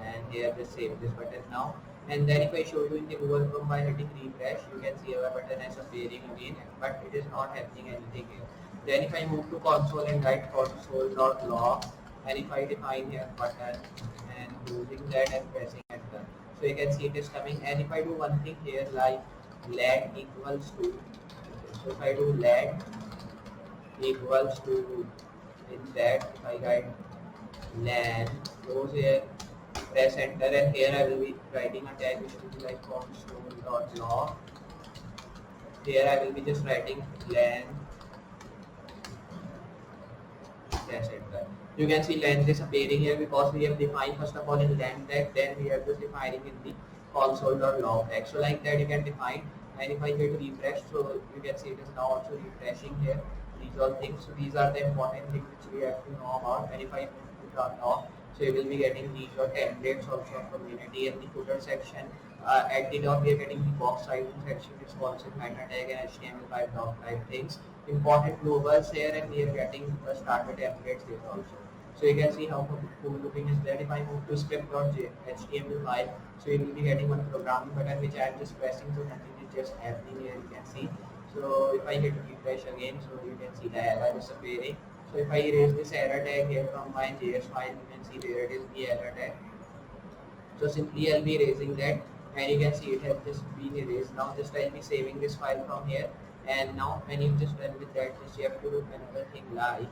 and here just save this button now. And then if I show you in the Google Chrome by hitting refresh, you can see our button is appearing again, but it is not happening anything here. Then if I move to console and write console.log, and if I define here button and closing that and pressing enter, so you can see it is coming. And if I do one thing here like let equals to, so if I do let equals to, in that if I write lan, close here, press enter, and here I will be writing a tag which will be like console.log. Here I will be just writing lan, press enter. You can see length is appearing here because we have defined first of all in len tag, then we are just defining in the console.log tag. So like that you can define, and if I hit refresh, so you can see it is now also refreshing here. These all things. So these are the important things which we have to know about. And if I move to turn off, so you will be getting these your templates also of community and the footer section. At the top we are getting the box sizing section, responsive meta tag and HTML5 doc type things. Important globals here, and we are getting the starter templates here also. So you can see how cool looking is that. If I move to script.html5, so you will be getting one programming button which I am just pressing, so nothing is just happening here, you can see. So if I hit refresh again, so you can see the error is appearing. So if I erase this error tag here from my JS file, you can see there it is, the error tag. So simply I'll be erasing that, and you can see it has just been erased. Now just I'll be saving this file from here, and now when you've just done with that, just you have to do another thing like.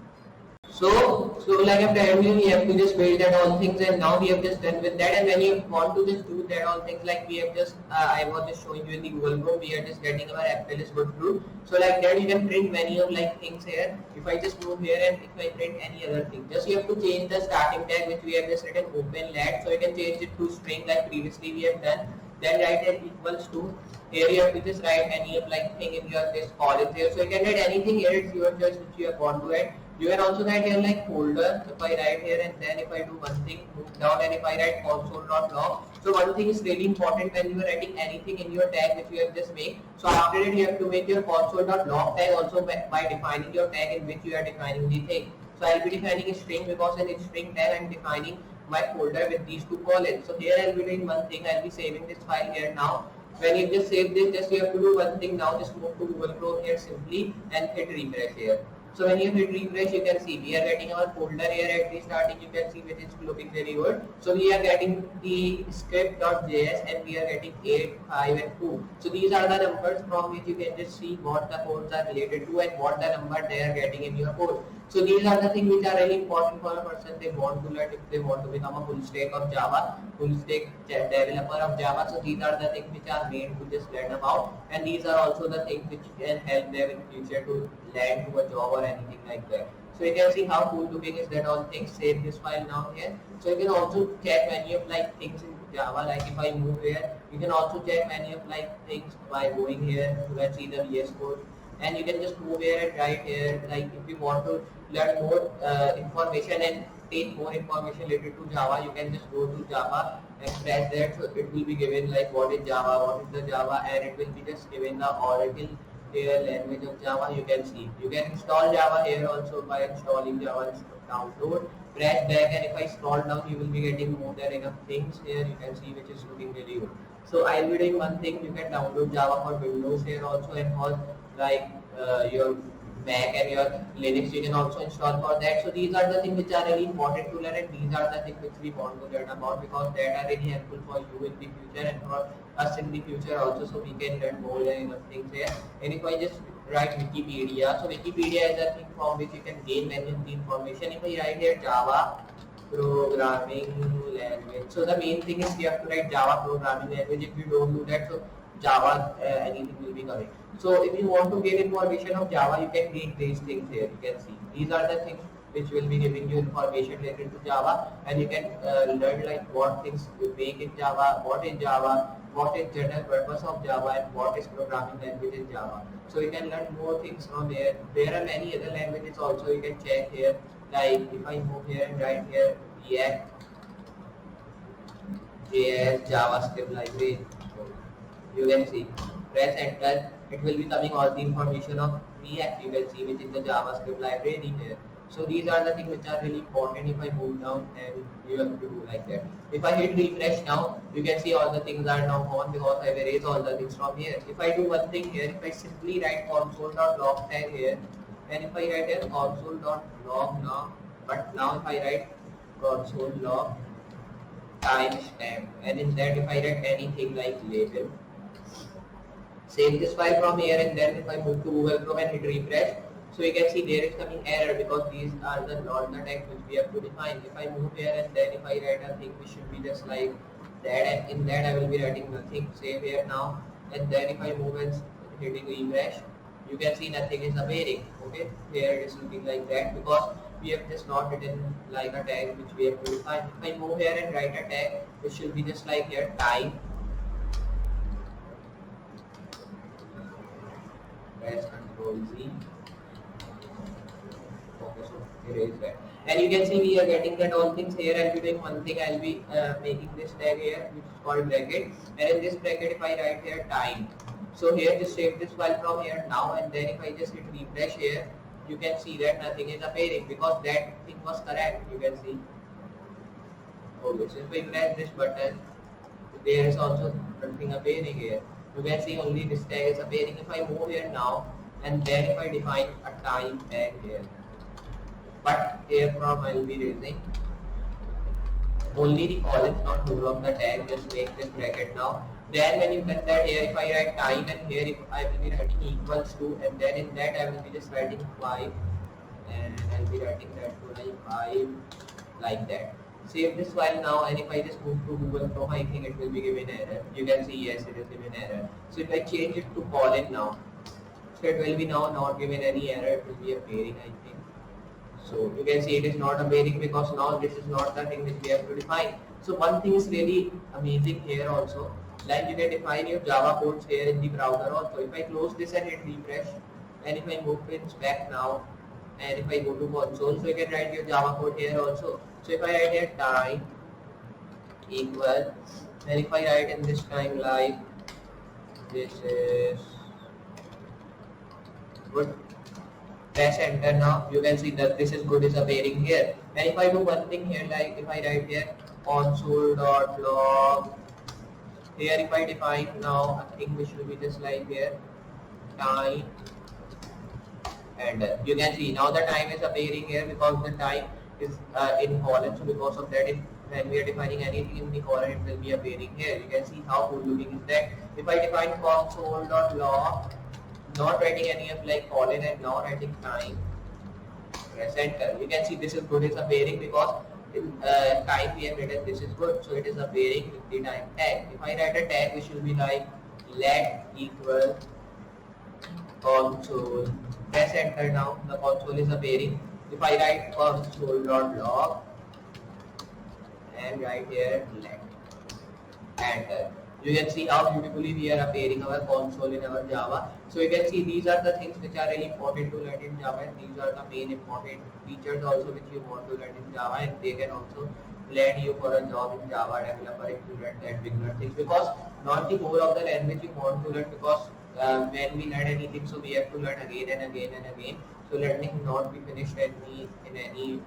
So like I'm telling you, we have to just build that all things, and now we have just done with that. And when you want to just do that all things, like we have just, I was just showing you in the Google Chrome, we are just getting our apple is good through. So like that, you can print many of like things here. If I just move here and if I print any other thing, just you have to change the starting tag which we have just written open lat. So you can change it to string like previously we have done. Then write it equals to. Here you have to just write any of like thing in your this college here. So you can write anything here. It's your choice which you have want to add. You can also write here like folder. If I write here, and then if I do one thing, move down, and if I write console.log. So one thing is really important when you are writing anything in your tag which you have just made. So after it, you have to make your console.log tag also by defining your tag in which you are defining the thing. So I'll be defining a string because in a string tag I'm defining my folder with these two columns. So here I'll be doing one thing. I'll be saving this file here now. When you just save this, just you have to do one thing now. Just move to Google Chrome here simply and hit refresh here. So when you hit refresh, you can see we are getting our folder here at the starting. You can see which is looking very good. So we are getting the script.js, and we are getting 8, 5 and 2. So these are the numbers from which you can just see what the codes are related to and what the number they are getting in your code. So these are the things which are really important for a person they want to learn if they want to become a full stack of Java, full stack developer of Java. So these are the things which are made to just learn about, and these are also the things which can help them in future to land to a job or anything like that. So you can see how cool looking is that all things. Save this file now here. So you can also check many of like things in Java. Like if I move here, you can also check many of like things by going here. Let's see the VS Code. and you can just move here and write here, like if you want to learn more information and take more information related to Java, you can just go to Java and press that, so it will be given like what is Java, what is the Java, and it will be just given the Oracle here language of Java. You can see, you can install Java here also by installing Java download, press back, and if I scroll down you will be getting more than enough things here, you can see, which is looking really good. So I'll be doing one thing, you can download Java for Windows here also, and for like your Mac and your Linux you can also install for that. So these are the things which are really important to learn, and these are the things which we want to learn about, because that are really helpful for you in the future and for us in the future also, so we can learn more than enough things here. And if I just write Wikipedia, so Wikipedia is a thing from which you can gain many of the information. If I write here Java programming language, so the main thing is we have to write Java programming language. If you don't do that, so Java anything will be coming. So if you want to get information of Java, you can get these things here. You can see these are the things which will be giving you information related to Java, and you can learn like what things you make in Java, what is general purpose of Java, and what is programming language in Java. So you can learn more things from here. There are many other languages also you can check here. Like if I move here and write here React, JS, JavaScript library, you can see, press enter, it will be coming all the information of React, you can see, which is the JavaScript library here. So these are the things which are really important. If I move down, and you have to do like that. If I hit refresh now, you can see all the things are now gone because I have erased all the things from here. If I do one thing here, if I simply write console.log tag here, and if I write here console.log now, but now if I write console.log timestamp, and in that if I write anything like label, save this file from here, and then if I move to Google Chrome and hit refresh, so you can see there is coming error because these are not the tags which we have to define. If I move here and then if I write a thing which should be just like that, and in that I will be writing nothing, save here now, and then if I move and hitting refresh, you can see nothing is appearing. Okay, here it is looking like that because we have just not written like a tag which we have to define. If I move here and write a tag, it should be just like here time, press Ctrl Z. Okay, so erase that, and you can see we are getting that all things here. I'll be doing one thing, I'll be making this tag here which is called bracket, and in this bracket if I write here time, so here just save this file from here now, and then if I just hit refresh here, you can see that nothing is appearing because that thing was correct, you can see. Okay, so if I press this button, there is also nothing appearing here. You can see only this tag is appearing. If I move here now, and then if I define a time tag here, but here from I will be using only the columns, not whole of the tag, just make this bracket now. Then when you get that here, if I write time, and here if I will be writing equals to, and then in that I will be just writing 5, and I will be writing that to like 5 like that. Save this file now, and if I just move to Google Chrome, I think it will be given error. You can see yes, it is given error. So if I change it to colon now, so it will be now not given any error, it will be appearing, I think. So you can see it is not appearing because now this is not the thing which we have to define. So one thing is really amazing here also, like you can define your Java codes here in the browser also. If I close this and hit refresh, and if I move things back now, and if I go to console, so you can write your Java code here also. So if I write here time equal, and if I write in this time like this is good, press enter now, you can see that this is good is appearing here. And if I do one thing here, like if I write here console.log, here if I define now a thing which will be just like here time, and you can see now the time is appearing here because the time is in colon. So because of that, when we are defining anything in the colon, it will be appearing here. You can see how good looking is that. If I define console.log, not writing any of like colon and now writing time, press enter, you can see this is good is appearing because in time we have written this is good, so it is appearing with the time tag. If I write a tag which will be like let equal console, press enter now, the console is appearing. If I write console.log and write here let, and you can see how beautifully we are appearing our console in our Java. So you can see these are the things which are really important to learn in Java, and these are the main important features also which you want to learn in Java, and they can also land you for a job in Java developer if you learn that beginner things, because not the whole of the language you want to learn, because when we learn anything, so we have to learn again and again and again. So learning not be finished in any in any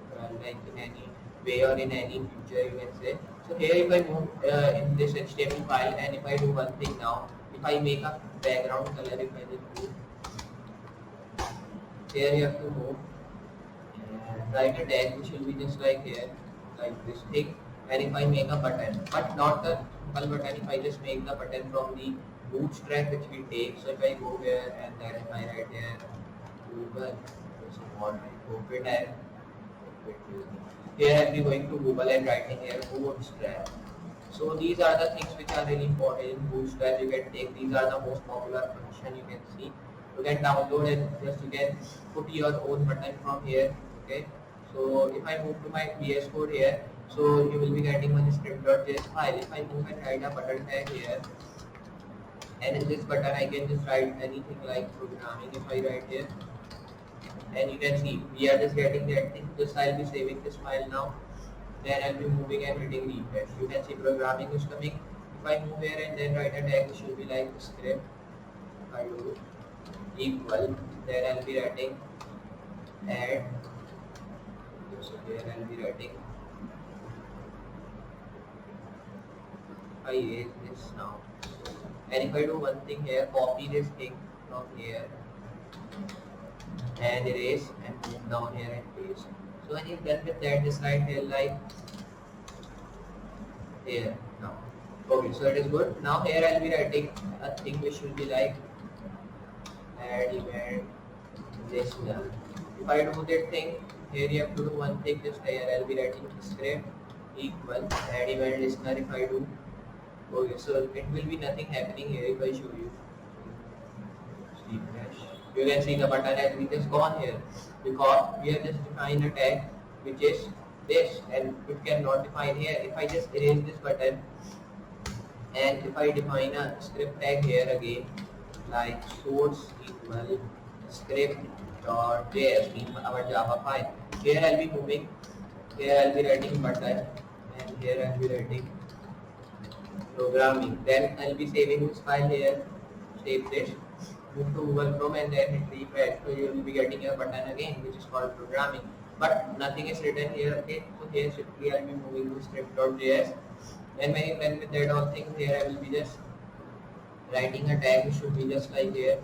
way or in any future, you can say. So here if I move in this HTML file, and if I do one thing now, if I make a background color, if I just move, here you have to move and write a tag which will be just like here, like this thing. And if I make a button, but not the simple button, if I just make the button from the bootstrap which we take. So if I go here and then if I write here Google, so what I open and here I'll be going to Google and writing here bootstrap. So these are the things which are really important in Bootstrap. You can take, these are the most popular function you can see. You can download and just you can put your own button from here. Okay. So if I move to my VS Code here, so you will be getting one script.js file. If I move and write a button tag here, and in this button I can just write anything like programming. If I write here, and you can see we are just getting that thing. Just I'll be saving this file now. Then I'll be moving and hitting refresh. You can see programming is coming. If I move here and then write a tag, it should be like script. If I do equal, then I'll be writing add. So here I'll be writing. I erase this now. And if I do one thing here, copy this thing from here and erase and move down here and paste. So when you're done with that, just write here like here now. Okay, so it is good. Now here I'll be writing a thing which will be like add event listener. If I do that thing, here you have to do one thing. Just here I'll be writing script equal add event listener. If I do, okay, so it will be nothing happening here. If I show you, refresh, you can see the button has been just gone here, because we have just defined a tag which is this, and it cannot define here. If I just erase this button and if I define a script tag here again, like source equal script.js in our Java file, here I'll be moving, here I'll be writing button, and here I'll be writing programming. Then I'll be saving this file here, save this, move to Google Chrome and then hit refresh. So you will be getting a button again which is called programming, but nothing is written here. Okay, so here simply I will be moving to script.js, and when you done with that all things, here I will be just writing a tag which should be just like here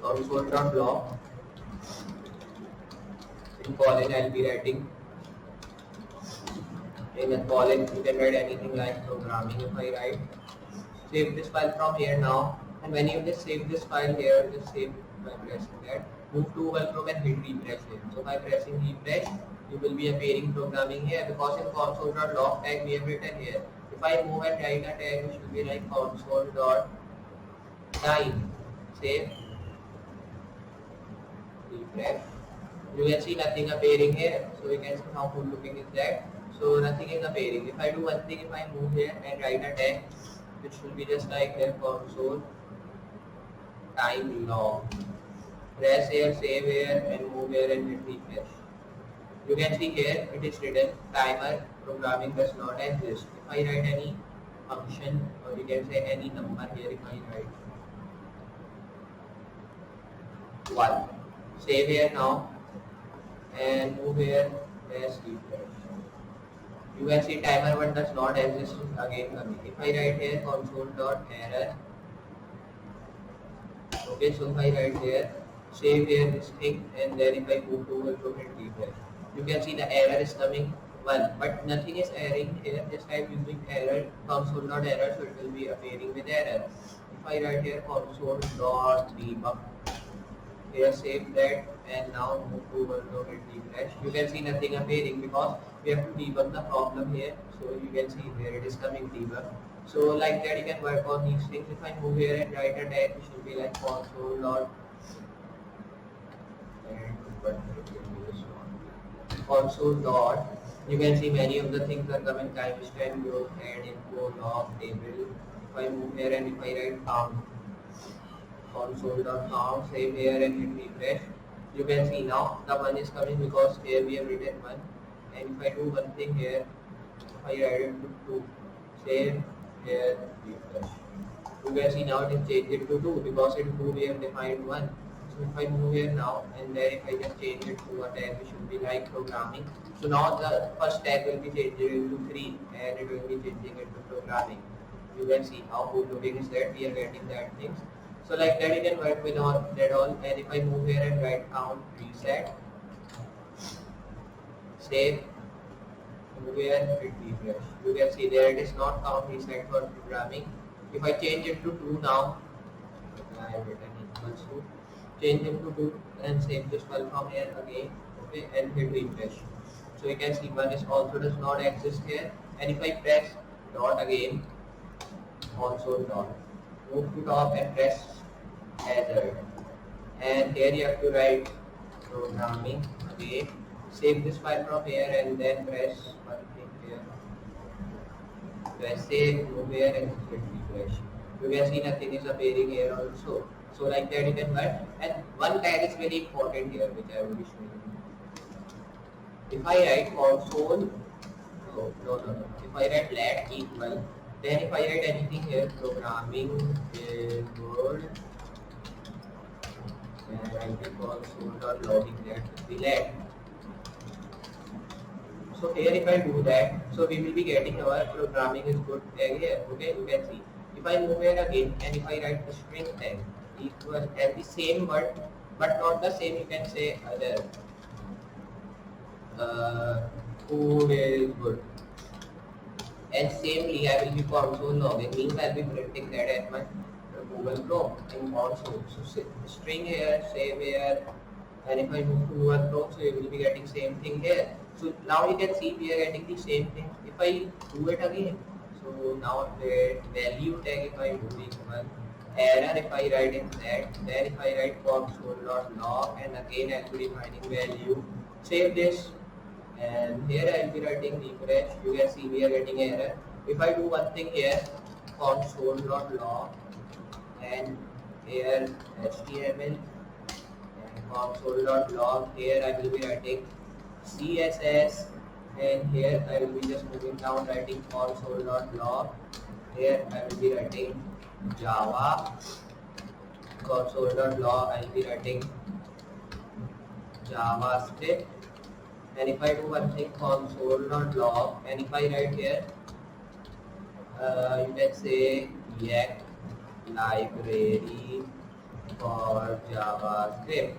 console.log. In colon I will be writing, in a colon you can write anything like programming. If I write, save this file from here now, and when you just save this file here, just save by pressing that, move to Google Chrome and hit refresh here. So by pressing refresh, you will be appearing programming here, because in console.log tag we have written here. If I move and write a tag which will be like console.time, save, refresh, you can see nothing appearing here. So you can see how cool looking is that. So nothing is appearing. If I do one thing, if I move here and write a tag which will be just like here console time log, press here, save here and move here and hit refresh. You can see here it is written timer programming does not exist. If I write any function, or you can say any number here, if I write 1, save here now and move here, press refresh. You can see timer 1 does not exist again coming. If I write here console.error, okay, so if I write here, save here this thing, and then if I move to Google Chrome and refresh, you can see the error is coming 1, but nothing is erroring here. Just I am using error console.error, so it will be appearing with error. If I write here console.debug, here save that and now move to Google Chrome and refresh, you can see nothing appearing because we have to debug the problem here. So you can see here it is coming debug. So like that you can work on these things. If I move here and write a tag, it should be like console.dot, you can see many of the things are coming, timestamp, growth, and info, log, table. If I move here and if I write count, console.count, save here and hit refresh. You can see now the one is coming because here we have written one. And if I do one thing here, if I add it to 2, save here, refresh. You can see now it is changed it to 2 because in 2 we have defined 1. So if I move here now and then if I just change it to a tag which should be like programming. So now the first tag will be changed into 3 and it will be changing it to programming. You can see how cool looking is that we are getting that things. So like that you can work with all that all. And if I move here and write count reset, save, move here, hit refresh. You can see there it is not count reset for programming. If I change it to 2 now, I have written equals to, change it to 2 and save this file from here again, okay, and hit refresh. So you can see one is also does not exist here. And if I press dot again, also dot, move to top and press hazard. And here you have to write programming again, save this file from here and then press one thing here. Press save, move here and hit refresh. You can see nothing is appearing here also. So like that you can work. And one tag is very important here which I will be showing you. If I write console, no. If I write let equal, then if I write anything here, programming word, and I will console.logging that will be let. So here if I do that, so we will be getting our programming is good tag here. Okay, you can see. If I move here again and if I write the string tag equal and the same word but not the same, you can say other. Food is good. And samely I will be console logging, means I will be printing that at my Google Chrome in console. So string here, save here, and if I move to Google Chrome, so you will be getting same thing here. So now you can see we are getting the same thing. If I do it again, so now the value tag if I do equal error if I write in that, then if I write console.log and again I will be defining value, save this. And here I will be writing refresh. You can see we are getting error. If I do one thing here, console.log and here HTML and console.log, here I will be writing CSS and here I will be just moving down writing console.log. Here I will be writing Java, console.log I will be writing JavaScript. And if I do one thing console.log and if I write here, you can say React library for JavaScript.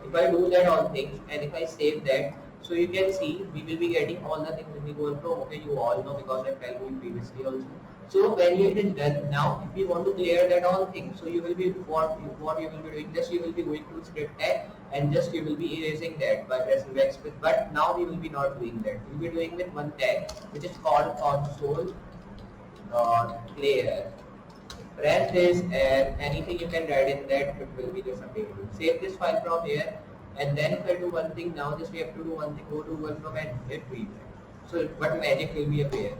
If I do that all things and if I save that, so you can see we will be getting all the things when we go from. Okay, you all know because I told you previously also. So when it is done now, if you want to clear that all things, so you will be what you will be doing, just you will be going to script tag and just you will be erasing that by pressing backspace. But now we will be not doing that. We will be doing with one tag which is called console.clear. Press this and anything you can write in that it will be just available. Save this file from here and then if I do one thing now, just we have to do one thing, go to Google Chrome and hit refresh. So what magic will be appear.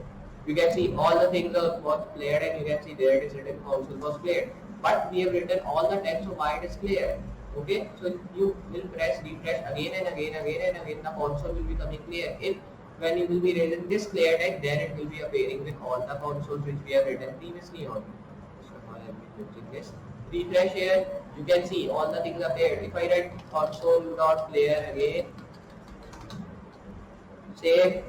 You can see all the things was cleared and you can see there it is written console was cleared. But we have written all the text, so why it is clear? Okay, so you will press refresh again and again, the console will be coming clear. If when you will be written this clear tag, then it will be appearing with all the consoles which we have written previously on. So now I will be putting this. Refresh here, you can see all the things appeared. If I write console.clear again, save,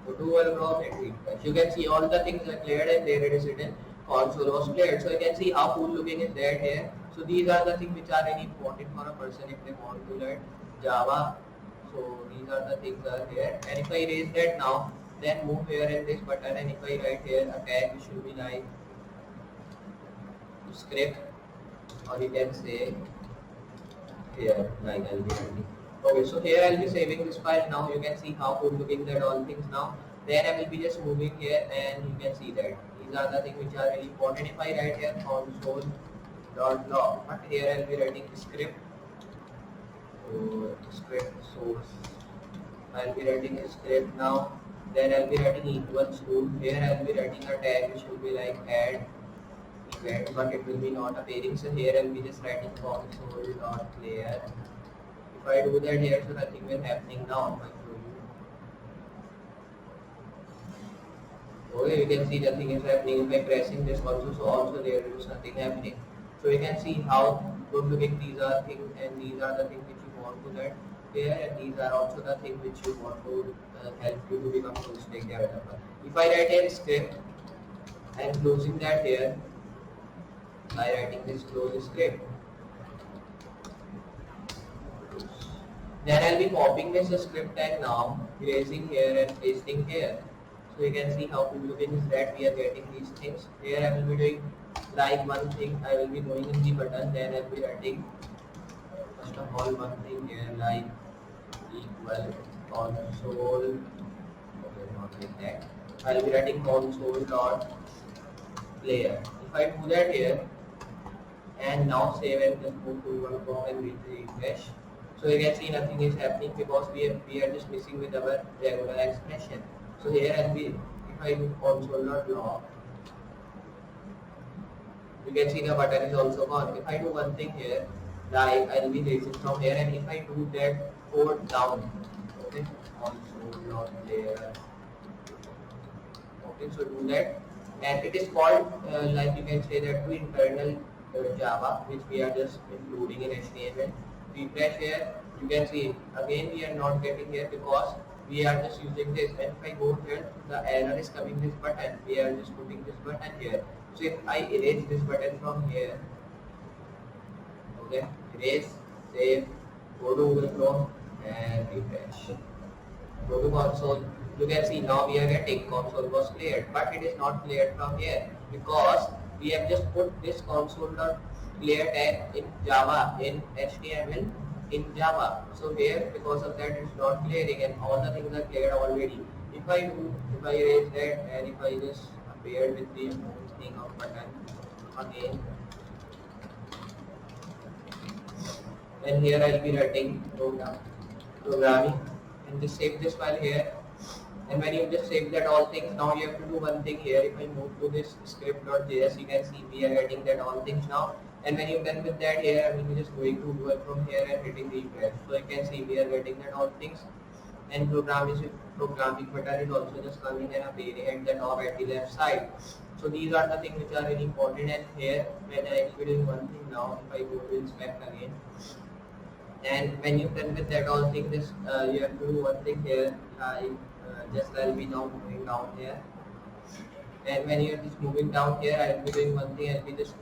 go to Google Chrome and refresh. You can see all the things are cleared and there it is written console was cleared. So you can see how cool looking is that here. So these are the things which are really important for a person if they want to learn Java. So these are the things are here. And if I erase that now, then move here in this button and if I write here a tag which should be like script, or you can say here like I'll be writing. Okay, so here I'll be saving this file. Now you can see how cool looking that all things now. Then I will be just moving here and you can see that these are the things which are really important. If I write here console.log, but here I'll be writing script. So script source. I'll be writing a script now. Then I'll be writing equals to. Here I'll be writing a tag which will be like add get, but it will be not appearing. So here I'll be just writing console.player. If I do that here, so nothing will happening now. If I show you. Okay, you can see nothing is happening. If I pressing this also, so also there is nothing happening. So you can see how good looking these are things, and these are the things which you want to get here, and these are also the things which you want to help you to become full stack developer. If I write a script, I am closing that here by writing this close script. Then I'll be copying this script and now erasing here and pasting here. So you can see how cool looking is that we are getting these things. Here I will be doing like one thing, I will be going in the button, then I will be writing first of all one thing here like equal console. Okay, not like that. I will be writing console.player. If I do that here and now save and just move to one from and refresh. So you can see nothing is happening because we are just missing with our regular expression. So here I'll be, if I do console.log, you can see the button is also gone. If I do one thing here, like I'll be raising from here, and if I do that code down, okay, console.player, okay, so do that, and it is called like you can say that to internal Java, which we are just including in HTML. Refresh here, you can see again we are not getting here because we are just using this, and if I go here, the error is coming this button, we are just putting this button here. So if I erase this button from here, okay, erase, save, go to Google Chrome and refresh. Go to console, you can see now we are getting console was cleared, but it is not cleared from here because we have just put this console.clear tag in Java, in HTML, in Java. So here because of that it's not clearing and all the things are cleared already. If I erase that and if I just appear with the thing of button again, and here I'll be writing programming and just save this file here. And when you just save that all things, now you have to do one thing here. If I move to this script.js, you can see we are getting that all things now. And when you're done with that here, I will be just going to Google from here and hitting refresh. So you can see we are getting that all things. And programming button is also just coming and appearing at the top at the left side. So these are the things which are really important. And here when I am doing one thing now, if I go to inspect again, and when you're done with that all things, this you have to do one thing here. Just I'll be now moving down here. And when you're just moving down here, I will be doing one thing, I'll be just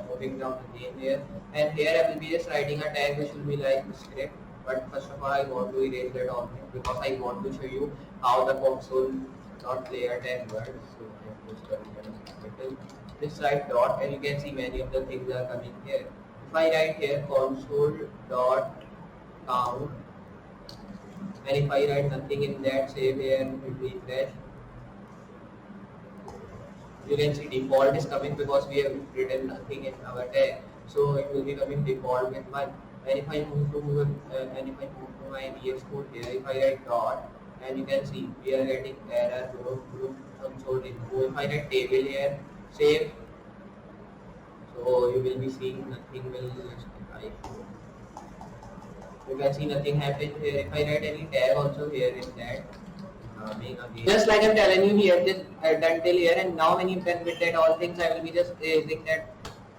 moving down again here. And here I will be just writing a tag which will be like script. But first of all, I want to erase that all thing because I want to show you how the console.player tag works. So I just capital this right dot, and you can see many of the things are coming here. If I write here console.count, and if I write nothing in that, save here and refresh, you can see default is coming because we have written nothing in our tag. So it will be coming default with 1. And if I move to my VS Code here, if I write dot, and you can see we are getting error group console info. If I write table here, save, so you will be seeing nothing will type. You can see nothing happened here. If I write any tag also here in that, just like I'm telling you here, this done till here, and now when you done with that all things, I will be just erasing that.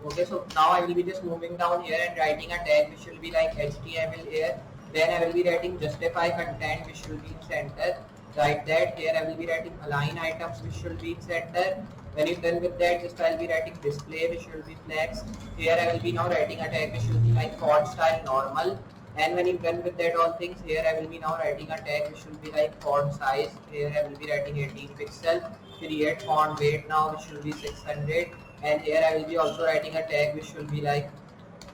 Okay, so now I will be just moving down here and writing a tag which will be like HTML here. Then I will be writing justify content which should be in center. Write that here. I will be writing align items which should be in center. When you're done with that, just I will be writing display which should be flex. Here I will be now writing a tag which should be like font style normal. And when you're done with that all things, here I will be now writing a tag which should be like font size. Here I will be writing 18 pixel. Create font weight now which should be 600. And here I will be also writing a tag which should be like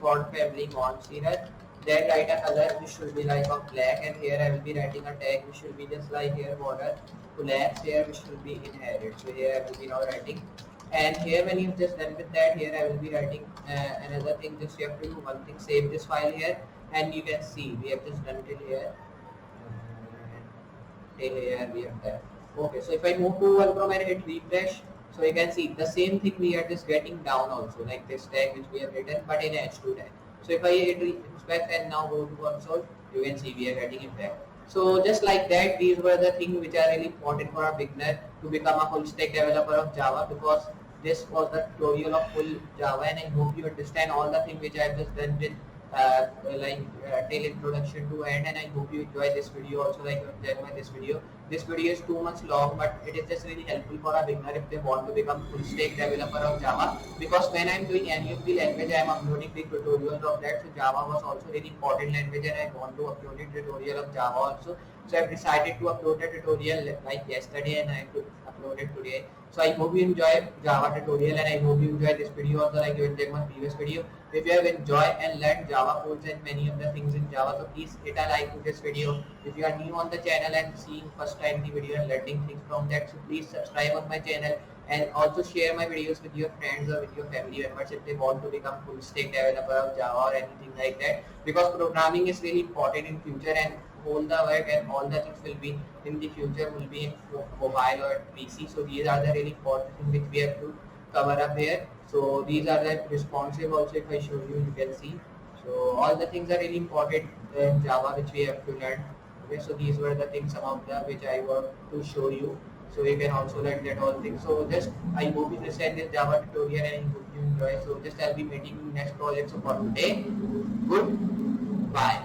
font family Montserrat. Then write a color which should be like of black, and here I will be writing a tag which should be just like here border collapse here which should be inherit. So here I will be now writing, and here when you just done with that, here I will be writing another thing. Just you have to do one thing, save this file here, and you can see we have just done till here. Till here we have done. Okay, so if I move to Google Chrome and hit refresh, So you can see the same thing we are just getting down also, like this tag which we have written, but in H2 tag. So if I hit inspect and now go to console, you can see we are getting it back. So just like that, these were the things which are really important for a beginner to become a full stack developer of Java, because this was the tutorial of full Java, and I hope you understand all the things which I have just done with till introduction to end, and I hope you enjoy this video also, like you enjoy this video. This video is too much long, but it is just really helpful for a beginner if they want to become full stack developer of Java, because when I am doing any of the language, I am uploading the tutorials of that. So Java was also really important language, and I want to upload the tutorial of Java also. So I have decided to upload the tutorial like yesterday, and I have to upload it today. So I hope you enjoy Java tutorial, and I hope you enjoy this video also, like you enjoyed my previous video. If you have enjoyed and learned Java codes and many of the things in Java, so please hit a like to this video. If you are new on the channel and seeing first time the video and learning things from that, so please subscribe on my channel, and also share my videos with your friends or with your family members if they want to become full stack developer of Java or anything like that, because programming is really important in future, and all the work and all the things will be in the future will be in mobile or PC. So these are the really important things which we have to cover up here. So these are the responsive also, if I show you, you can see. So all the things are really important in Java which we have to learn. Okay, so these were the things, some of the which I want to show you. So you can also learn that all things. So just I hope you understand this Java tutorial and I hope you enjoy. So just I'll be meeting you next project. So for today, goodbye.